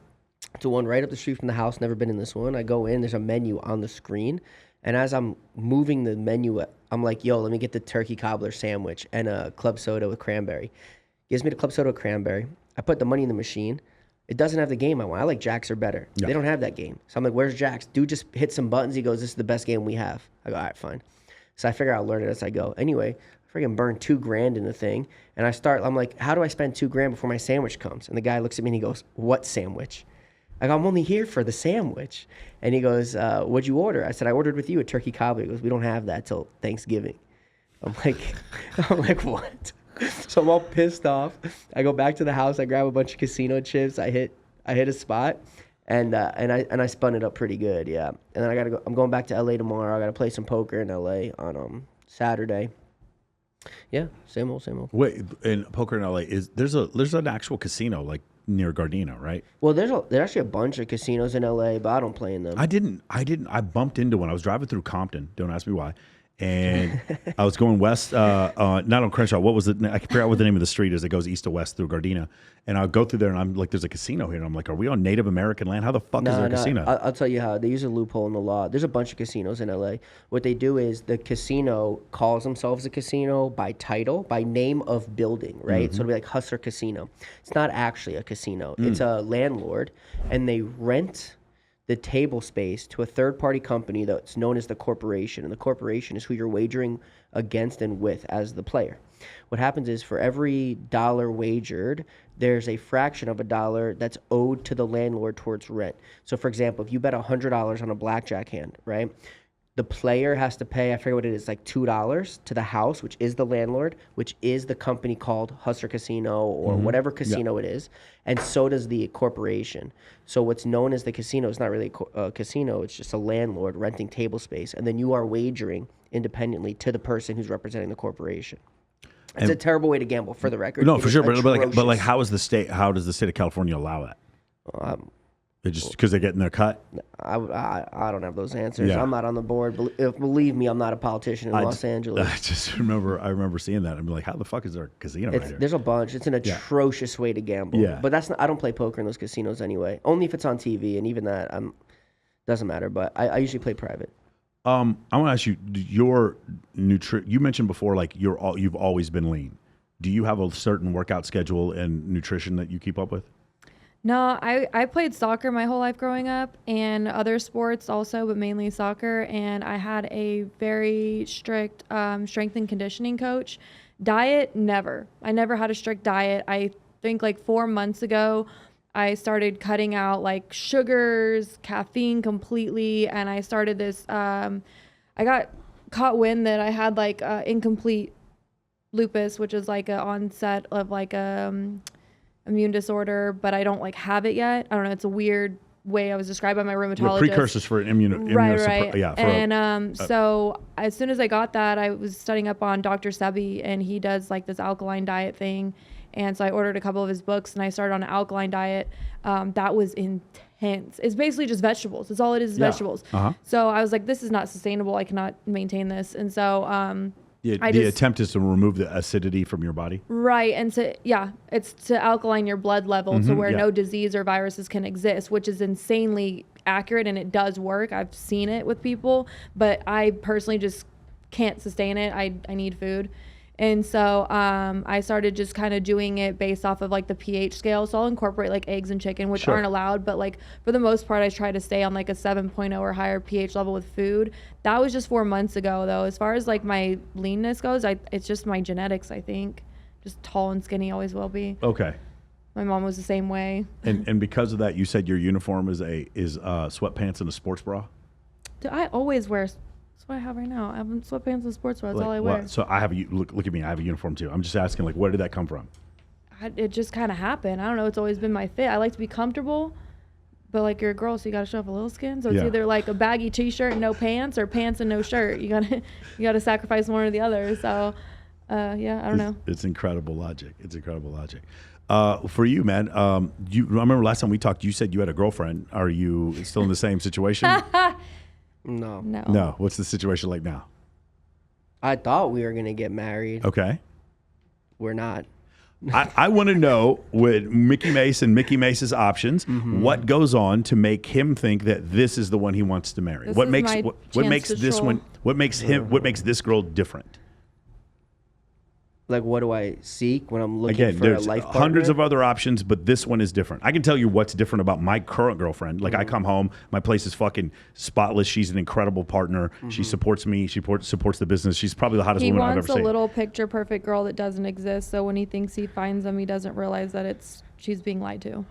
to one right up the street from the house, never been in this one. I go in, there's a menu on the screen, and as I'm moving the menu, I'm like, yo, let me get the turkey cobbler sandwich and a club soda with cranberry. Gives me the club soda with cranberry. I put the money in the machine. It doesn't have the game I want. I like Jacks or better. Yeah. They don't have that game. So I'm like, where's Jacks? Dude just hit some buttons. He goes, this is the best game we have. I go, all right, fine. So I figure I'll learn it as I go. Anyway, I freaking burn $2,000 in the thing. And I'm like, how do I spend $2,000 before my sandwich comes? And the guy looks at me and he goes, what sandwich? I go, I'm only here for the sandwich. And he goes, what'd you order? I said, I ordered with you a turkey cobbler. He goes, we don't have that till Thanksgiving. I'm like, what? So I'm all pissed off. I go back to the house. I grab a bunch of casino chips. I hit a spot, and I spun it up pretty good. Yeah. And then I'm going back to LA tomorrow. I gotta play some poker in LA on Saturday. Yeah, same old.
Wait, in poker in LA there's an actual casino like near Gardena, right?
Well, there's actually a bunch of casinos in LA, but I don't play in them.
I bumped into one. I was driving through Compton. Don't ask me why. And I was going west, not on Crenshaw. What was it? I forgot what the name of the street is that goes east to west through Gardena. And I'll go through there, and I'm like, "There's a casino here." And I'm like, "Are we on Native American land? How the fuck is there a casino?"
I'll tell you how. They use a loophole in the law. There's a bunch of casinos in LA. What they do is the casino calls themselves a casino by title, by name of building, right? So it'll be like Hustler Casino. It's not actually a casino. It's a landlord, and they rent the table space to a third-party company that's known as the corporation, and the corporation is who you're wagering against and with as the player. What happens is for every dollar wagered, there's a fraction of a dollar that's owed to the landlord towards rent. So, for example, if you bet $100 on a blackjack hand, right, the player has to pay, I forget what it is, like $2 to the house, which is the landlord, which is the company called Hustler Casino or whatever casino it is, and so does the corporation. So what's known as the casino is not really a casino, it's just a landlord renting table space, and then you are wagering independently to the person who's representing the corporation. It's a terrible way to gamble, for the record.
No, for sure, but how does the state of California allow that? They just because they're getting their cut.
I don't have those answers.
Yeah.
I'm not on the board. Believe me, I'm not a politician in Los Angeles.
I remember seeing that. I'm like, how the fuck is there a casino right here?
There's a bunch. It's an atrocious way to gamble.
Yeah.
But I don't play poker in those casinos anyway. Only if it's on TV, and even that doesn't matter. But I usually play private.
I want to ask you, your you mentioned before, like you've always been lean. Do you have a certain workout schedule and nutrition that you keep up with?
No, I played soccer my whole life growing up and other sports also, but mainly soccer. And I had a very strict strength and conditioning coach. Diet, never. I never had a strict diet. I think like 4 months ago, I started cutting out like sugars, caffeine completely. And I started this, I got caught wind that I had like incomplete lupus, which is like an onset of like immune disorder, but I don't like have it yet. I don't know. It's a weird way I was described by my rheumatologist.
The precursors for
right.
Yeah.
So as soon as I got that, I was studying up on Dr. Sebi, and he does like this alkaline diet thing. And so I ordered a couple of his books, and I started on an alkaline diet. That was intense. It's basically just vegetables. It's all it is vegetables. So I was like, this is not sustainable. I cannot maintain this. And so
The attempt is to remove the acidity from your body.
Right. And it's to alkaline your blood level to where no disease or viruses can exist, which is insanely accurate, and it does work. I've seen it with people, but I personally just can't sustain it. I need food. And so I started just kind of doing it based off of like the pH scale. So I'll incorporate like eggs and chicken, which aren't allowed. But like for the most part, I try to stay on like a 7.0 or higher pH level with food. That was just 4 months ago, though. As far as like my leanness goes, it's just my genetics, I think. Just tall and skinny, always will be.
Okay.
My mom was the same way.
And because of that, you said your uniform is sweatpants and a sports bra?
Dude, I always wear. That's what I have right now. I have sweatpants and sports bra. That's all I wear.
So I have look at me. I have a uniform too. I'm just asking, like, where did that come from?
It just kind of happened. I don't know. It's always been my fit. I like to be comfortable, but like you're a girl, so you got to show off a little skin. So it's either like a baggy t-shirt and no pants, or pants and no shirt. You gotta sacrifice one or the other. So, I don't know.
It's incredible logic. For you, man, I remember last time we talked, you said you had a girlfriend. Are you still in the same situation? No. What's the situation like now?
I thought we were going to get married.
Okay.
We're not.
I want to know, with Mikki Mase and Mikki Mase's options, what goes on to make him think that this is the one he wants to marry? What makes this girl different?
Like, what do I seek when I'm looking for a life partner?
Hundreds of other options, but this one is different. I can tell you what's different about my current girlfriend. Like, I come home, my place is fucking spotless. She's an incredible partner. She supports me. She supports the business. She's probably the hottest woman I've ever seen.
He wants a little picture perfect girl that doesn't exist. So when he thinks he finds them, he doesn't realize that she's being lied to.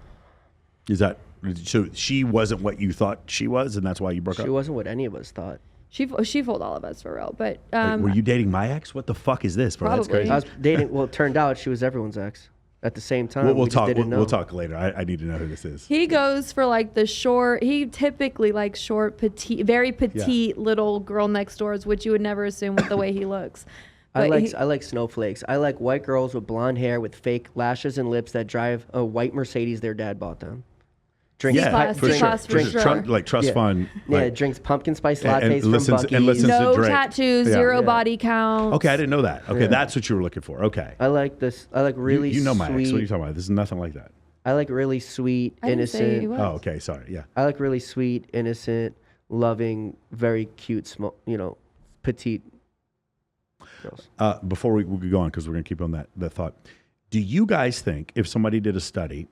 Is that so? She wasn't what you thought she was, and that's why you broke up?
She wasn't what any of us thought.
She fooled all of us, for real. But
were you dating my ex? What the fuck is this, bro?
Probably.
That's crazy.
I was dating. Well, it turned out she was everyone's ex at the same time.
We'll talk. We'll talk later. I need to know who this is.
He goes for like the short. He typically likes short, petite, very petite little girl next doors, which you would never assume with the way he looks.
I like snowflakes. I like white girls with blonde hair with fake lashes and lips that drive a white Mercedes their dad bought them.
Drinks
trust fund.
Drinks pumpkin spice lattes
and listens,
from Buc-ee's.
and listens
no
to Drake.
tattoos, zero body count.
Okay, I didn't know that. Okay, that's what you were looking for. Okay.
I like this. I like really
you know my
sweet.
ex. What are you talking about? This is nothing like that.
I like really sweet, innocent.
Oh, okay. Sorry. Yeah.
I like really sweet, innocent, loving, very cute, small, petite girls.
Before we go on, because we're going to keep on that thought. Do you guys think if somebody did a study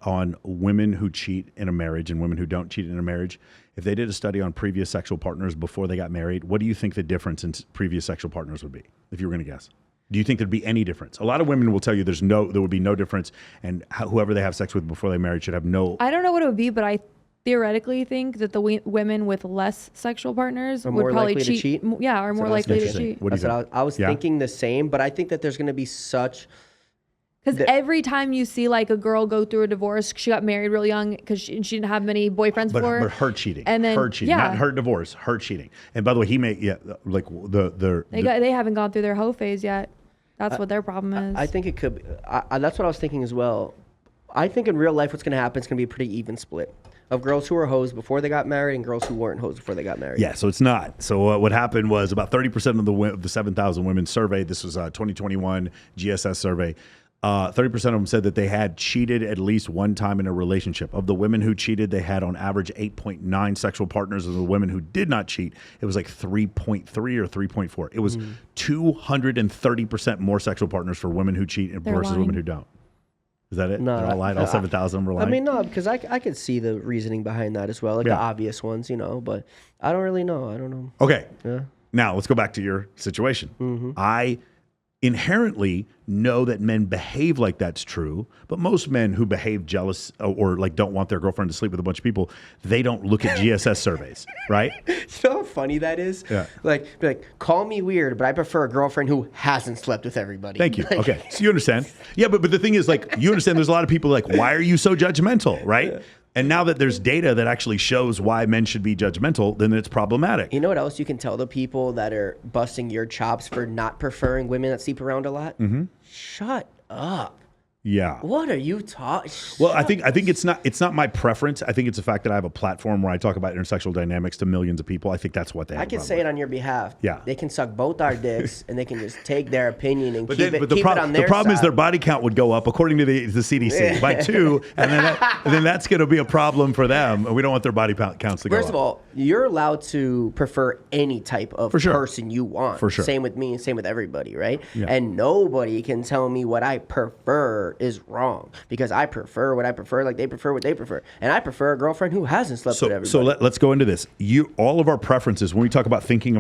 on women who cheat in a marriage and women who don't cheat in a marriage, if they did a study on previous sexual partners before they got married, what do you think the difference in previous sexual partners would be, if you were going to guess? Do you think there'd be any difference? A lot of women will tell you there would be no difference, and whoever they have sex with before they married should have no...
I don't know what it would be, but I theoretically think that the women with less sexual partners would probably cheat. Yeah, are more likely to cheat.
What do you think?
I was thinking the same, but I think that there's going to be such...
Because every time you see like a girl go through a divorce, she got married real young because she didn't have many boyfriends before.
But her cheating.
And then,
her cheating. Not her divorce, her cheating. And by the way,
they haven't gone through their hoe phase yet. That's what their problem is.
I think it could be. That's what I was thinking as well. I think in real life what's going to happen is going to be a pretty even split of girls who were hoes before they got married and girls who weren't hoes before they got married.
Yeah, so it's not. So what happened was about 30% of the 7,000 women surveyed, this was a 2021 GSS survey, 30% of them said that they had cheated at least one time in a relationship. Of the women who cheated, they had on average 8.9 sexual partners. Of the women who did not cheat, it was like 3.3 or 3.4. It was 230% more sexual partners for women who cheat versus women who don't. Is that it?
No,
They're all lying. All 7,000 were lying.
I mean, no, because I could see the reasoning behind that as well, like the obvious ones, but I don't really know. I don't know.
Okay.
Yeah.
Now let's go back to your situation. I inherently know that men behave like that's true, but most men who behave jealous or like don't want their girlfriend to sleep with a bunch of people, they don't look at GSS surveys, right?
You know how funny that is?
Yeah.
Like, call me weird, but I prefer a girlfriend who hasn't slept with everybody.
Thank you. Okay, so you understand. Yeah, but the thing is, like, you understand there's a lot of people like, why are you so judgmental, right? Yeah. And now that there's data that actually shows why men should be judgmental, then it's problematic.
You know what else you can tell the people that are busting your chops for not preferring women that sleep around a lot? Shut up.
Yeah.
What are you talking?
Well, I think it's not my preference. I think it's the fact that I have a platform where I talk about intersexual dynamics to millions of people. I think that's what they have.
I can say it on your behalf.
Yeah.
They can suck both our dicks and they can just take their opinion and keep it on their
the problem is
side.
their body count would go up according to the CDC by 2, and then that's going to be a problem for them. We don't want their body counts to go up.
First of all, you're allowed to prefer any type of person you want.
For sure.
Same with me and same with everybody, right?
Yeah.
And nobody can tell me what I prefer is wrong because I prefer what I prefer, like they prefer what they prefer. And I prefer a girlfriend who hasn't slept with everybody.
So let's go into this. All of our preferences, when we talk about thinking,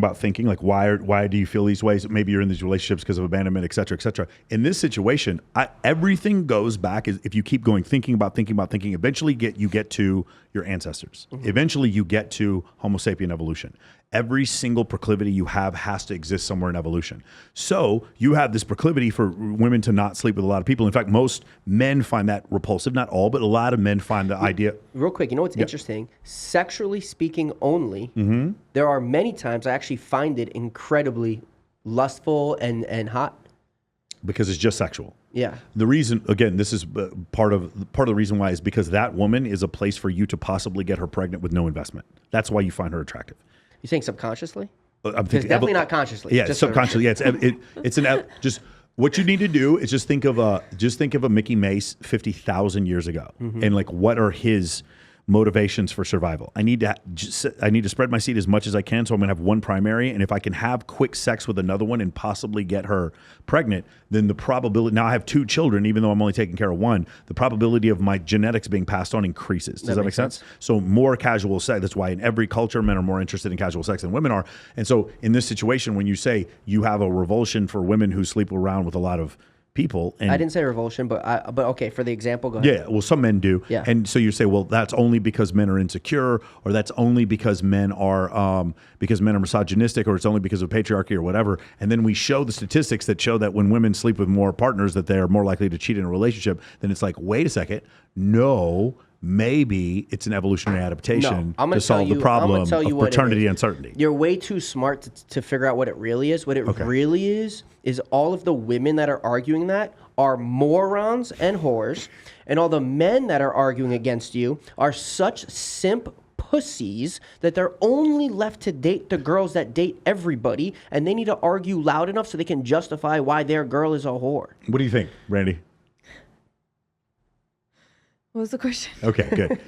like why do you feel these ways? Maybe you're in these relationships because of abandonment, et cetera, et cetera. In this situation, everything goes back. If you keep going, thinking, eventually you get to your ancestors. Mm-hmm. Eventually you get to Homo sapien evolution. Every single proclivity you have has to exist somewhere in evolution. So you have this proclivity for women to not sleep with a lot of people. In fact, most men find that repulsive. Not all, but a lot of men find the idea.
Real quick, you know what's interesting? Sexually speaking only, there are many times I actually find it incredibly lustful and hot.
Because it's just sexual.
Yeah.
The reason, again, this is part of the reason why is because that woman is a place for you to possibly get her pregnant with no investment. That's why you find her attractive.
You think subconsciously?
I'm thinking
definitely not consciously.
Yeah, subconsciously. Yeah, it's just what you need to do is just think of a Mikki Mase 50,000 years ago, and like what are his motivations for survival. I need to spread my seed as much as I can, so I'm going to have one primary, and if I can have quick sex with another one and possibly get her pregnant, then the probability, now I have 2 children, even though I'm only taking care of one, the probability of my genetics being passed on increases. Does that make sense? So more casual sex, that's why in every culture, men are more interested in casual sex than women are. And so in this situation, when you say you have a revulsion for women who sleep around with a lot of people. And
I didn't say revulsion, but okay, for the example, go ahead.
Yeah, well, some men do.
Yeah.
And so you say, well, that's only because men are insecure, or that's only because men are misogynistic, or it's only because of patriarchy or whatever. And then we show the statistics that show that when women sleep with more partners, that they're more likely to cheat in a relationship. Then it's like, wait a second, no. Maybe it's an evolutionary adaptation to solve the problem of paternity uncertainty.
You're way too smart to figure out what it really is. What it really is all of the women that are arguing that are morons and whores, and all the men that are arguing against you are such simp pussies that they're only left to date the girls that date everybody, and they need to argue loud enough so they can justify why their girl is a whore.
What do you think, Brandi?
What was the question?
Okay, good.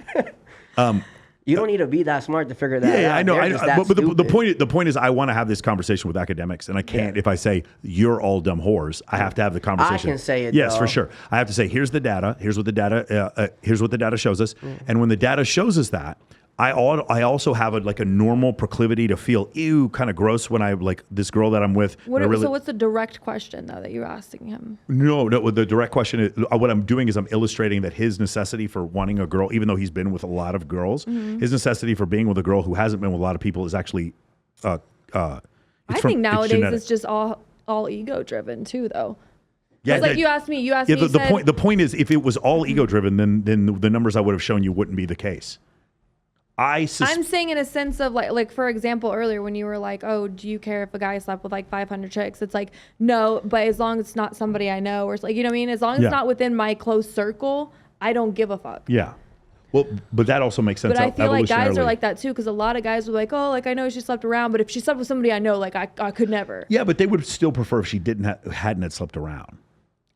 You don't need to be that smart to figure that out.
Yeah, I know. But the point is, I want to have this conversation with academics, and I can't if I say you're all dumb whores. I have to have the conversation.
I can say it.
Yes,
though.
for sure. I have to say, here's the data. Here's what the data shows us. And when the data shows us that, I also have a normal proclivity to feel kind of gross when I like this girl that I'm with.
So what's the direct question though that you're asking him?
No. The direct question is what I'm doing is I'm illustrating that his necessity for wanting a girl, even though he's been with a lot of girls, his necessity for being with a girl who hasn't been with a lot of people is actually. I
think nowadays it's just all ego driven too, though.
Yeah,
like you asked me.
The point is, if it was all ego driven, then the numbers I would have shown you wouldn't be the case. I'm
saying in a sense of like for example earlier when you were like, oh, do you care if a guy slept with like 500 chicks? It's like no, but as long as it's not somebody I know, or it's like, you know what I mean, as long as it's not within my close circle, I don't give a fuck.
Yeah. Well, but that also makes sense.
But I feel like guys are like that too, because a lot of guys are like, oh, like I know she slept around, but if she slept with somebody I know, like I could never.
Yeah, but they would still prefer if she hadn't slept around.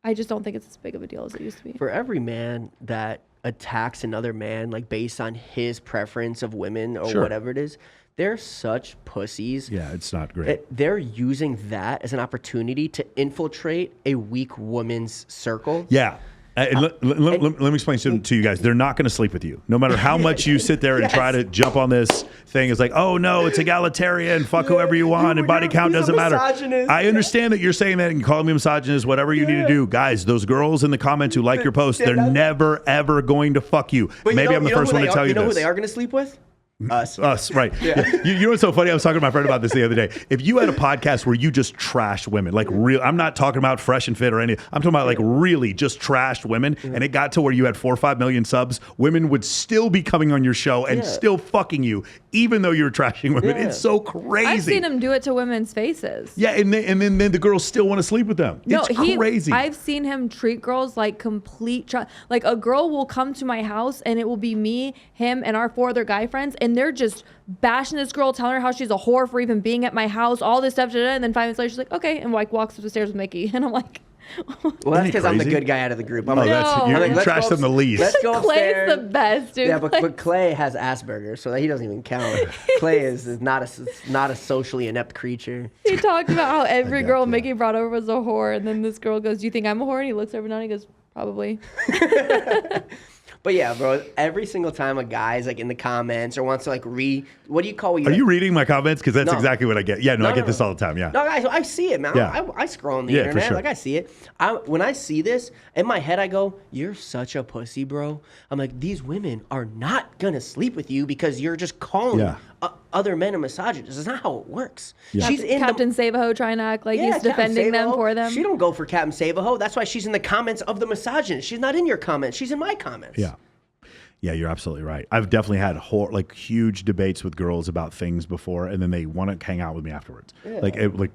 I just don't think it's as big of a deal as it used to be.
For every man that attacks another man like based on his preference of women or whatever it is, they're such pussies.
Yeah, it's not great.
They're using that as an opportunity to infiltrate a weak woman's circle.
Yeah. Let me explain to you guys. They're not going to sleep with you. No matter how much you sit there and try to jump on this thing. It's like, oh, no, it's egalitarian. Fuck whoever you want. And body count doesn't matter. I understand that you're saying that and calling me misogynist, whatever you need to do. Guys, those girls in the comments who like your post, they're never, ever going to fuck you. Maybe I'm the first one to tell you this.
You know who they are going to sleep with?
Us, right. Yeah. You know what's so funny? I was talking to my friend about this the other day. If you had a podcast where you just trashed women, like real, I'm not talking about Fresh and Fit or anything. I'm talking about like really just trashed women. And it got to where you had 4 or 5 million subs. Women would still be coming on your show and still fucking you, even though you were trashing women. It's so crazy.
I've seen him do it to women's faces.
Yeah, and then the girls still want to sleep with them. It's crazy.
I've seen him treat girls like complete like a girl will come to my house and it will be me, him, and our 4 other guy friends, and they're just bashing this girl, telling her how she's a whore for even being at my house, all this stuff, and then 5 minutes later she's like, okay, and like walks up the stairs with Mickey, and I'm like,
well, that's because I'm the good guy out of the group. I'm
you trashed them the least.
Let's go upstairs.
Clay's the best, dude.
Yeah, but Clay has Asperger's, so he doesn't even count. Clay is not a socially inept creature.
He talked about how every girl Mickey brought over was a whore, and then this girl goes, do you think I'm a whore? And he looks over and he goes, probably.
But yeah, bro, every single time a guy's like in the comments or wants to like what do you call it?
Are you reading my comments? Because that's exactly what I get. Yeah, I get this all the time. Yeah.
No, guys, I see it, man. Yeah. I scroll on the internet. Like I see it. When I see this, in my head I go, you're such a pussy, bro. I'm like, these women are not going to sleep with you because you're just calling other men a misogynist. That's not how it works.
Yeah. She's in Captain Save-A-Ho trying to act like he's defending them for them.
She don't go for Captain Save-A-Ho. That's why she's in the comments of the misogynist. She's not in your comments. She's in my comments.
Yeah. Yeah, you're absolutely right. I've definitely had huge debates with girls about things before, and then they want to hang out with me afterwards,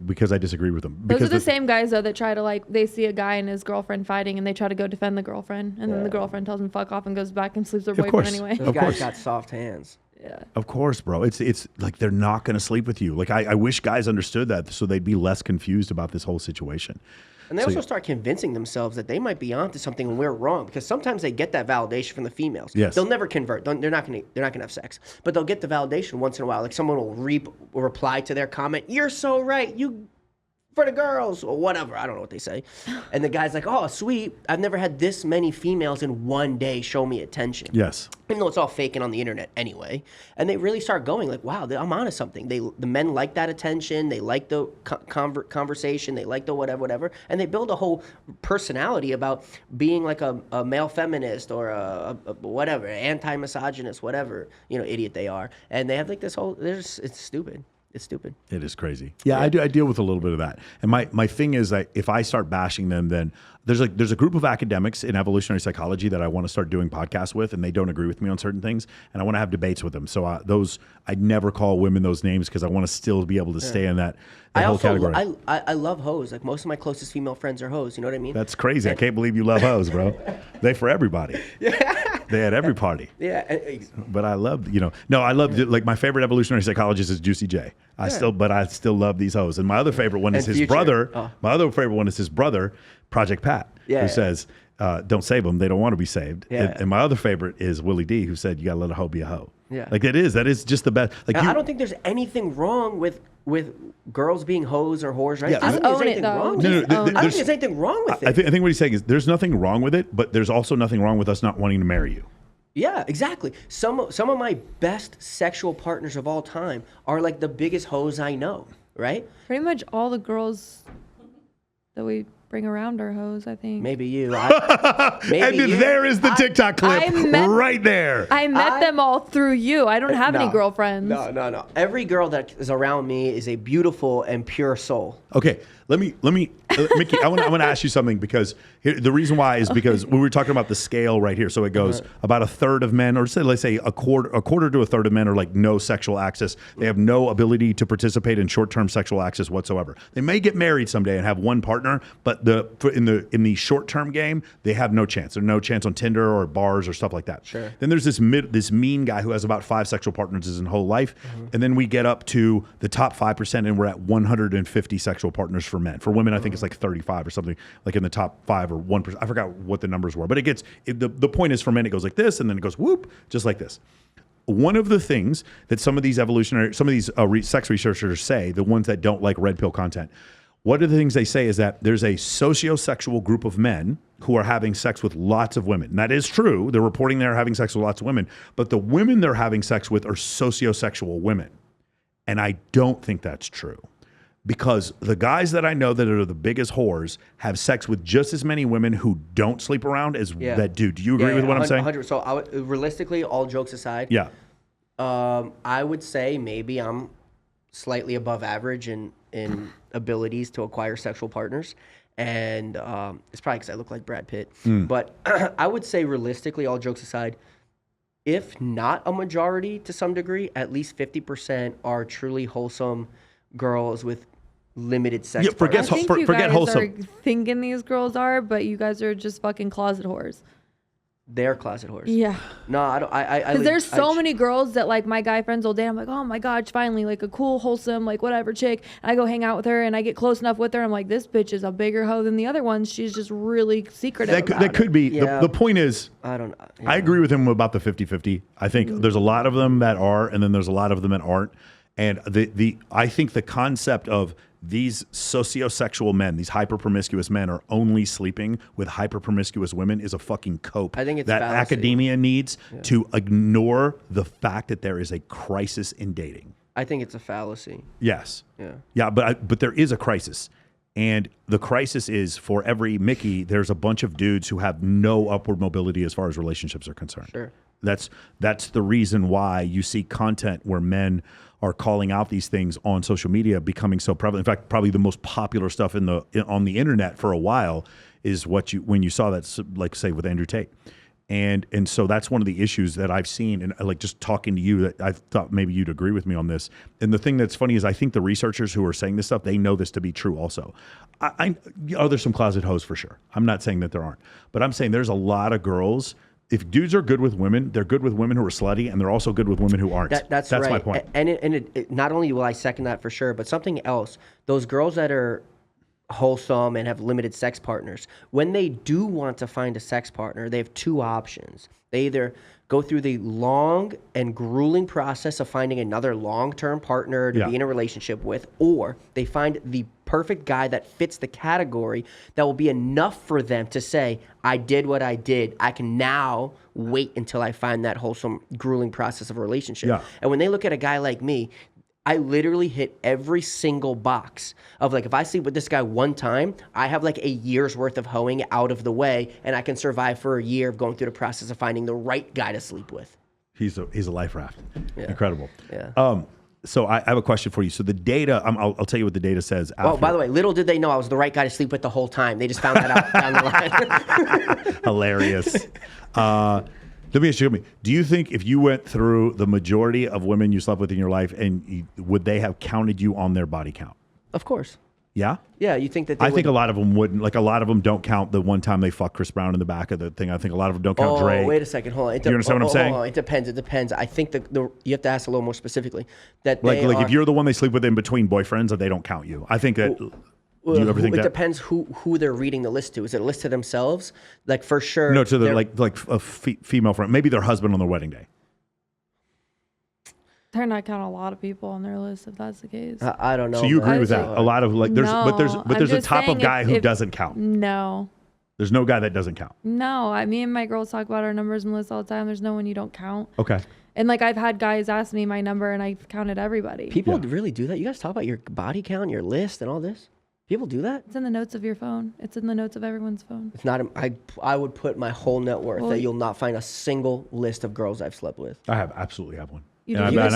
because I disagree with them.
Those are the same guys though that try to they see a guy and his girlfriend fighting, and they try to go defend the girlfriend, and then the girlfriend tells him fuck off and goes back and sleeps with her boyfriend anyway.
Those guys got soft hands.
Yeah.
Of course, bro. It's like they're not going to sleep with you. Like I wish guys understood that, so they'd be less confused about this whole situation.
And they also start convincing themselves that they might be onto something when we're wrong, because sometimes they get that validation from the females.
Yes.
They'll never convert. They're not going to have sex, but they'll get the validation once in a while. Like someone will reply to their comment, "You're so right. You for the girls," or whatever. I don't know what they say. And the guy's like, "Oh, sweet. I've never had this many females in one day show me attention."
Yes.
Even though it's all faking on the internet anyway. And they really start going like, wow, I'm onto something. The men like that attention. They like the conversation. They like the whatever. And they build a whole personality about being like a male feminist or a whatever, anti-misogynist, whatever, idiot they are. And they have like this whole, it's stupid. It's stupid.
It is crazy. Yeah, I deal with a little bit of that. And my thing is that if I start bashing them, then there's a group of academics in evolutionary psychology that I want to start doing podcasts with, and they don't agree with me on certain things, and I want to have debates with them. So I never call women those names because I want to still be able to stay in that whole category.
I love hoes. Like most of my closest female friends are hoes. You know what I mean?
That's crazy. I can't believe you love hoes, bro. They for everybody. Yeah. They at every party.
Yeah.
But I love, like my favorite evolutionary psychologist is Juicy J. I still love these hoes. And my other favorite one is his brother. Oh. My other favorite one is his brother, Project Pat, who says, don't save them. They don't want to be saved. Yeah. And my other favorite is Willie D, who said, you got to let a hoe be a hoe.
Yeah.
Like that is just the best. Like
I don't think there's anything wrong with girls being hoes or whores, right?
Yeah.
I don't think there's anything wrong with it. I don't think there's anything wrong with it.
I think what he's saying is there's nothing wrong with it, but there's also nothing wrong with us not wanting to marry you.
Yeah, exactly. Some of my best sexual partners of all time are like the biggest hoes I know, right?
Pretty much all the girls that we bring around are hoes, I think.
Maybe you.
There is the TikTok clip right there.
I met them all through you. I don't have any girlfriends.
No. Every girl that is around me is a beautiful and pure soul.
Okay, let me, Mikki, I want to ask you something, because the reason why is because we were talking about the scale right here. So it goes about a third of men, or let's say a quarter to a third of men are like no sexual access. They have no ability to participate in short-term sexual access whatsoever. They may get married someday and have one partner, but in the short-term game, they have no chance. There's no chance on Tinder or bars or stuff like that.
Sure.
Then there's this mean guy who has about 5 sexual partners his whole life, and then we get up to the top 5%, and we're at 150 sexual partners for men. For women, I think it's like 35 or something, like in the top 5 or 1%. I forgot what the numbers were, but the point is, for men it goes like this, and then it goes whoop, just like this. One of the things that some of these sex researchers say, the ones that don't like red pill content, one of the things they say is that there's a sociosexual group of men who are having sex with lots of women. And that is true. They're reporting they're having sex with lots of women, but the women they're having sex with are sociosexual women. And I don't think that's true. Because the guys that I know that are the biggest whores have sex with just as many women who don't sleep around as that do. Do you agree with what I'm saying?
100. So realistically, all jokes aside, I would say maybe I'm slightly above average in abilities to acquire sexual partners. And it's probably because I look like Brad Pitt. But I would say realistically, all jokes aside, if not a majority to some degree, at least 50% are truly wholesome girls with limited sex.
Yeah, forget
I think you
forget
guys
wholesome.
are thinking these girls are, but you guys are just fucking closet whores.
They're closet whores.
Yeah.
No, I don't.
Because there's so many girls that like my guy friends all day. I'm like, oh my God, finally like a cool, wholesome, like whatever chick. And I go hang out with her and I get close enough with her. I'm like, this bitch is a bigger hoe than the other ones. She's just really secretive.
That could be.
Yeah.
The point is,
I don't. Yeah.
I agree with him about the 50-50. I think there's a lot of them that are, and then there's a lot of them that aren't. And I think the concept of these sociosexual men, these hyper promiscuous men, are only sleeping with hyper promiscuous women is a fucking cope.
I think it's
that
fallacy.
academia needs to ignore the fact that there is a crisis in dating.
I think it's a fallacy.
Yes.
Yeah.
Yeah, but there is a crisis. And the crisis is for every Mikki, there's a bunch of dudes who have no upward mobility as far as relationships are concerned.
Sure.
That's the reason why you see content where men are calling out these things on social media becoming so prevalent. In fact, probably the most popular stuff on the internet for a while is when you saw that, like say with Andrew Tate. And so that's one of the issues that I've seen, and like just talking to you, that I thought maybe you'd agree with me on this. And the thing that's funny is I think the researchers who are saying this stuff, they know this to be true also. There's some closet hoes for sure. I'm not saying that there aren't, but I'm saying there's a lot of girls. If dudes are good with women, they're good with women who are slutty, and they're also good with women who aren't.
That's
right.
my
point.
And it, not only will I second that for sure, but something else. Those girls that are wholesome and have limited sex partners, when they do want to find a sex partner, they have two options. They either go through the long and grueling process of finding another long-term partner to be in a relationship with, or they find the perfect guy that fits the category that will be enough for them to say, I did what I did. I can now wait until I find that wholesome, grueling process of a relationship.
Yeah.
And when they look at a guy like me, I literally hit every single box of like, if I sleep with this guy one time, I have like a year's worth of hoeing out of the way, and I can survive for a year of going through the process of finding the right guy to sleep with.
He's a life raft.
Yeah.
Incredible.
Yeah.
So I have a question for you. So the data, I'll tell you what the data says.
Well, by the way, little did they know I was the right guy to sleep with the whole time. They just found that out down the line.
Hilarious. Let me ask you, do you think if you went through the majority of women you slept with in your life, and would they have counted you on their body count?
Of course.
Yeah?
Yeah, you think that
I think a lot of them wouldn't. Like, a lot of them don't count the one time they fucked Chris Brown in the back of the thing. I think a lot of them don't count Drake.
Wait a second. Hold on.
You understand what I'm saying?
It depends. It depends. I think you have to ask a little more specifically. That
Like if you're the one they sleep with in between boyfriends, that they don't count you. I think that... Do you ever think
it
that?
depends who they're reading the list to. Is it a list to themselves? Like, for sure.
No, to the like a female friend, maybe their husband on their wedding day.
They're not counting a lot of people on their list if that's the case.
I don't know.
So you agree with
I
that?
would
A lot of like there's
No,
but there's
I'm
a
just
top of
saying
guy who
if-
doesn't count.
No.
There's no guy that doesn't count.
No. Me and my girls talk about our numbers and lists all the time. There's no one you don't count.
Okay.
And like I've had guys ask me my number and I've counted everybody.
People really do that? You guys talk about your body count, your list, and all this? People do that?
It's in the notes of your phone. It's in the notes of everyone's phone.
It's not. I would put my whole net worth that you'll not find a single list of girls I've slept with.
I absolutely have one.
You
And
do?
I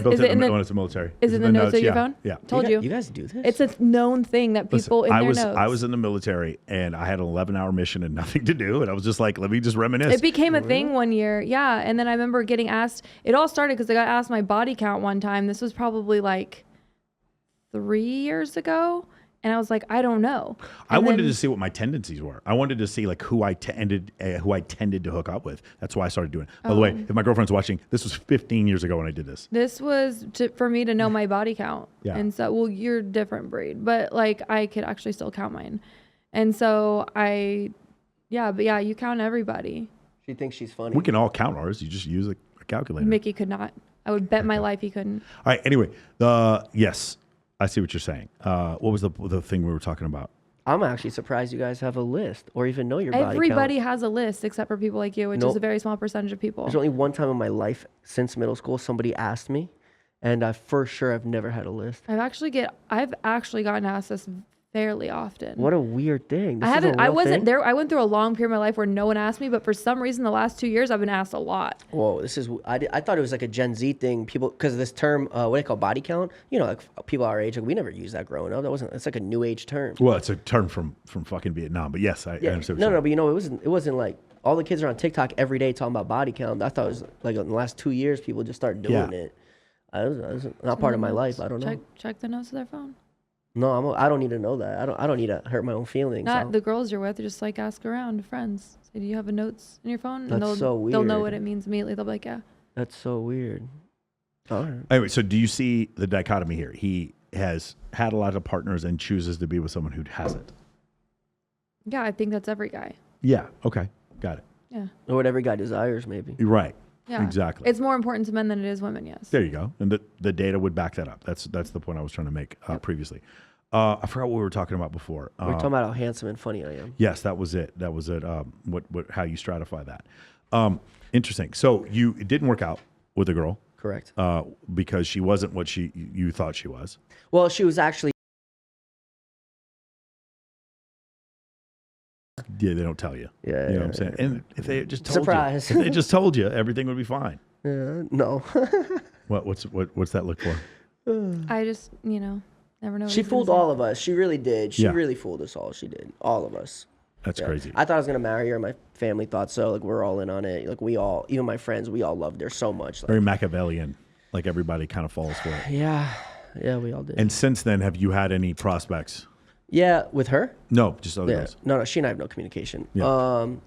built
Is
it
it in
when
the-
I was in the military.
Is it in the notes of your phone?
Yeah.
Told you.
You guys do this?
It's a known thing that people in their notes.
I was in the military and I had an 11-hour mission and nothing to do, and I was just like, let me just reminisce.
It became a thing one year. Yeah. And then I remember getting asked, it all started because I got asked my body count one time. This was probably like 3 years ago. And I was like, I don't know.
I wanted to see what my tendencies were. I wanted to see like who I tended to hook up with. That's why I started doing it. By the way, if my girlfriend's watching, this was 15 years ago when I did this.
This was for me to know my body count.
Yeah.
And so, well, you're a different breed, but like I could actually still count mine. And so you count everybody.
She thinks she's funny.
We can all count ours. You just use a calculator.
Mickey could not. I would bet my life he couldn't.
All right. Anyway, yes, I see what you're saying. What was the thing we were talking about?
I'm actually surprised you guys have a list or even know your body count.
Everybody has a list except for people like you, which is a very small percentage of people.
There's only one time in my life since middle school somebody asked me, and for sure I've never had a list.
I've actually gotten asked this fairly often.
What a weird thing.
I wasn't there. I went through a long period of my life where no one asked me, but for some reason, the last 2 years, I've been asked a lot.
Whoa, I thought it was like a Gen Z thing. People, because of this term, what they call body count. You know, like people our age, like we never used that growing up. It's like a new age term.
Well, it's a term from fucking Vietnam, but yes, I understand.
No, but you know, it wasn't like all the kids are on TikTok every day talking about body count. I thought it was like in the last 2 years, people just started doing it. I was not part of my life. I don't know.
Check the notes of their phone.
No, I don't need to know that. I don't need to hurt my own feelings.
Not the girls you're with. Just like ask around to friends. Say, do you have a notes in your phone? And
That's so weird.
They'll know what it means immediately. They'll be like, yeah.
That's so weird. All right.
Anyway, so do you see the dichotomy here? He has had a lot of partners and chooses to be with someone who hasn't.
Yeah, I think that's every guy.
Yeah. Okay. Got it.
Yeah.
Or what every guy desires, maybe.
You're right.
Yeah.
Exactly.
It's more important to men than it is women. Yes.
There you go. And the data would back that up. That's the point I was trying to make previously. I forgot what we were talking about before.
We're talking about how handsome and funny I am.
Yes, that was it. That was it. How you stratify that. Interesting. So it didn't work out with the girl.
Correct.
Because she wasn't what you thought she was.
Well, she was actually.
Yeah, they don't tell you.
Yeah.
You know what I'm saying? And if they just told
Surprise.
you, if they just told you, everything would be fine.
No.
What's that look for?
I just, never know.
She fooled all of us. She really did. She really fooled us all. She did. All of us.
That's crazy.
I thought I was going to marry her. My family thought so. Like, we're all in on it. Like, we all, even my friends, we all loved her so much. Like,
Very Machiavellian. Like everybody kind of falls for it.
Yeah. Yeah, we all did.
And since then, have you had any prospects?
Yeah, with her?
No, just other girls.
No, she and I have no communication.
Yeah.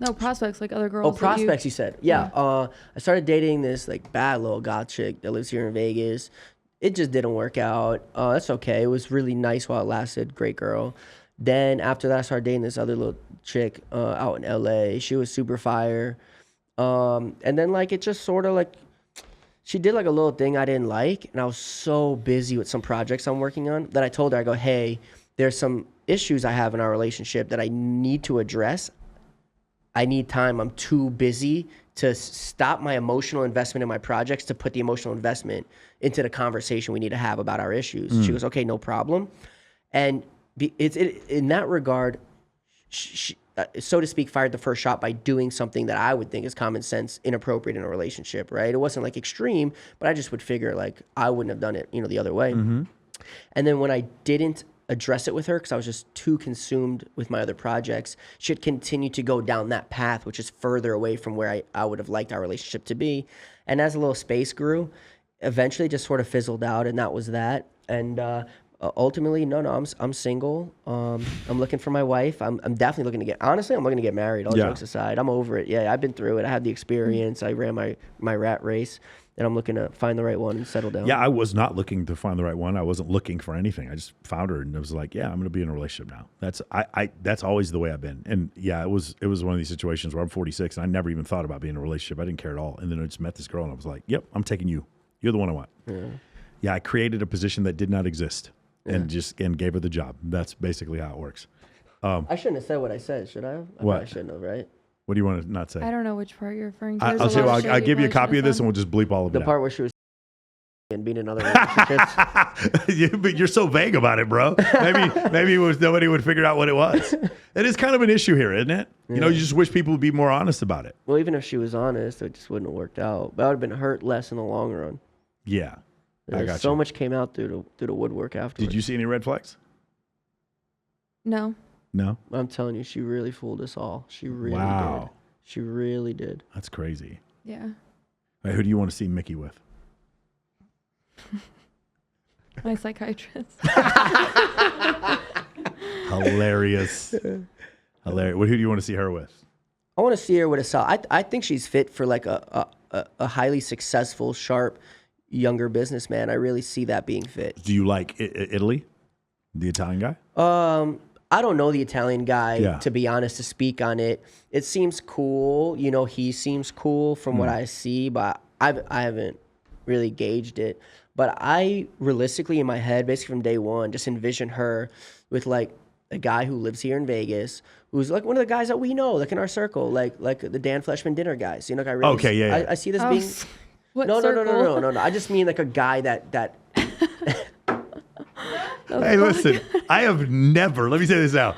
No, prospects, like other girls.
Oh, prospects, you said. Yeah. I started dating this like bad little goth chick that lives here in Vegas. It just didn't work out. That's okay. It was really nice while it lasted. Great girl. Then after that, I started dating this other little chick out in LA. She was super fire. And then like it just sort of like, she did like a little thing I didn't like. And I was so busy with some projects I'm working on that I told her, I go, hey, there's some issues I have in our relationship that I need to address. I need time. I'm too busy to stop my emotional investment in my projects to put the emotional investment into the conversation we need to have about our issues. She goes, okay, no problem. And in that regard, she, so to speak, fired the first shot by doing something that I would think is common sense, inappropriate in a relationship, right? It wasn't like extreme, but I just would figure like I wouldn't have done it, the other way. Mm-hmm. And then when I didn't address it with her because I was just too consumed with my other projects, she'd continue to go down that path, which is further away from where I would have liked our relationship to be. And as a little space grew, eventually just sort of fizzled out, and that was that. And ultimately, I'm single. I'm looking for my wife. I'm definitely looking to I'm looking to get married, all jokes aside. I'm over it. Yeah, I've been through it. I had the experience. I ran my rat race. And I'm looking to find the right one and settle down.
Yeah, I was not looking to find the right one. I wasn't looking for anything. I just found her, and it was like, yeah, I'm going to be in a relationship now. That's always the way I've been. And yeah, it was one of these situations where I'm 46 and I never even thought about being in a relationship. I didn't care at all. And then I just met this girl, and I was like, yep, I'm taking you. You're the one I want. Yeah, I created a position that did not exist, and gave her the job. That's basically how it works.
I shouldn't have said what I said, should I have? I shouldn't have, right?
What do you want to not say?
I don't know which part you're referring to.
I'll give you a copy of this, and we'll just bleep all of it.
The part where she was and being in other relationships.
But you're so vague about it, bro. Maybe nobody would figure out what it was. It is kind of an issue here, isn't it? Yeah. You just wish people would be more honest about it.
Well, even if she was honest, it just wouldn't have worked out. But I would have been hurt less in the long run.
Yeah, I got
so much came out through the woodwork afterwards.
Did you see any red flags?
No.
No?
I'm telling you, she really fooled us all. She really did. She really did.
That's crazy.
Yeah.
Right, who do you want to see Mikki with?
My psychiatrist.
Hilarious. Hilarious. Who do you want to see her with?
I want to see her with I think she's fit for like a highly successful, sharp, younger businessman. I really see that being fit.
Do you like Italy? The Italian guy?
I don't know the Italian guy, to be honest, to speak on it. It seems cool. He seems cool from what I see, but I haven't really gauged it. But I realistically, in my head, basically from day one, just envision her with like a guy who lives here in Vegas, who's like one of the guys that we know, like in our circle, like the Dan Fleshman dinner guys. Like I really, I see this being.
What
no. I just mean like a guy that
Hey, listen, I have never, let me say this now.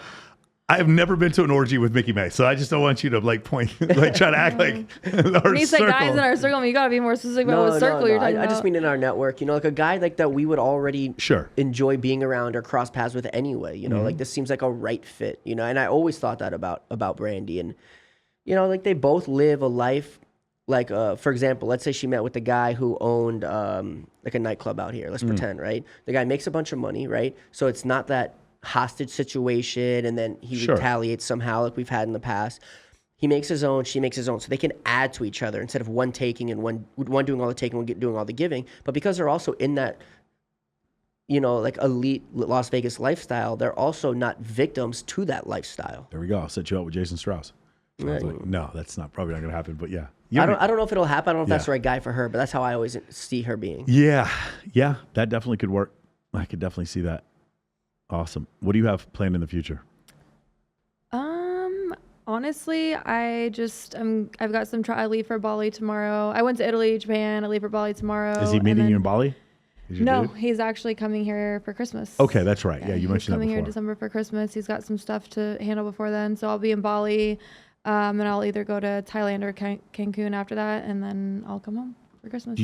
I have never been to an orgy with Mikki Mase, so I just don't want you to like point, like try to act like our
When you say
circle.
guys in our circle, you gotta be more specific about what circle you're talking about.
I just mean in our network, you know, like a guy like that we would already enjoy being around or cross paths with anyway, you know, like this seems like a right fit, you know, and I always thought that about Brandi, and, you know, like they both live a life, like, for example, let's say she met with a guy who owned like a nightclub out here, let's pretend, right? The guy makes a bunch of money, right? So it's not that hostage situation and then he retaliates somehow like we've had in the past. He makes his own, she makes his own, so they can add to each other instead of one taking and one doing all the taking, one doing all the giving. But because they're also in that, you know, like elite Las Vegas lifestyle, they're also not victims to that lifestyle.
There we go. I'll set you up with Jason Strauss. Like, no, that's probably not going to happen, but yeah.
I don't know if it'll happen. I don't know if that's the right guy for her, but that's how I always see her being.
Yeah, that definitely could work. I could definitely see that. Awesome. What do you have planned in the future?
Honestly, I've got some I leave for Bali tomorrow. I went to Italy, Japan. I leave for Bali tomorrow.
Is he meeting you in Bali?
No, he's actually coming here for Christmas.
Okay, that's right. Yeah, you mentioned that before.
Coming here December for Christmas. He's got some stuff to handle before then, so I'll be in Bali, and I'll either go to Thailand or Cancun after that, and then I'll come home for Christmas.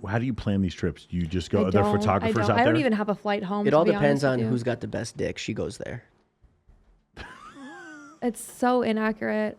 How do you plan these trips? Do you just go? Are there photographers out there?
I don't even have a flight home.
It all depends on who's got the best dick. She goes there.
It's so inaccurate.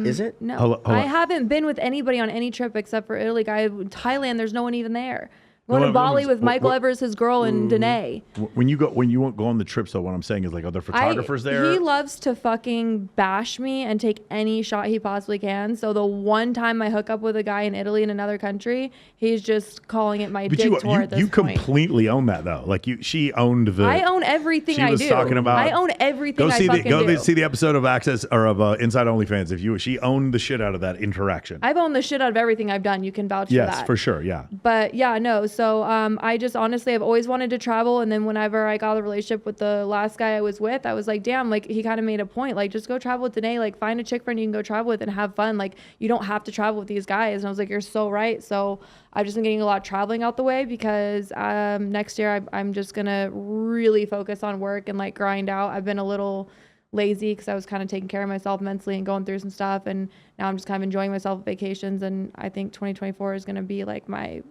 Is it?
No,
hold on.
I haven't been with anybody on any trip except for Italy. Thailand, there's no one even there. Going to Bali with Michael Evers, his girl, and Denae.
When you won't go on the trip, so what I'm saying is like, are there photographers there?
He loves to fucking bash me and take any shot he possibly can. So the one time I hook up with a guy in Italy in another country, he's just calling it my dick tour at this
you
point.
completely own that though. Like she owned the.
I own everything I do.
She was talking about.
I own everything I fucking do.
Go see the episode of Access or of Inside OnlyFans. She owned the shit out of that interaction.
I've owned the shit out of everything I've done. You can vouch for that.
Yes, for sure. Yeah.
But yeah, no. So I just honestly, I've always wanted to travel. And then whenever I got a relationship with the last guy I was with, I was like, damn, like he kind of made a point. Like, just go travel with Denae. Like, find a chick friend you can go travel with and have fun. Like, you don't have to travel with these guys. And I was like, you're so right. So I've just been getting a lot of traveling out the way because next year I'm just going to really focus on work and like grind out. I've been a little lazy because I was kind of taking care of myself mentally and going through some stuff. And now I'm just kind of enjoying myself with vacations. And I think 2024 is going to be like my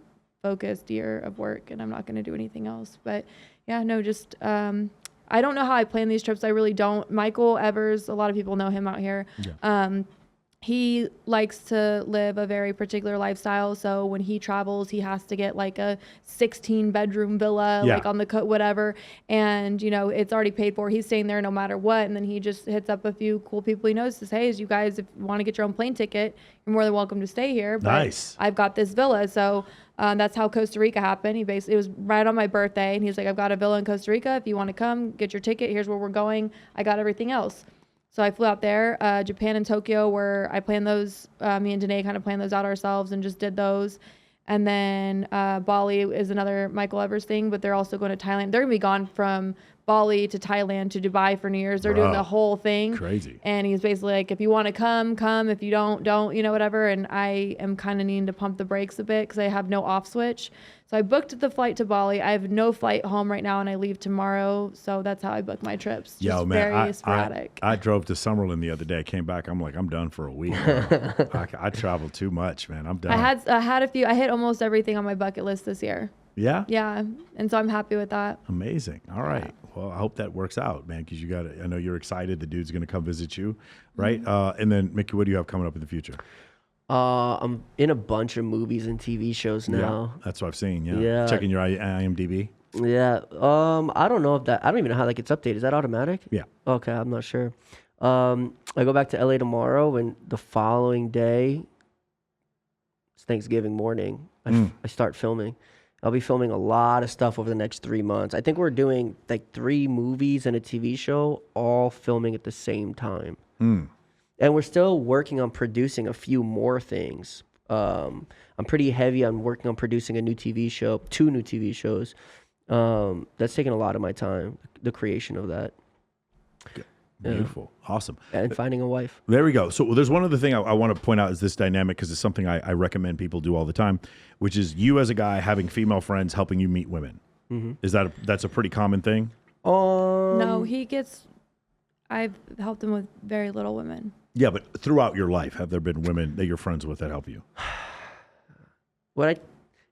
focused year of work, and I'm not going to do anything else. But yeah, no, just I don't know how I plan these trips. I really don't. Michael Evers, a lot of people know him out here. Yeah. He likes to live a very particular lifestyle. So when he travels, he has to get like a 16-bedroom villa, like on the whatever. And, you know, it's already paid for. He's staying there no matter what. And then he just hits up a few cool people he knows, says, hey, as you guys, if you want to get your own plane ticket, you're more than welcome to stay here. But
nice.
I've got this villa. So that's how Costa Rica happened. It was right on my birthday. And he's like, I've got a villa in Costa Rica. If you want to come, get your ticket. Here's where we're going. I got everything else. So I flew out there, Japan and Tokyo, where I planned those, me and Denae kind of planned those out ourselves and just did those. And then Bali is another Michael Evers thing, but they're also going to Thailand. They're going to be gone from Bali to Thailand to Dubai for New Year's. They're doing the whole thing.
Crazy. And
he's basically like, if you want to come. If you don't, you know, whatever. And I am kind of needing to pump the brakes a bit because I have no off switch. So I booked the flight to Bali. I have no flight home right now, and I leave tomorrow. So that's how I book my trips. Just very sporadic.
I drove to Summerlin the other day. Came back. I'm like, I'm done for a week. I travel too much, man. I'm done.
I had a few. I hit almost everything on my bucket list this year.
Yeah.
Yeah, and so I'm happy with that.
Amazing. All right. Yeah. Well, I hope that works out, man. Because I know you're excited. The dude's gonna come visit you, right? Mm-hmm. And then Mikki, what do you have coming up in the future?
I'm in a bunch of movies and TV shows now.
Yeah, that's what I've seen. Yeah. Checking your IMDb.
Yeah. I don't know if I don't even know how that gets updated. Is that automatic?
Yeah.
Okay. I'm not sure. I go back to LA tomorrow, and the following day, it's Thanksgiving morning. I start filming. I'll be filming a lot of stuff over the next 3 months. I think we're doing like 3 movies and a TV show, all filming at the same time. And we're still working on producing a few more things. I'm pretty heavy on working on producing a new TV show, 2 new TV shows. That's taking a lot of my time, the creation of that.
Beautiful. Yeah. Awesome.
And finding a wife.
There we go. So there's one other thing I want to point out is this dynamic, because it's something I recommend people do all the time, which is you as a guy having female friends helping you meet women. That's a pretty common thing?
No, I've helped him with very little women.
Yeah, but throughout your life, have there been women that you're friends with that help you?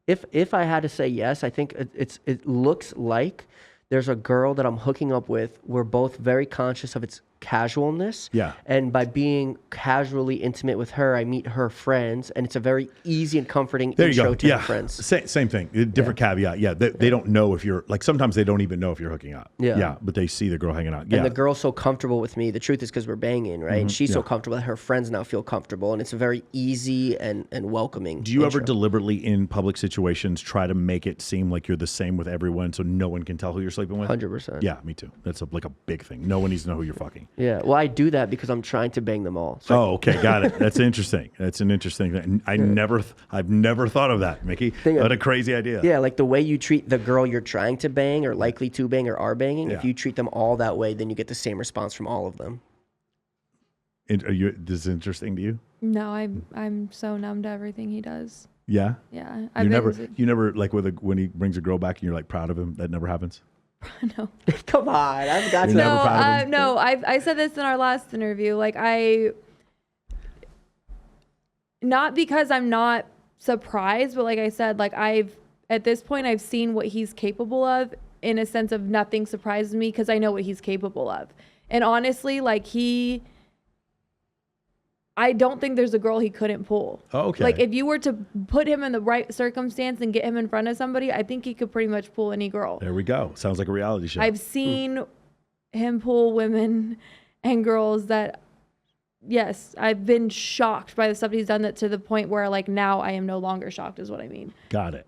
If I had to say yes, I think it looks like there's a girl that I'm hooking up with. We're both very conscious of its casualness.
Yeah.
And by being casually intimate with her, I meet her friends, and it's a very easy and comforting intro to her friends.
Same thing. Different caveat. Yeah. They don't know if you're, like, sometimes they don't even know if you're hooking up. Yeah. But they see the girl hanging out. Yeah.
And the girl's so comfortable with me. The truth is because we're banging, right? And she's so comfortable that her friends now feel comfortable, and it's a very easy and welcoming.
Do you ever deliberately in public situations try to make it seem like you're the same with everyone so no one can tell who you're sleeping with?
100%.
Yeah, me too. That's like a big thing. No one needs to know who you're fucking.
Yeah, well, I do that because I'm trying to bang them all.
So okay, got it. That's interesting. That's an interesting thing. I've never thought of that, Mikki. What a crazy idea.
Yeah, like the way you treat the girl you're trying to bang or likely to bang or are banging, if you treat them all that way, then you get the same response from all of them.
This is interesting to you?
No, I'm so numb to everything he does.
Yeah?
Yeah.
You never like when he brings a girl back and you're like proud of him? That never happens?
No.
Come on, I've got to.
No, I said this in our last interview. Like not because I'm not surprised, but like I said, like at this point I've seen what he's capable of, in a sense of nothing surprises me because I know what he's capable of. And honestly, like I don't think there's a girl he couldn't pull.
Oh, okay.
Like if you were to put him in the right circumstance and get him in front of somebody, I think he could pretty much pull any girl.
There we go. Sounds like a reality show.
I've seen him pull women and girls that, yes, I've been shocked by the stuff he's done, that to the point where like now I am no longer shocked is what I mean.
Got it.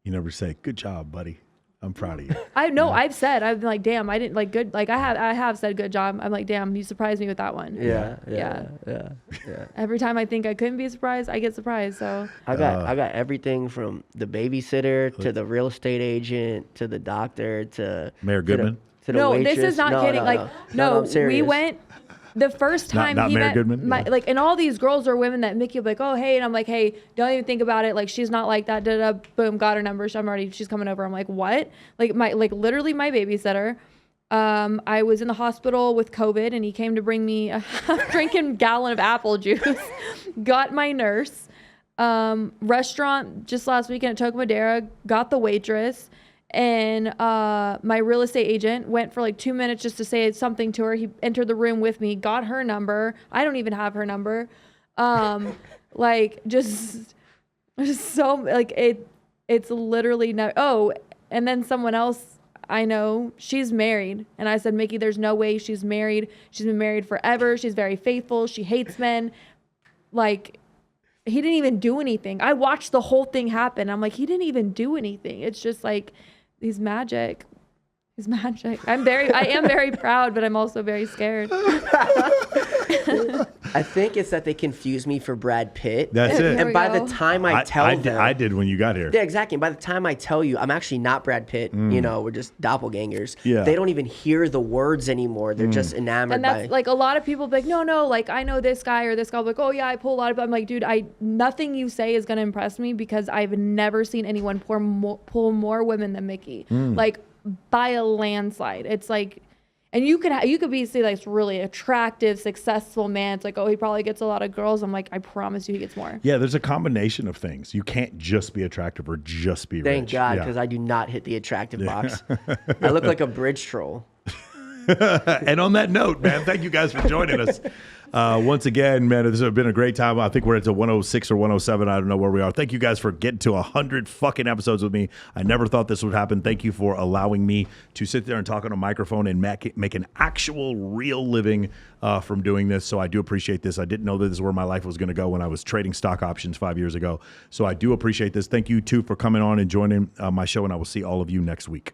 You never say, good job, buddy. I'm proud of you.
I've been like, damn, I didn't like good. Like I have said good job. I'm like, damn, you surprised me with that one.
Yeah.
Every time I think I couldn't be surprised, I get surprised. So
I got everything from the babysitter to the real estate agent to the doctor to
Mayor Goodman.
To the waitress.
This is not kidding.
No, I'm serious.
We went. The first time
not
he
Mayor
met,
Goodman?
like, and all these girls are women that Mikki will be like, oh, hey. And I'm like, hey, don't even think about it. Like, she's not like that. Boom, got her number. She's coming over. I'm like, what? Literally my babysitter. I was in the hospital with COVID and he came to bring me a half-drinking gallon of apple juice. Got my nurse. Restaurant just last weekend at Toca Madera. Got the waitress. And my real estate agent went for like 2 minutes just to say something to her. He entered the room with me, got her number. I don't even have her number. Like just so like it's literally no. Oh, and then someone else I know, she's married, and I said, Mikki, there's no way she's married. She's been married forever. She's very faithful. She hates men. Like, he didn't even do anything. I watched the whole thing happen. I'm like, he didn't even do anything. It's just like, he's magic. He's magic. I am very proud, but I'm also very scared.
I think it's that they confuse me for Brad Pitt.
That's it.
And by the time I tell them...
I did when you got here.
Yeah, exactly. And by the time I tell you, I'm actually not Brad Pitt. You know, we're just doppelgangers.
Yeah.
They don't even hear the words anymore. They're just enamored
and that's, like, a lot of people be like, no, like, I know this guy or this guy. Like, oh, yeah, I pull a lot of... I'm like, dude, nothing you say is going to impress me because I've never seen anyone pull more women than Mikki. Like, by a landslide. It's like... And you could be see like this really attractive, successful man. It's like, oh, he probably gets a lot of girls. I'm like, I promise you, he gets more.
Yeah, there's a combination of things. You can't just be attractive or just be rich.
Thank God, because I do not hit the attractive box. I look like a bridge troll.
And on that note, man, thank you guys for joining us. Once again, man, this has been a great time. I think we're at 106 or 107. I don't know where we are. Thank you guys for getting to 100 fucking episodes with me. I never thought this would happen. Thank you for allowing me to sit there and talk on a microphone and make an actual real living from doing this. So I do appreciate this. I didn't know that this is where my life was going to go when I was trading stock options 5 years ago. So I do appreciate this. Thank you, too, for coming on and joining my show, and I will see all of you next week.